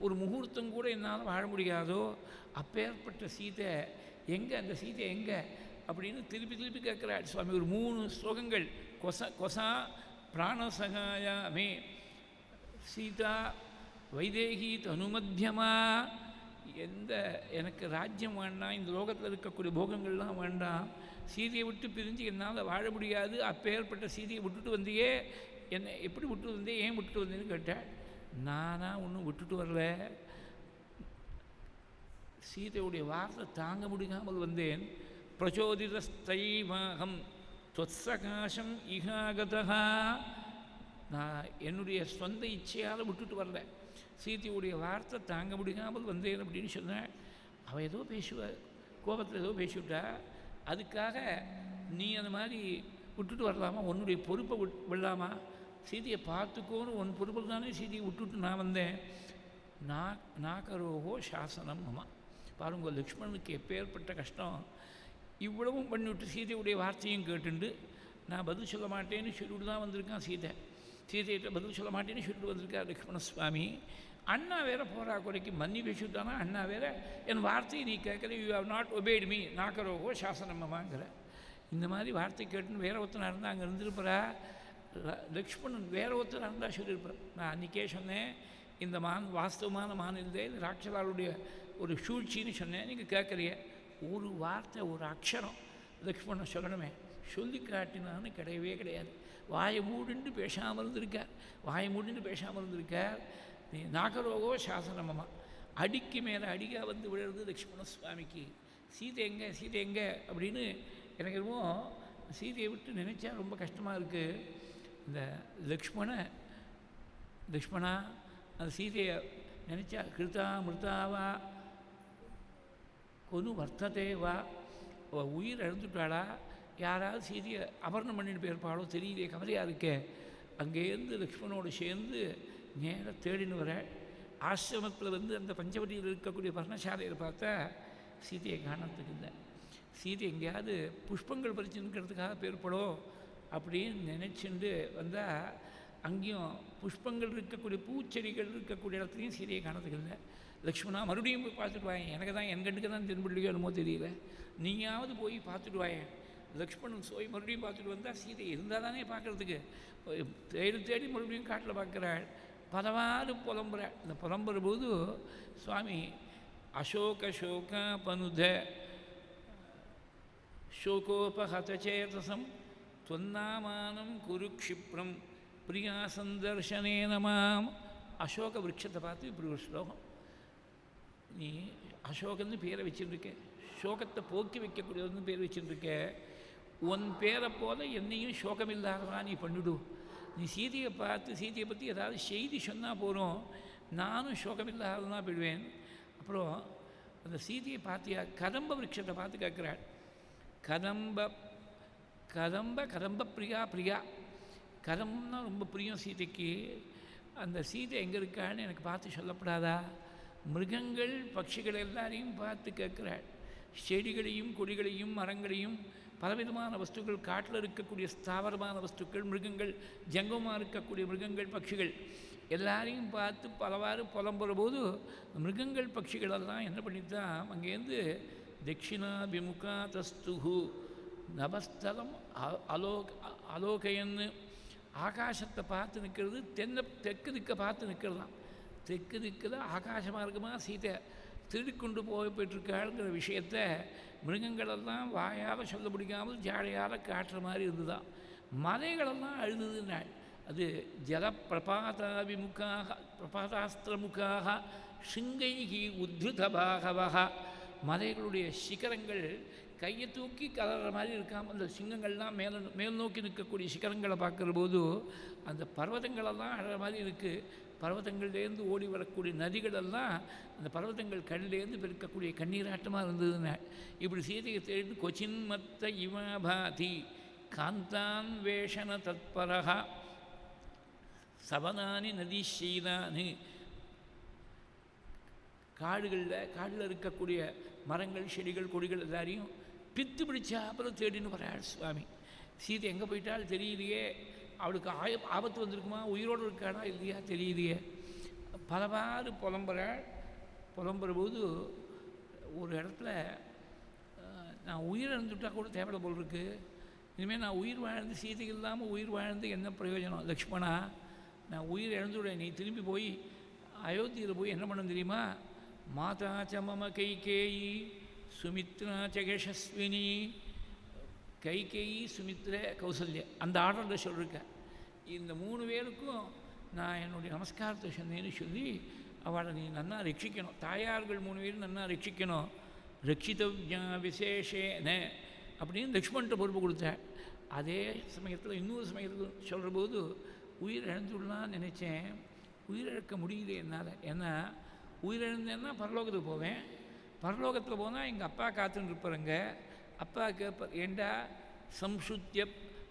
ஒரு முகூர்த்தம் கூட என்னால் வாழ முடியாதோ அப்பேற்பட்ட சீதை எங்கே? அந்த சீதை எங்கே அப்படின்னு திருப்பி கேட்குறாள் சுவாமி. ஒரு 3 ஸ்லோகங்கள். கொசா பிராணசகாயாமே சீதா வைதேகி தனுமத்தியமா. எனக்கு ராஜ்யம் வேண்டாம், இந்த லோகத்தில் இருக்கக்கூடிய போகங்கள்லாம் வேண்டாம், சீதையை விட்டு பிரிஞ்சு என்னால் வாழ முடியாது. அப்பேற்பட்ட சீதையை விட்டுட்டு வந்தியே, என்னை எப்படி விட்டு வந்தே, ஏன் விட்டுட்டு வந்தேன்னு கேட்டாள். நானாக ஒன்றும் விட்டுட்டு வரல, சீதையுடைய வார்த்தை தாங்க முடியாமல் வந்தேன். பிரச்சோதிதஸ்தைவாகம் தொத்சகாசம் இகாகதா. நான் என்னுடைய சொந்த இச்சையால் விட்டுட்டு வரல, சீதையுடைய வார்த்தை தாங்க முடியாமல் வந்தேன் அப்படின்னு சொன்னேன். அவள் ஏதோ பேசுவாள், கோபத்தில் ஏதோ பேசிவிட்டா, அதுக்காக நீ அந்த மாதிரி விட்டுட்டு வரலாமா? உன்னுடைய பொறுப்பை விடலாமா? சீதையை பார்த்துக்கோன்னு உன் பொறுப்பில் தானே சீதையை விட்டுட்டு நான் வந்தேன். நாகரோகோ சாசனம் அம்மா. பாருங்க, லக்ஷ்மணனுக்கு எப்பேற்பட்ட கஷ்டம். இவ்வளவும் பண்ணிவிட்டு சீதையுடைய வார்த்தையும் கேட்டுண்டு நான் பதில் சொல்ல மாட்டேன்னு சொல்லிவிட்டு தான் வந்திருக்கான். சீதையிட்ட பதில் சொல்ல மாட்டேன்னு சொல்லிட்டு வந்திருக்கார் லக்ஷ்மண சுவாமி. அண்ணா வேற போகிறா குறைக்கு மன்னி பேசிவிட்டானா, அண்ணா வேற என் வார்த்தையை நீ கேட்குற, you have not obeyed me நாகரோகோ சாசனம்மாங்கிற. இந்த மாதிரி வார்த்தை கேட்டுன்னு வேற ஒருத்தனாக இருந்தால் அங்கே இருந்திருப்பா. லக்ஷ்மணன் வேற ஒருத்தனாக இருந்தால் சொல்லியிருப்பார். நான் அன்றைக்கே சொன்னேன், இந்த வாஸ்தவமான மாநிலத்தை ராட்சதாளுடைய ஒரு சூழ்ச்சின்னு சொன்னேன். நீங்கள் கேட்குறிய ஒரு வார்த்தை, ஒரு அக்ஷரம் லக்ஷ்மணன் சொல்லணுமே, சொல்லி காட்டினான்னு கிடையவே கிடையாது. வாயை மூடிண்டு பேசாமல் இருந்திருக்கார். நீ நாகரோகோ சாசனமம்மா. அடிக்கு மேலே அடிக்காக வந்து விழுறது லக்ஷ்மண சுவாமிக்கு. சீதை எங்கே அப்படின்னு எனக்கு என்னமோ சீதையை விட்டு நினச்சா ரொம்ப கஷ்டமாக இருக்குது. இந்த லக்ஷ்மணா அந்த சீதையை நினச்சா கிருத்தா மிருத்தாவா கொனு வர்த்ததேவா, அவள் உயிர் இழந்துட்டாளா, யாராவது சீதையை அபரணம் பண்ணிட்டு போயிருப்பாளோ தெரியலையே, கவலையாக இருக்கே. அங்கேருந்து லக்ஷ்மணோடு சேர்ந்து நேராக தேடின்னு வர ஆசிரமத்தில் வந்து அந்த பஞ்சவடியில் இருக்கக்கூடிய பர்ணசாலையில் பார்த்தா சீதையை காணத்துக்கு இல்லை. சீதை எங்கேயாவது புஷ்பங்கள் பறிச்சுக்கிறதுக்காக பேர்படோ அப்படின்னு நினச்சிண்டு வந்தால் அங்கேயும் புஷ்பங்கள் இருக்கக்கூடிய பூச்செடிகள் இருக்கக்கூடிய இடத்துலையும் சீதையை காணத்துக்கு இல்லை. லக்ஷ்மணா மறுபடியும் போய் பார்த்துட்டு வாயேன், எனக்கு தான் என் கண்டுக்கு தான் திரும்பிள்ளையோ என்னமோ தெரியல, நீயாவது போய் பார்த்துட்டு வாயேன். லக்ஷ்மணன் போய் மறுபடியும் பார்த்துட்டு வந்தால் சீதை இருந்தால் தானே பார்க்குறதுக்கு. தேடி மறுபடியும் காட்டில் பார்க்குறாள். பலவாறு புலம்புறாள். இந்த புலம்புற போது சுவாமி அசோகசோகாபனுத சோகோபஹதசேதசம் தொன்னாமானம் குருக்ஷிப்ரம் பிரியா சந்தர்ஷனே நமாம். அசோக விருட்சத்தை பார்த்து இப்படி ஒரு ஸ்லோகம். நீ அசோகன்னு பேரை வச்சுருக்க, சோகத்தை போக்கி வைக்கக்கூடியதுன்னு பேர் வச்சுருக்க. உன் பேரை போல என்னையும் சோகமில்லாதவா நீ பண்ணிவிடு. நீ சீதையை பார்த்து சீதையை பற்றி ஏதாவது செய்தி சொன்னால் போகிறோம், நானும் சோகமில்லாதவனா போயிடுவேன். அப்புறம் அந்த சீதையை பார்த்தியா, கதம்ப விருட்சத்தை பார்த்து கேட்குறாள். கதம்ப பிரியா. கதம்னா ரொம்ப பிரியம் சீதைக்கு. அந்த சீதை எங்கே இருக்கான்னு எனக்கு பார்த்து சொல்லப்படாதா? மிருகங்கள் பட்சிகள் எல்லாரையும் பார்த்து கேட்குறாள். செடிகளையும் கொடிகளையும் மரங்களையும் பலவிதமான வஸ்துக்கள், காட்டில் இருக்கக்கூடிய ஸ்தாவரமான வஸ்துக்கள், மிருகங்கள், ஜங்கமாக இருக்கக்கூடிய மிருகங்கள் பட்சிகள் எல்லாரையும் பார்த்து பலவாறு புலம்புற போது மிருகங்கள் பட்சிகளெல்லாம் என்ன பண்ணித்தான் அங்கேருந்து தட்சிணாபிமுகா தஸ்துகு நபஸ்தலம் அலோகையன்னு ஆகாசத்தை பார்த்து நிற்கிறது. தெற்கு திக்கை பார்த்து நிற்கிறதான். தெற்கு திக்கில் ஆகாச மார்க்கமாக சீதை திருடிக்கொண்டு போயிட்டுருக்காளுங்கிற விஷயத்தை மிருகங்களெல்லாம் வாயால் சொல்ல முடியாமல் ஜாடையால் காட்டுற மாதிரி இருந்துதான். மலைகளெல்லாம் அழுதுனாள். அது பிரபாதாஸ்திரமுகாக சிங்கைகி உத்ருதபாகவக. மலைகளுடைய சிகரங்கள் கையை தூக்கி கலர்ற மாதிரி இருக்காமல் அந்த சிங்கங்கள்லாம் மேல் நோக்கி நிற்கக்கூடிய சிகரங்களை பார்க்குற போது அந்த பர்வதங்களெல்லாம் அழற மாதிரி இருக்குது. பர்வதங்கள்லேருந்து ஓடி வரக்கூடிய நதிகளெல்லாம் அந்த பர்வதங்கள் கண்ணிலேருந்து பெருக்கக்கூடிய கண்ணீராட்டமாக இருந்ததுன்னா இப்படி சீதையை தேடி கொச்சின் மத்த இவபாதி காந்தான் வேஷன தத்பரகா சவனானி நதி ஷீதானு. காடில் இருக்கக்கூடிய மரங்கள் செடிகள் கொடிகள் எல்லாரையும் பித்து பிடிச்சா அப்புறம் தேடின்னு வராள் சுவாமி. சீதை எங்கே போயிட்டால் தெரியலையே, அவளுக்கு ஆபத்து வந்திருக்குமா, உயிரோடு இருக்காடா இல்லையா தெரியலையே. பலவாறு புலம்புற போது ஒரு இடத்துல நான் உயிர் இழந்துவிட்டால் கூட தேவையில்லை போல் இருக்கு. இனிமேல் நான் உயிர் வாழ்ந்து சீதை இல்லாமல் உயிர் வாழ்ந்து என்ன பிரயோஜனம்? லக்ஷ்மணா, நான் உயிர் இழந்துவிடேன். நீ திரும்பி போய் அயோத்தியில் போய் என்ன பண்ண தெரியுமா? மாதா ச மம கைகேயி சுமித்ரா ச யசஸ்வினி. கைகேயி, சுமித்ர, கௌசல்யா, அந்த ஆர்டரில் சொல்லியிருக்கேன். இந்த 3 பேருக்கும் நான் என்னுடைய நமஸ்காரத்தை சொன்னேன்னு சொல்லி அவளை நீ நன்னா ரட்சிக்கணும், தாயார்கள் 3 பேரும் நன்னா ரட்சிக்கணும். ரட்சிதவ்யா விசேஷேன அப்படின்னு லக்ஷ்மண்கிட்ட பொறுப்பு கொடுத்தேன். அதே சமயத்தில் இன்னொரு சமயத்தில் சொல்கிற போது உயிர் இழந்துடலான்னு நினச்சேன். உயிரிழக்க முடியுது என்னால். ஏன்னா உயிரிழந்தேன்னா பரலோகத்துக்கு போவேன். பரலோகத்தில் போனால் எங்கள் அப்பா காத்துன்னு இருப்பாருங்க. அப்பா கேட்பார், ஏண்டா சம்ஸ்ருத்திய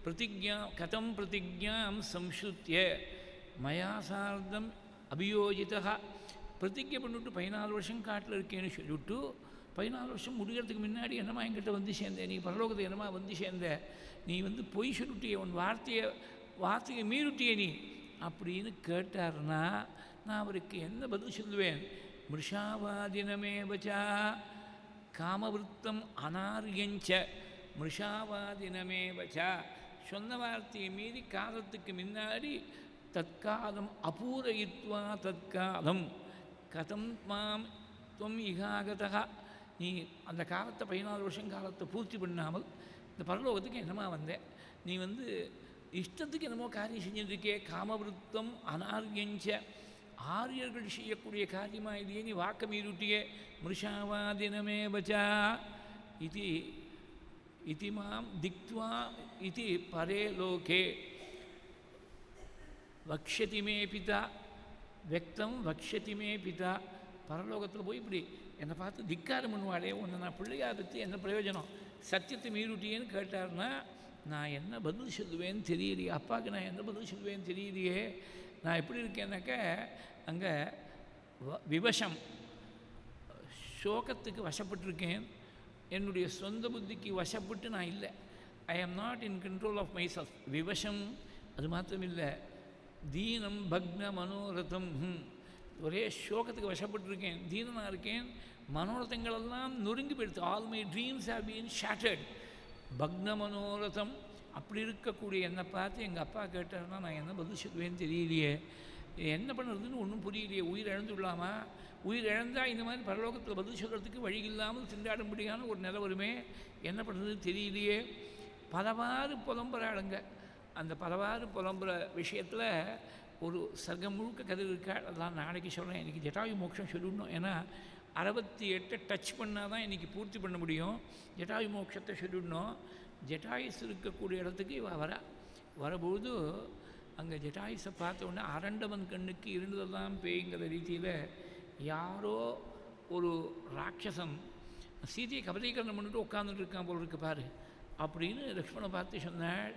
பிரதிஜா கதம் பிரதிஜாம் சம்ஸ்ருத்திய மயா சார்த்தம் அபியோஜிதா. பிரதிஜை பண்ணிவிட்டு 14 வருஷம் காட்டில் இருக்கேன்னு சொல்லிவிட்டு 14 வருஷம் முடிகிறதுக்கு முன்னாடி என்னம்மா என்கிட்ட வந்து சேர்ந்தேன், நீ பரலோகத்தை என்னம்மா வந்து சேர்ந்த, நீ வந்து பொய் சொல்லிட்டியே, உன் வார்த்தையை மீறிட்டியே நீ அப்படின்னு கேட்டார்னா நான் அவருக்கு என்ன பதில் சொல்லுவேன்? மிருஷாவாதினமே பச்சா காமவிருத்தம் அனாரியஞ்ச மிருஷாவாதினமே பச்சா. சொன்ன வார்த்தையை மீறி காலத்துக்கு முன்னாடி தற்காலம் அபூரயித்வா தற்காலம் கதம் மாம் துவம் இகாகதா. நீ அந்த காலத்தை 14 வருஷம் காலத்தை பூர்த்தி பண்ணாமல் இந்த பரலோகத்துக்கு என்னமா வந்தேன்? நீ வந்து இஷ்டத்துக்கு என்னமோ காரியம் செஞ்சுருக்கே. காமவிருத்தம் அனாரியஞ்ச ஆரியர்கள் செய்யக்கூடிய காரியமாக இல்லையே, நீ வாக்க மீறிட்டியே. மிருஷாவாதினமே பச்சா இது இதி மாம் திக்த்வா இது பரே லோகே வக்ஷதி மே பிதா வெக்தம் வக்ஷதி மே பிதா. பரலோகத்தில் போய் இப்படி என்னை பார்த்து திக்காரம் பண்ணுவாளே, உன்னை நான் பிள்ளையாக பற்றி என்ன பிரயோஜனம், சத்தியத்தை மீறிட்டியேன்னு கேட்டார்னா நான் என்ன பதில் சொல்லுவேன்னு தெரியலையே. அப்பாவுக்கு நான் என்ன பதில் சொல்லுவேன்னு தெரியலையே. நான் எப்படி இருக்கேன்னாக்க அங்கே விவசம் சோகத்துக்கு வசப்பட்டிருக்கேன். என்னுடைய சொந்த புத்திக்கு வசப்பட்டு நான் இல்லை. I am not in control of myself. விவசம் அது மாத்திரம் இல்லை, தீனம் பக்ன மனோரதம். ஒரே சோகத்துக்கு வசப்பட்டிருக்கேன், தீனனாக இருக்கேன். மனோரதங்களெல்லாம் நொறுங்கி போயிடுது. All my dreams have been shattered. பக்ன மனோரதம். அப்படி இருக்கக்கூடிய என்னை பார்த்து எங்கள் அப்பா கேட்டார்னா நான் என்ன பதில் சொல்லுவேன்னு தெரியலையே. என்ன பண்ணுறதுன்னு ஒன்றும் புரியலையே. உயிர் இழந்துடலாமா? உயிர் இழந்தால் இந்த மாதிரி பரலோகத்தில் பதில் சொல்கிறதுக்கு வழி இல்லாமல் திண்டாடும்படியான ஒரு நிலை வருமே. என்ன பண்ணுறதுன்னு தெரியலையே. பலவாறு புலம்புறாளுங்க. அந்த பலவாறு புலம்புற விஷயத்தில் ஒரு சர்க்கம் முழுக்க கதை இருக்காள். அதெல்லாம் நாளைக்கு சொல்கிறேன். இன்றைக்கி ஜட்டாயு மோட்சம் சொல்லணும். ஏன்னா 68 டச் பண்ணால் தான் இன்றைக்கி பூர்த்தி பண்ண முடியும். ஜட்டாயு மோட்சத்தை சொல்லிடணும். ஜட்டாயுஸ் இருக்கக்கூடிய இடத்துக்கு வரபோது அங்கே ஜட்டாயுஸை பார்த்த உடனே அரண்டவன் கண்ணுக்கு இருந்ததெல்லாம் பேய்ங்கிற ரீதியில் யாரோ ஒரு ராட்சசன் சீதையை கபலீகரணம் பண்ணிட்டு உட்காந்துட்டு இருக்கான் போல இருக்கு பாரு அப்படின்னு லக்ஷ்மணை பார்த்து சொன்னாள்.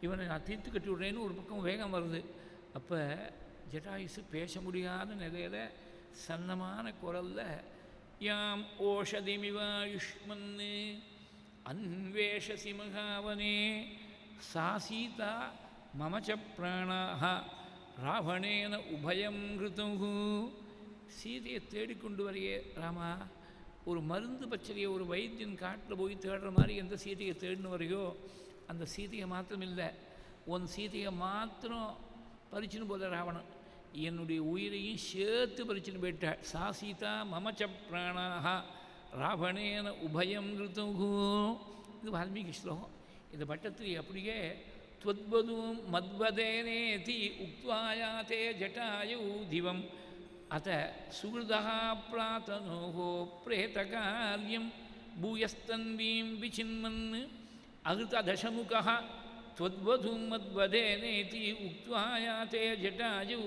இவனை நான் தீர்த்து கட்டி விட்றேன்னு ஒரு பக்கம் வேகம் வருது. அப்போ ஜட்டாயுசு பேச முடியாத நிலையில் சன்னமான குரலில் யாம் ஓஷதிமிவாயுஷ்மன்னு அன்வேஷசி மகாவனே சா சீதா மமச்ச பிராணாக ராவணேன உபயம் கிருதகு. சீதையை தேடிக்கொண்டு வரையே ராமா. ஒரு மருந்து பச்சரியை ஒரு வைத்தியன் காட்டில் போய் தேடுற மாதிரி எந்த சீதையை தேடின்னு வரையோ அந்த சீதையை மாத்திரம் இல்லை, உன் சீதையை மாத்திரம் பறிச்சுன்னு போல ராவணன் என்னுடைய உயிரையும் சேர்த்து பறிச்சுன்னு போயிட்டாள். சா சீதா மமச்ச பிராணாக ராவணேன உபயம் கிருதகு. இது வால்மீகி ஸ்லோகம். இந்த பட்டத்திரி அப்படியே त्वद्वधूं मद्वदेनेति उक्त्वायाते जटायु दिवम् अत सुहृदः प्रातनोः प्रेतकार्यं भूयस्तन्वीं विचिन्वन् अहृतदशमुखः त्वद्वधूं मद्वदेनेति उक्त्वायाते जटायु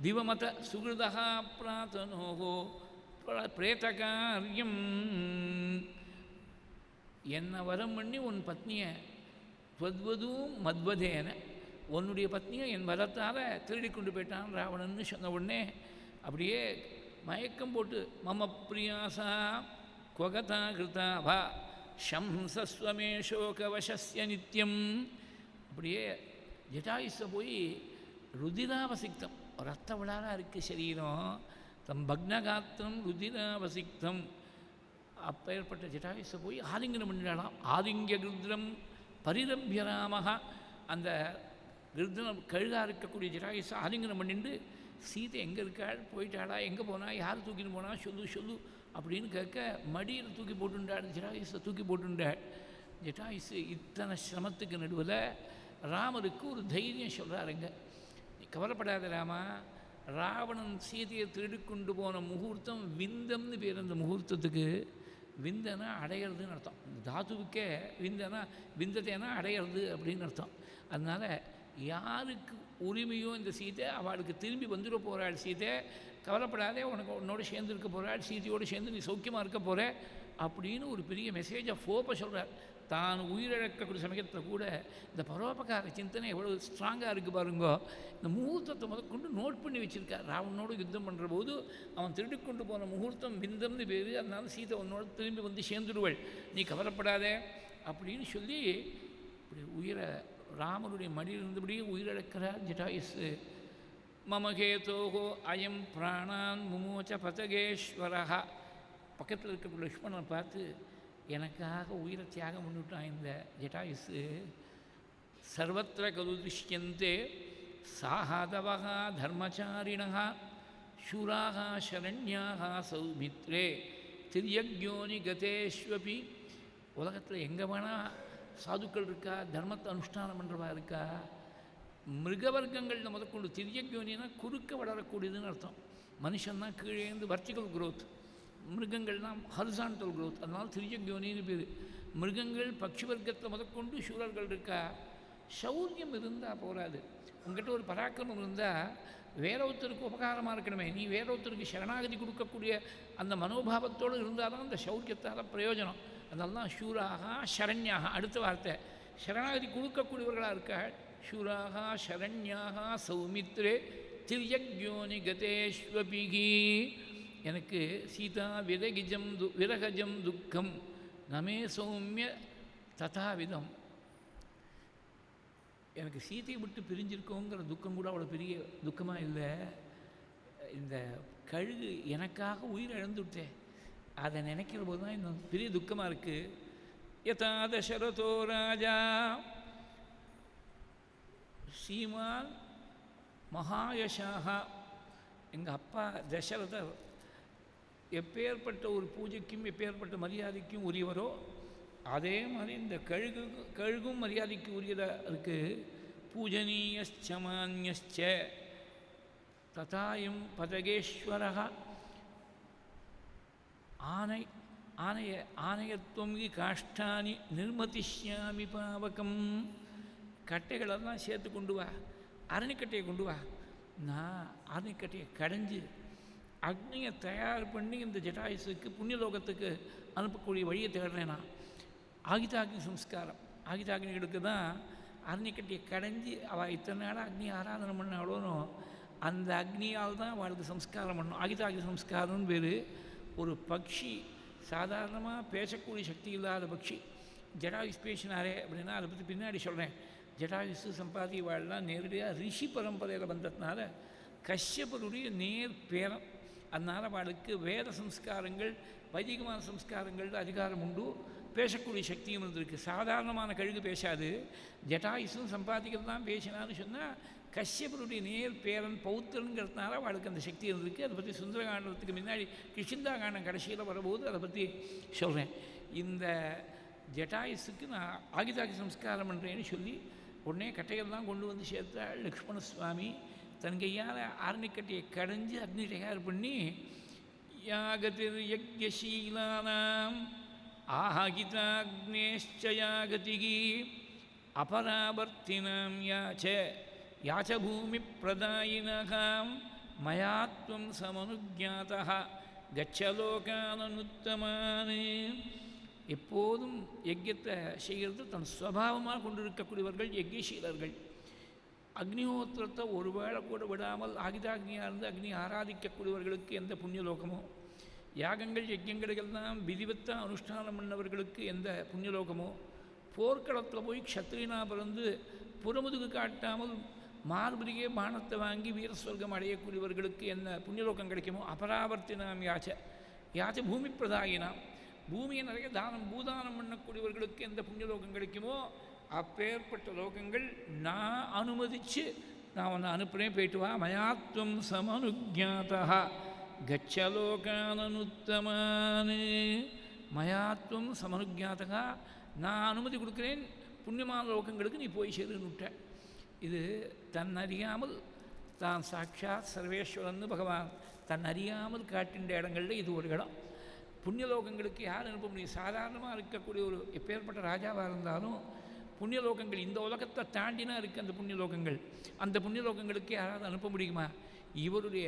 दिवमत सुहृदः प्रातनोः प्रेतकार्यम्. என்ன வரம் பண்ணி உன் பத்னியை துவத்வதும் மத்வதேன உன்னுடைய பத்னியை என் வரத்தால் திருடி கொண்டு போயிட்டான் ராவணன்னு சொன்ன உடனே அப்படியே மயக்கம் போட்டு மம பிரியாசா கொகதா கிருதா வா சம்சஸ்வமே சோகவசஸ்ய நித்தியம். அப்படியே ஜட்டாயுஸை போய் ருதிராவசிக்தம் ரத்த விழாராக இருக்குது சரீரம். தம் பக்னகாத்திரம் ருதிராவசிக்தம். அப்பேற்பட்ட ஜட்டாயுஸை போய் ஆலிங்கனம் பண்ணிடலாம். ஆலிங்க கிருத்ரம் பரிரபிய ராமஹா. அந்த கிருத்னம் கழுகாக இருக்கக்கூடிய ஜட்டாயுஸை ஆலிங்கனம் பண்ணிட்டு சீதை எங்கே இருக்காள், போயிட்டாளா, எங்கே போனா, யார் தூக்கின்னு போனா, சொல்லு அப்படின்னு கேட்க மடியில் தூக்கி போட்டுண்டாள். ஜட்டாயுஸை தூக்கி போட்டுண்டாள். ஜட்டாயுஸு இத்தனை சிரமத்துக்கு நடுவில் ராமருக்கு ஒரு தைரியம் சொல்கிறாருங்க. நீ கவலைப்படாத ராமா, ராவணன் சீதையை திருடிக்கொண்டு போன முகூர்த்தம் விந்தம்னு பேர். அந்த முகூர்த்தத்துக்கு விந்தனா அடையிறதுன்னு அர்த்தம். தாத்துவுக்கே விந்தனா விந்தத்தைனா அடையிறது அப்படின்னு அர்த்தம். அதனால் யாருக்கு உரிமையோ இந்த சீதை அவளுக்கு திரும்பி வந்துட போகிறாள். சீதை கவலைப்படாதே, உன்னோட சேர்ந்து இருக்க போகிறாள், சீதையோடு சேர்ந்து நீ சௌக்கியமாக இருக்க போகிற அப்படின்னு ஒரு பெரிய மெசேஜை ஃபோப்பை சொல்கிறார். தான் உயிரிழக்கக்கூடிய சமயத்தில் கூட இந்த பரோபகார சிந்தனை எவ்வளோ ஸ்ட்ராங்காக இருக்குது பாருங்கோ. இந்த முகூர்த்தத்தை முதற்கொண்டு நோட் பண்ணி வச்சுருக்கார். ராவணனோடு யுத்தம் பண்ணுற போது அவன் திருடிக்கொண்டு போன முகூர்த்தம் விந்தம்னு பேர். அதனால சீதை உன்னோட திரும்பி வந்து சேர்ந்துடுவள், நீ கவலைப்படாத அப்படின்னு சொல்லி இப்படி உயிரை ராமனுடைய மடியில் இருந்தபடியே உயிரிழக்கிறார் ஜட்டாயுசு. மமகேதோகோ அயம் பிராணான் முமோச்ச பதகேஸ்வரா. பக்கத்தில் இருக்கக்கூடிய லக்ஷ்மணனை பார்த்து, எனக்காக உயிரை தியாகம் பண்ணிவிட்டான் இந்த ஜட்டாயுசு. சர்வத்திர கது திருஷ்யந்தே சாஹாதவகா தர்மச்சாரிணா சூராக சரண்யாக சௌமித்ரே திரியக்யோனி கதேஸ்வபி. உலகத்தில் எங்கே வேணால் சாதுக்கள் இருக்கா, தர்மத்தை அனுஷ்டானம் பண்ணுறவா இருக்கா. மிருகவர்க்கங்களில் முதற்கொண்டு திரியக்யோனினா குறுக்க வளரக்கூடியதுன்னு அர்த்தம். மனுஷன்னா கீழேந்து வர்டிகல் குரோத், மிருகங்கள்லாம் ஹரிசான்டல் குரோத். அதனால் திரியக்யோனின்னு பேர். மிருகங்கள் பட்சி வர்க்கத்தில் முதற்கொண்டு சூழல்கள் இருக்கா. சௌரியம் இருந்தால் போகாது. உங்கள்கிட்ட ஒரு பராக்கிரமம் இருந்தால் வேற ஒருத்தருக்கு உபகாரமாக இருக்கணுமே. நீ வேற ஒருத்தருக்கு சரணாகதி கொடுக்கக்கூடிய அந்த மனோபாவத்தோடு இருந்தால் தான் அந்த சௌரியத்தால் பிரயோஜனம். அதனால தான் ஷூராக சரண்யாக. அடுத்த வார்த்தை சரணாகதி கொடுக்கக்கூடியவர்களாக இருக்காள். ஷூராக சரண்யாக சௌமித்ரே திரியக்யோனி கதேஸ்வபிகி. எனக்கு சீதா விரகஜம் துக்கம் நமே சௌமிய ததாவிதம். எனக்கு சீதையை விட்டு பிரிஞ்சிருக்கோங்கிற துக்கம் கூட அவ்வளோ பெரிய துக்கமாக இல்லை. இந்த கழுகு எனக்காக உயிர் இழந்துவிட்டேன், அதை நினைக்கிற போது தான் இன்னும் பெரிய துக்கமாக இருக்குது. யதா தசரதோ ராஜா ஸ்ரீமான் மகாயசாக. எங்கள் அப்பா தசரதர் எப்பேற்பட்ட ஒரு பூஜைக்கும் எப்பேற்பட்ட மரியாதைக்கும் உரியவரோ அதே மாதிரி இந்த கழுகும் மரியாதைக்கு உரியதாக இருக்குது. பூஜனீயச்ச மான்யச்ச ததாயம் பதகேஸ்வரः. ஆனையத்துவம் காஷ்டானி நிர்மதிஷ்யாமி பாவகம். கட்டைகளெல்லாம் சேர்த்து கொண்டு வா, அரணிக்கட்டையை கொண்டு வா. நான் அரணிக்கட்டையை கடைஞ்சி அக்னியை தயார் பண்ணி இந்த ஜட்டாயுசுக்கு புண்ணியலோகத்துக்கு அனுப்பக்கூடிய வழியை தேடுறேன். நான் ஆகிதாக்னி சம்ஸ்காரம், ஆகிதாக்னிகளுக்கு தான் அரணிக்கட்டையை கடைஞ்சி அவள் இத்தனை நாளாக அக்னி ஆராதனை பண்ணாலும் அந்த அக்னியால் தான் அவளுக்கு சம்ஸ்காரம் பண்ணணும். ஆகிதாக்னி சம்ஸ்காரம்னு பேர். ஒரு பக்ஷி சாதாரணமாக பேசக்கூடிய சக்தி இல்லாத பக்ஷி ஜட்டாயுஸ் பேசினாரே அப்படின்னா அதை பற்றி பின்னாடி சொல்கிறேன். ஜட்டாயுசு சம்பாதி வாழ்லாம் நேரடியாக ரிஷி பரம்பரையில் வந்ததுனால கஷ்யபருடைய நேர் பேரம். அதனால் அவளுக்கு வேத சம்ஸ்காரங்கள் வைதிகமான சம்ஸ்காரங்கள் அதிகாரம் உண்டு, பேசக்கூடிய சக்தியும் இருந்திருக்கு. சாதாரணமான கழுகு பேசாது. ஜட்டாயுசும் சம்பாதிக்கிறது தான் பேசினான்னு சொன்னால் கஷ்யபருடைய நேர் பேரன் பௌத்திரங்கிறதுனால அவளுக்கு அந்த சக்தி இருந்திருக்கு. அதை பற்றி சுந்தரகாண்டத்துக்கு முன்னாடி கிருஷ்ணந்தா காண்டம் கடைசியில் வரும்போது அதை பற்றி சொல்கிறேன். இந்த ஜட்டாயுசுக்கு நான் ஆகிதாகி சம்ஸ்காரம் பண்ணுறேன்னு சொல்லி உடனே கட்டையெல்லாம் கொண்டு வந்து சேர்த்தாள் லக்ஷ்மண சுவாமி. தன் கையால் ஆரணிக்கட்டையை கடைஞ்சி அக்னி தயார் பண்ணி யாகதிர் யக்ஞசீலானாம் ஆஹகிதாக்னேஷ்ச யாகதிகி அபராவர்த்தினாம் யாச்ச பூமி பிரதாயினகாம் மயாத்வம் சமனுஜாதः கச்சலோகானனுத்தமான். எப்போதும் யஜ்யத்தை செய்கிறது தன் சுவாவமாக கொண்டிருக்கக்கூடியவர்கள் யஜ்யசீலர்கள். அக்னிஹோத்திரத்தை ஒரு வேளை கூட விடாமல் ஆகிதாக்னியாக இருந்து அக்னி ஆராதிக்கக்கூடியவர்களுக்கு எந்த புண்ணியலோகமோ, யாகங்கள் யஜ்யங்களுக்கெல்லாம் விதிவத்தாக அனுஷ்டானம் பண்ணவர்களுக்கு எந்த புண்ணியலோகமோ, போர்க்களத்தில் போய் க்ஷத்ரியனா பிறந்து புறமுதுகு காட்டாமல் மார்புரியே பானத்தை வாங்கி வீரஸ்வர்க்கம் அடையக்கூடியவர்களுக்கு என்ன புண்ணியலோகம் கிடைக்குமோ, அபராவர்த்தினாம் யாச்ச பூமி பிரதாயினாம். பூமியை நிறைய பூதானம் பண்ணக்கூடியவர்களுக்கு எந்த புண்ணியலோகம் கிடைக்குமோ அப்பேற்பட்ட லோகங்கள் நான் அனுமதித்து நான் உன்னை அனுப்புகிறேன், போயிட்டு வா. மயாத்வம் சமனுஜாதா கச்சலோகானனுத்தமான். மயாத்வம் சமனுஜாதா, நான் அனுமதி கொடுக்குறேன், புண்ணியமான லோகங்களுக்கு நீ போய் சேருன்னு விட்ட. இது தன் அறியாமல் தான் சாட்சாத் சர்வேஸ்வரன்னு பகவான் தன் அறியாமல் காட்டின்ற இடங்களில் இது ஒரு இடம். புண்ணியலோகங்களுக்கு யார் அனுப்ப முடியும்? சாதாரணமாக இருக்கக்கூடிய ஒரு எப்பேற்பட்ட ராஜாவாக இருந்தாலும் புண்ணியலோகங்கள் இந்த உலகத்தை தாண்டினா இருக்குது அந்த புண்ணியலோகங்கள். அந்த புண்ணியலோகங்களுக்கு யாராவது அனுப்ப முடியுமா? இவருடைய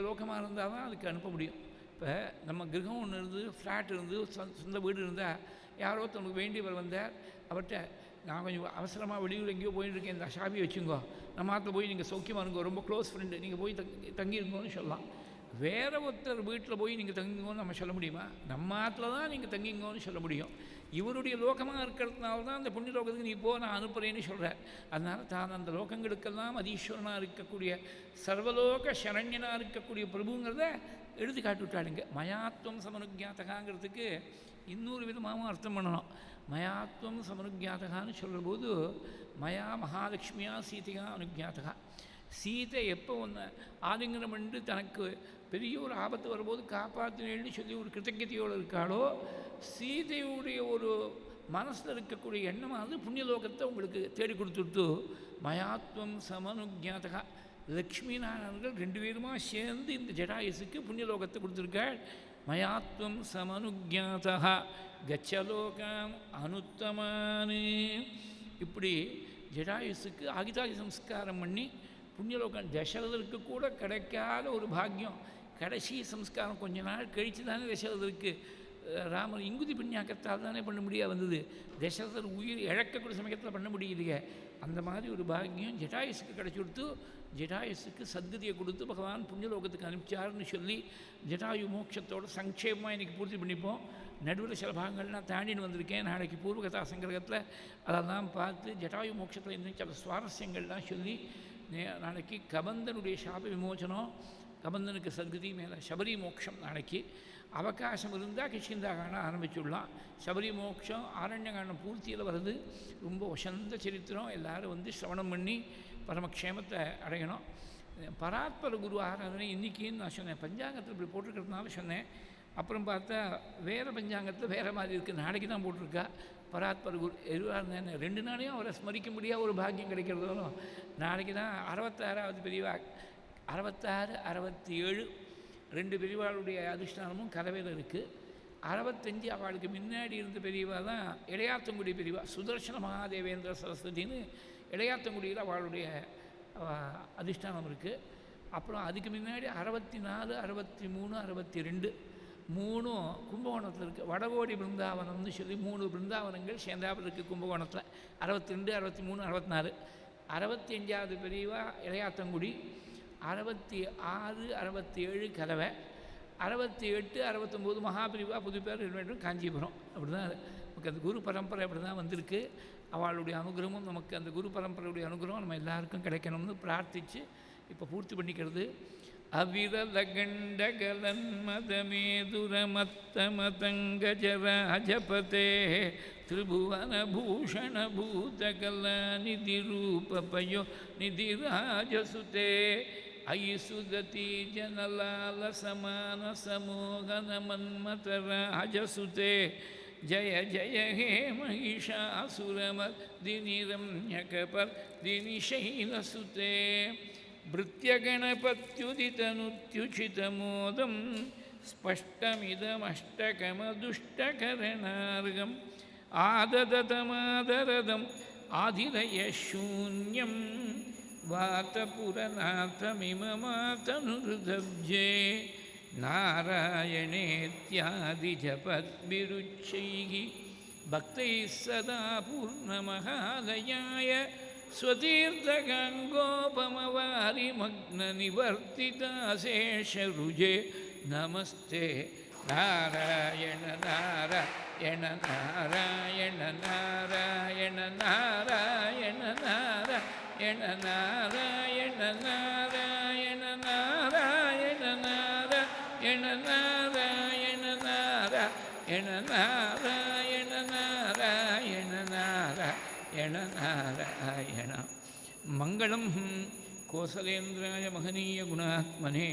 லோகமாக இருந்தால் தான் அதுக்கு அனுப்ப முடியும். இப்போ நம்ம கிரகம் ஒன்று இருந்து, ஃப்ளாட் இருந்து, சொந்த வீடு இருந்தால் யாரோ தனக்கு வேண்டியவர் வந்தார், அவர்கிட்ட நான் கொஞ்சம் அவசரமாக வெளியூர் எங்கேயோ போயிட்டுருக்கேன், இந்த ஷாப்பி வச்சுங்கோ, நம்ம ஆற்றுல போய் நீங்கள் சௌக்கியமாக இருங்கோ, ரொம்ப க்ளோஸ் ஃப்ரெண்டு, நீங்கள் போய் தங்கியிருங்கோன்னு சொல்லலாம். வேற ஒருத்தர் வீட்டில் போய் நீங்கள் தங்கிங்கோன்னு நம்ம சொல்ல முடியுமா? நம்ம ஆற்றுல தான் நீங்கள் தங்கிங்கோன்னு சொல்ல முடியும். இவருடைய லோகமாக இருக்கிறதுனால தான் அந்த புண்ணிய லோகத்துக்கு நீ போ, நான் அனுப்புகிறேன்னு சொல்கிறேன். அதனால் தான் அந்த லோகங்களுக்கெல்லாம் அதீஸ்வரனாக இருக்கக்கூடிய சர்வலோக சரண்யனாக இருக்கக்கூடிய பிரபுங்கிறத எடுத்து காட்டி விட்டாளுங்க. மயாத்வம் சமனுஜாத்தகாங்கிறதுக்கு இன்னொரு விதமாகவும் அர்த்தம் பண்ணணும். மயாத்வம் சமனுஜாத்தகான்னு சொல்கிற போது மயா மகாலட்சுமியா சீதையா அனுஜாத்தகா. சீதை எப்போ ஒன்று ஆலிங்கனம் பண்ணி தனக்கு பெரிய ஒரு ஆபத்து வரும்போது காப்பாற்றினேன்னு சொல்லி ஒரு கிருத்தஜதையோடு இருக்காளோ, சீதையுடைய ஒரு மனசில் இருக்கக்கூடிய எண்ணமானது புண்ணியலோகத்தை உங்களுக்கு தேடி கொடுத்துட்டு மயாத்வம் சமனுஜாத்தகா. லக்ஷ்மி நாராயணர்கள் ரெண்டு பேருமா சேர்ந்து இந்த ஜடாயுசுக்கு புண்ணியலோகத்தை கொடுத்துருக்காள். மயாத்வம் சமனுஜாத்தகா கச்சலோகம் அனுத்தமானு. இப்படி ஜடாயுசுக்கு ஆகிதாதி சம்ஸ்காரம் பண்ணி புண்ணியலோகம் தசரதருக்கு கூட கிடைக்காத ஒரு பாக்கியம். கடைசி சம்ஸ்காரம் கொஞ்ச நாள் கழித்து தானே தசரதருக்கு ராமர் இங்குதி புண்ணியாக்கத்தால் தானே பண்ண முடியாது வந்தது. தசரதர் உயிர் இழக்கக்கூடிய சமயத்தில் பண்ண முடியலையே. அந்த மாதிரி ஒரு பாக்கியம் ஜடாயுசுக்கு கிடச்சி கொடுத்து ஜடாயுசுக்கு சத்கதியை கொடுத்து பகவான் புண்ணியலோகத்துக்கு அனுப்பிச்சார்னு சொல்லி ஜடாயு மோட்சத்தோடு சங்கேபமாக இன்றைக்கி பூர்த்தி பண்ணிப்போம். நடுவில் சில பாகங்கள்லாம் தாண்டின்னு வந்திருக்கேன். நாளைக்கு பூர்வகதா சங்கிரகத்தில் அதெல்லாம் பார்த்து ஜடாயு மோட்சத்தில் இன்னும் சில சுவாரஸ்யங்கள்லாம் சொல்லி நாளைக்கு கபந்தனுடைய சாப விமோச்சனம், கபந்தனுக்கு சத்கதி, மேலே சபரி மோட்சம். நாளைக்கு அவகாசம் இருந்தால் கிஷ்கிந்தாகாண்டம் ஆரம்பிச்சுடலாம். சபரி மோட்சம் ஆரண்யகாண்டம் பூர்த்தியில் வருது. ரொம்ப வசந்த சரித்திரம். எல்லோரும் வந்து சிரவணம் பண்ணி பரமக்ஷேமத்தை அடையணும். பராத்பர குரு ஆராதனை இன்றைக்கின்னு நான் சொன்னேன். பஞ்சாங்கத்தில் இப்படி போட்டிருக்கிறதுனால சொன்னேன். அப்புறம் பார்த்தா வேறு பஞ்சாங்கத்தில் வேறு மாதிரி இருக்குது. நாளைக்கு தான் போட்டிருக்கா பராத்பர குரு. எதுவாக இருந்தேன் 2 நாளையும் அவரை ஸ்மரிக்க முடியாத ஒரு பாக்கியம் கிடைக்கிறதாலும் நாளைக்கு தான் 66வது பிரிவா. 66, 67 2 பிரிவாளுடைய அதிஷ்டானமும் கலவையில் இருக்குது. 65 அவளுக்கு முன்னாடி இருந்த பிரிவா தான் இளையாத்தங்குடி பிரிவா. சுதர்சன மகாதேவேந்திர சரஸ்வதினு இளையாத்தங்குடியில் அவளுடைய அதிஷ்டானம் இருக்குது. அப்புறம் அதுக்கு முன்னாடி 64, 63, 62 மூணும் கும்பகோணத்தில் இருக்குது. வடகோடி பிருந்தாவனம்னு சொல்லி 3 பிருந்தாவனங்கள் சேர்ந்தாப்பில் இருக்குது கும்பகோணத்தில். 62, 63, 64. 65வது பிரிவா இளையாத்தங்குடி, 66, 67 கலவை, 68, 69 மகாபிரிவா புதுப்பேர் வேண்டும் காஞ்சிபுரம். அப்படி தான் நமக்கு அந்த குரு பரம்பரை அப்படி தான் வந்திருக்கு. அவளுடைய அனுகிரகமும் நமக்கு அந்த குரு பரம்பரையுடைய அனுகிரகம் நம்ம எல்லாருக்கும் கிடைக்கணும்னு பிரார்த்தித்து இப்போ பூர்த்தி பண்ணிக்கிறது. அவிரலகண்டகலன்மதமேதுரமத்தமதங்கஜராஜபதே திரிபுவனபூஷணபூதகலாநிதிரூபபயோ நிதிராஜசுதே ஐசுததி ஜனலாலசமானசமோகனமன்மதராஜசுதே ஜய ஜய ஹே மகிஷாசுரமர்தினிரம்யகபர்தினிஷைலசுதே भृत्यगणपत्युदितनुत्युचितमोदं स्पष्टमिदमष्टकमदुष्टकरणार्गम् आददतमादरदम् आधिरयशून्यं वातपुरनाथमिममातनुहृदब्जे नारायणेत्यादिजपद्भिरुच्चैः भक्तैः सदा पूर्णमहालयाय स्वतीर्थगङ्गोपमवारिमग्ननिवर्तिताशेषरुजे नमस्ते नारायण नारायण नारायण नारायण नारायण नारायण नारायण नारायण नारायण नारायण नारायण नारायण नारायण नारायण नारायण नारायण मंगलम कोसलेन्द्राय महनीय गुणात्मने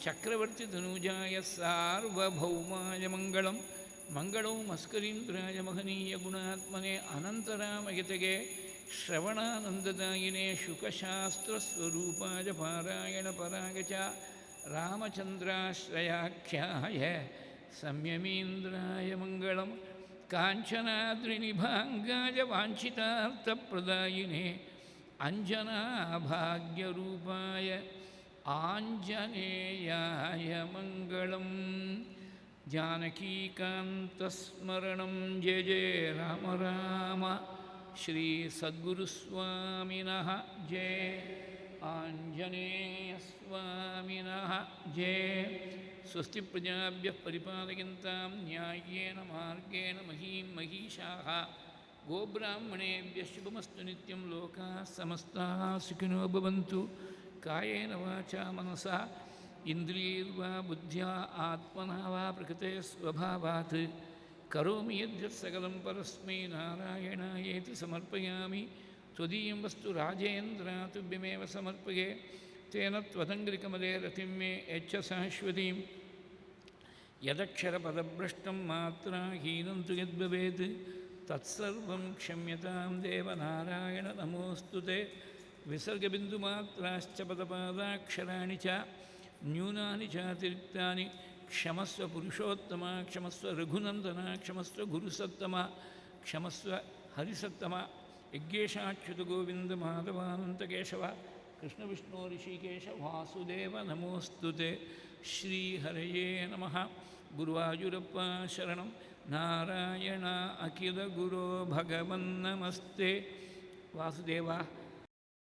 चक्रवर्ती तनूजाय सार्वभौमाय मंगलम मंगलो मस्करीन्द्राय महनीय गुणात्मने अनंतरामयतगे ಶ್ರವಣಾನಂದದಾಯಿನೇ ಶುಕಶಾಸ್ತ್ರಸ್ವರೂಪಾಯ ಪಾರಾಯಣಪರಾಯ ಚ ರಾಮಚಂದ್ರಾಶ್ರಯಾಖ್ಯಾಯ ಸಂಯಮೀಂದ್ರಾಯ ಮಂಗಳಂ ಕಾಂಚನಾದ್ರಿನಿಭಾಂಗಾಯ ವಾಂಛಿತಾರ್ಥಪ್ರದಾಯಿನೇ ಅಂಜನಾಭಾಗ್ಯರೂಪಾಯ ಆಂಜನೇಯಾಯ ಮಂಗಳಂ ಜಾನಕೀಕಾಂತಸ್ಮರಣಂ ಜಯ ಜಯ ರಾಮ ರಾಮ ಶ್ರೀ ಸದ್ಗುರುಸ್ವಾಮಿನಃ ಜಯ ಆಂಜನೇಯಸ್ವಾಮಿನಃ ಜಯ ಸ್ವಸ್ತಿ ಪ್ರಜಾಭ್ಯಃ ಪರಿಪಾಲಯಂತಾಂ ನ್ಯಾಯೇನ ಮಾರ್ಗೇಣ ಮಹೀಂ ಮಹಿಷಾಃ ಗೋಬ್ರಾಹ್ಮಣೇಭ್ಯಃ ಶುಭಮಸ್ತು ನಿತ್ಯಂ ಲೋಕಾಃ ಸಮಸ್ತಾಃ ಸುಖಿನೋ ಭವಂತು ಕಾಯೇನ ವಾಚಾ ಮನಸಾ ಇಂದ್ರಿಯೈರ್ವಾ ಬುದ್ಧ್ಯಾ ಆತ್ಮನಾ ವಾ ಪ್ರಕೃತೆ ಸ್ವಭಾವಾತ್ ಕರೋಮಿ ಯದ್ಯತ್ ಸಕಲಂ ಪರಸ್ಮೈ ನಾರಾಯಣಾಯೇತಿ ಸಮರ್ಪಯಾಮಿ ತ್ವದೀಯಂ ವಸ್ತು ರಾಜೇಂದ್ರ ತುಭ್ಯಮೇವ ಸಮರ್ಪಯೇ ತೇನ ತ್ವದಂಗ್ರಿಕಮಲೆ ರತಿಂ ಮೇ ಯಚ್ಚ ಶಾಶ್ವತೀಂ ಯದಕ್ಷರಪದಭ್ರಷ್ಟಂ ಮಾತ್ರಾಹೀನಂ ತು ಯದ್ಭವೇತ್ ತತ್ಸರ್ವಂ ಕ್ಷಮ್ಯತಾಂ ದೇವನಾರಾಯಣ ನಮೋऽस्तु ತೇ ವಿಸರ್ಗಬಿಂದುಮಾತ್ರಾಶ್ಚ ಪದಪಾದಾಕ್ಷರಾಣಿ ಚ ನ್ಯೂನಾನಿ ಚಾತಿರಿಕ್ತಾನಿ ಕ್ಷಮಸ್ವ ಪುರುಷೋತ್ತಮ ಕ್ಷಮಸ್ವ ರಘುನಂದನ ಕ್ಷಮಸ್ವ ಗುರುಸತ್ತಮ ಕ್ಷಮಸ್ವ ಹರಿಸತ್ತಮ ಯಜ್ಞೇಶಾಚ್ಯುತ ಗೋವಿಂದ ಮಾಧವಾನಂತಕೇಶವ ಕೃಷ್ಣ ವಿಷ್ಣು ಋಷಿಕೇಶ ವಾಸುದೇವ ನಮೋऽस्तु ತೇ ಶ್ರೀಹರಯೇ ನಮಃ ಗುರುವಾಯೂರಪ್ಪ ಶರಣಂ ನಾರಾಯಣ ಅಖಿಲ ಗುರೋ ಭಗವನ್ನಮಸ್ತೆ ವಾಸುದೇವ